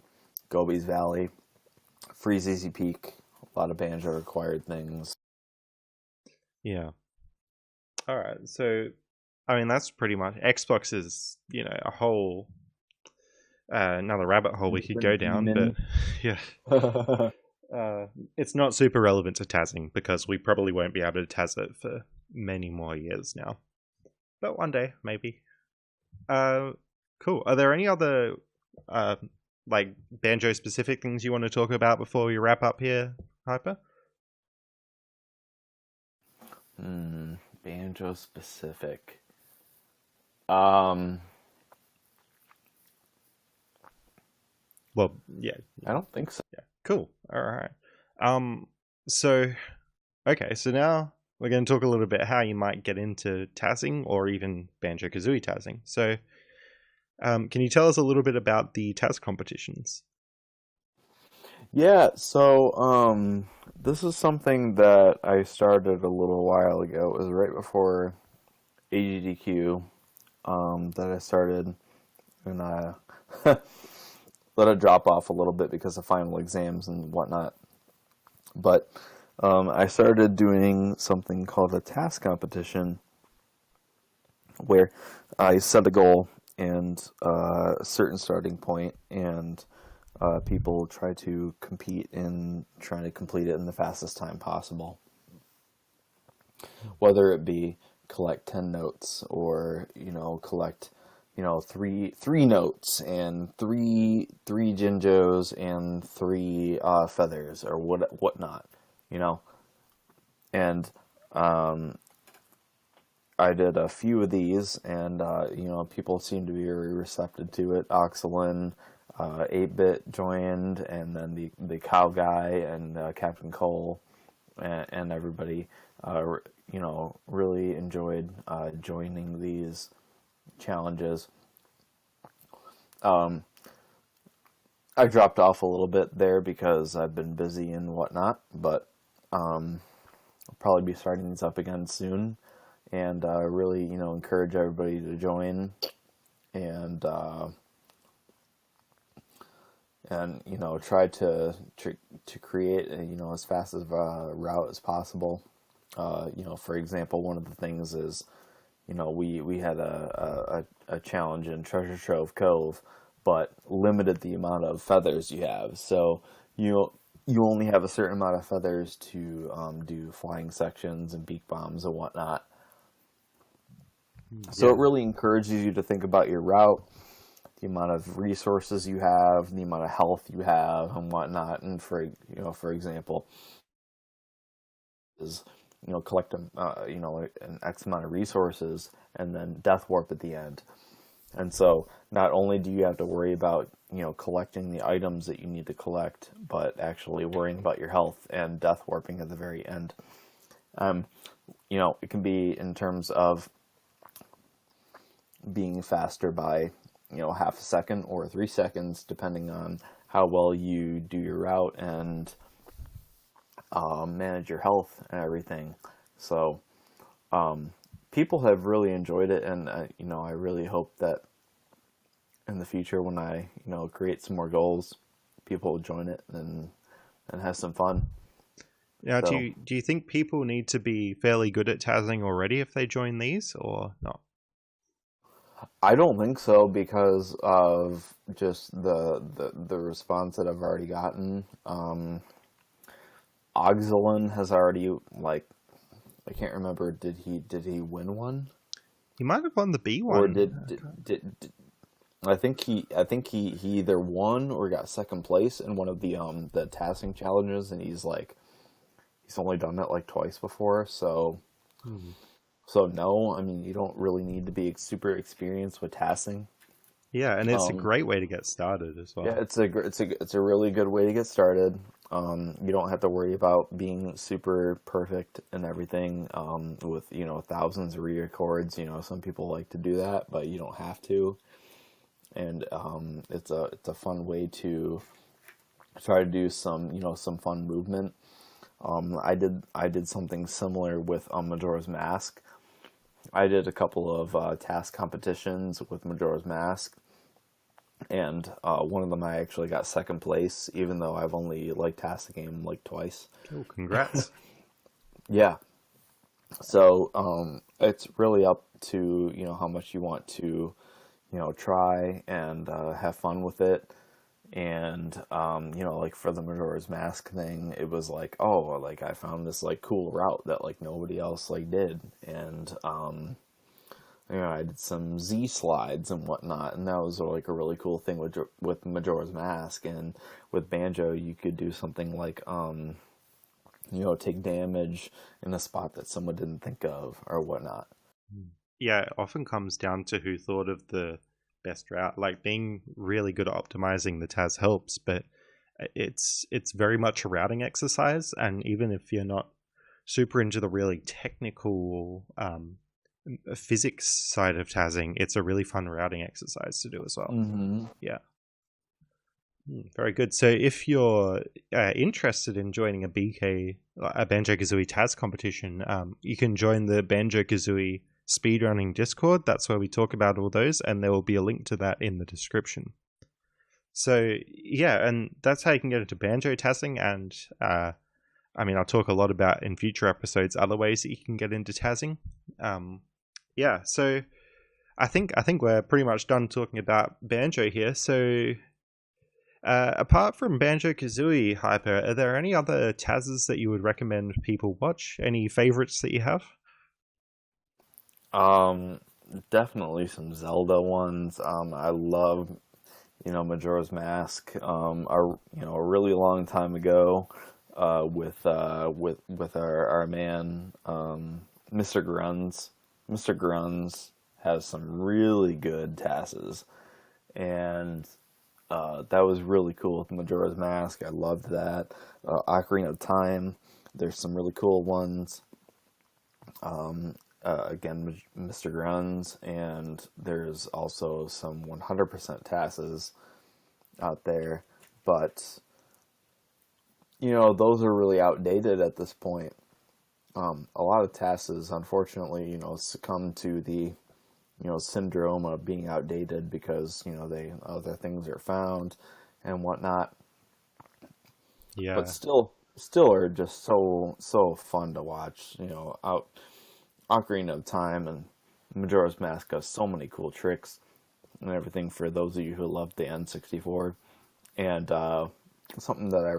Gobi's Valley, Freeze Easy Peak, a lot of banjo required things. Yeah. Alright, so, that's pretty much... Xbox is, a whole... another rabbit hole we could go down, but yeah. It's not super relevant to Tazzing, because we probably won't be able to Taz it for many more years now. But one day, maybe. Cool. Are there any other Banjo specific things you want to talk about before we wrap up here, Hyper? Banjo specific. Well, yeah. I don't think so. Yeah. Cool. All right. So now we're going to talk a little bit how you might get into Tazzing or even Banjo-Kazooie Tazzing. So, can you tell us a little bit about the Taz competitions? Yeah, so this is something that I started a little while ago. It was right before AGDQ that I started, and let it drop off a little bit because of final exams and whatnot. But I started doing something called a task competition, where I set a goal and a certain starting point, and people try to compete in trying to complete it in the fastest time possible. Whether it be collect 10 notes, or collect three notes and three Jinjos and three feathers, or whatnot, and I did a few of these, and people seem to be very receptive to it. Oxylen, 8-Bit joined, and then the cow guy and Captain Cole, and everybody really enjoyed joining these challenges. I dropped off a little bit there because I've been busy and whatnot, but I'll probably be starting these up again soon, and really encourage everybody to join, and try to create as fast as a route as possible. For example, one of the things is we had a challenge in Treasure Trove Cove, but limited the amount of feathers you have. So you only have a certain amount of feathers to do flying sections and beak bombs and whatnot. Yeah. So it really encourages you to think about your route, the amount of resources you have, the amount of health you have, and whatnot. And for example, is collect an X amount of resources, and then Deathwarp at the end. And so not only do you have to worry about collecting the items that you need to collect, but actually worrying about your health and Deathwarping at the very end. It can be in terms of being faster by half a second or 3 seconds, depending on how well you do your route and manage your health and everything. So people have really enjoyed it, and I really hope that in the future, when I create some more goals, people will join it and have some fun. Now, So, do you think people need to be fairly good at Tazzing already if they join these, or not? I don't think so, because of just the response that I've already gotten. Oxylen has already, I can't remember, did he win one? He might have won the B one. Or did I think he either won or got second place in one of the tasking challenges, and he's only done it twice before, so so no, I mean, you don't really need to be super experienced with tasking. Yeah, and it's a great way to get started as well. Yeah, it's a really good way to get started. You don't have to worry about being super perfect and everything with thousands of re-records. Some people like to do that, but you don't have to. And it's a fun way to try to do some fun movement. I did something similar with Majora's Mask. I did a couple of task competitions with Majora's Mask, and one of them I actually got second place, even though I've only tasked the game twice. Oh, congrats! Yeah. So it's really up to how much you want to try and have fun with it. And for the Majora's Mask thing, it was I found this cool route that nobody else did, and I did some Z slides and whatnot, and that was a really cool thing with Majora's Mask. And with Banjo, you could do something take damage in a spot that someone didn't think of or whatnot. Yeah, it often comes down to who thought of the best route. Being really good at optimizing the Taz helps, but it's very much a routing exercise, and even if you're not super into the really technical physics side of Tazzing, it's a really fun routing exercise to do as well. Mm-hmm. Yeah. Very good. So if you're interested in joining a Banjo-Kazooie Taz competition, you can join the Banjo-Kazooie speedrunning Discord. That's where we talk about all those, and there will be a link to that in the description. So yeah, and that's how you can get into banjo tazzing. And I mean, I'll talk a lot about in future episodes other ways that you can get into tazzing. Yeah, so I think we're pretty much done talking about banjo here. So apart from Banjo-Kazooie, Hyper, are there any other tazzes that you would recommend people watch? Any favorites that you have? Definitely some Zelda ones. I love, Majora's Mask. A really long time ago, with our man, Mr. Gruns. Mr. Gruns has some really good tazzes, and that was really cool with Majora's Mask. I loved that. Ocarina of Time. There's some really cool ones. Again, Mr. Gruns, and there's also some 100% tazzes out there, but those are really outdated at this point. A lot of tazzes, unfortunately, succumb to the syndrome of being outdated because other things are found and whatnot. Yeah, but still are just so fun to watch. Ocarina of Time and Majora's Mask has so many cool tricks and everything for those of you who love the N64. And something that I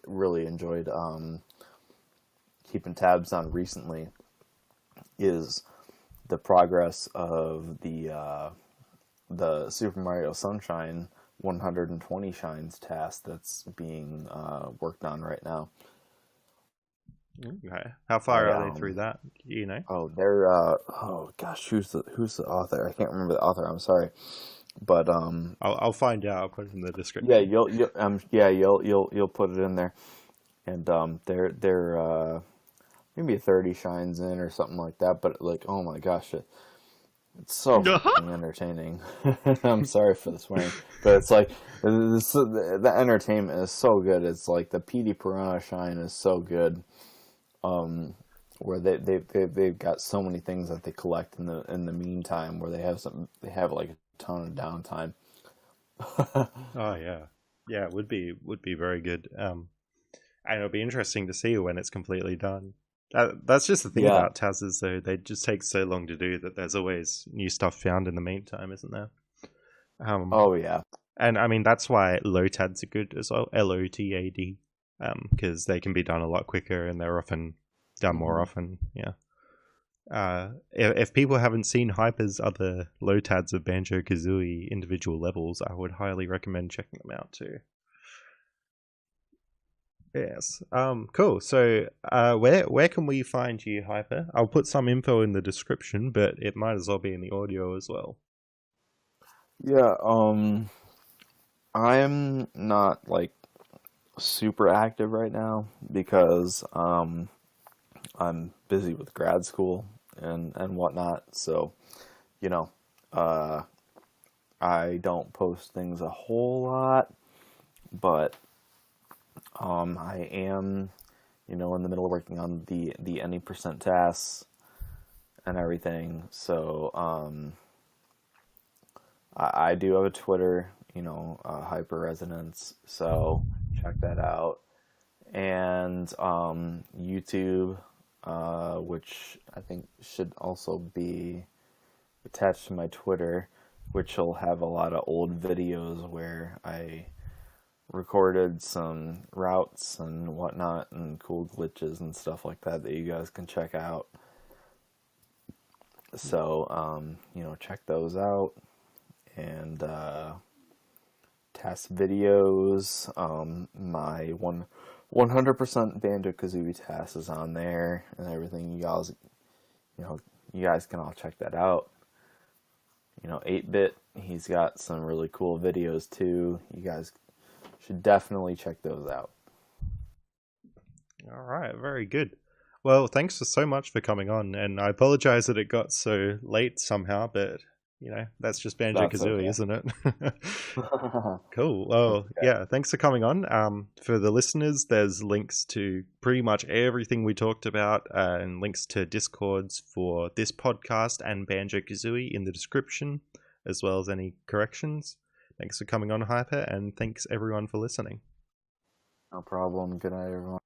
really enjoyed keeping tabs on recently is the progress of the Super Mario Sunshine 120 Shines task that's being worked on right now. Okay. How far are they through that? Oh, they're oh gosh, who's the author? I can't remember the author. I'm sorry, but I'll find out. I'll put it in the description. Yeah, you'll put it in there, and they're maybe 30 shines in or something like that. But oh my gosh, it's so fucking entertaining. I'm sorry for the swearing, but it's the entertainment is so good. It's like the Petey Piranha shine is so good. Where they've got so many things that they collect in the meantime, where they have like a ton of downtime. Oh yeah, it would be very good. And it'll be interesting to see when it's completely done. That's just the thing about tazzes, though. They just take so long to do that there's always new stuff found in the meantime, isn't there? Oh yeah, and I mean that's why LOTADs are good as well. LOTAD. Because they can be done a lot quicker and they're often done more often. Yeah. If people haven't seen Hyper's other LOTADs of Banjo-Kazooie individual levels, I would highly recommend checking them out too. Yes. Cool. So, where can we find you, Hyper? I'll put some info in the description, but it might as well be in the audio as well. Yeah. I'm not super active right now because I'm busy with grad school and whatnot, so I don't post things a whole lot, but I am in the middle of working on the any percent tasks and everything, so I do have a Twitter, Hyperresonance, so check that out. And YouTube, which I think should also be attached to my Twitter, which will have a lot of old videos where I recorded some routes and whatnot and cool glitches and stuff like that you guys can check out. So, check those out. And test videos, my 100% Banjo-Kazooie task is on there and everything. You guys can all check that out. 8-Bit, he's got some really cool videos too. You guys should definitely check those out. All right, very good. Well, thanks so much for coming on, and I apologize that it got so late somehow, but that's just Banjo-Kazooie, okay. Isn't it? Cool. Well, yeah, thanks for coming on. For the listeners, there's links to pretty much everything we talked about and links to Discords for this podcast and Banjo-Kazooie in the description, as well as any corrections. Thanks for coming on, Hyper, and thanks everyone for listening. No problem. Good night, everyone.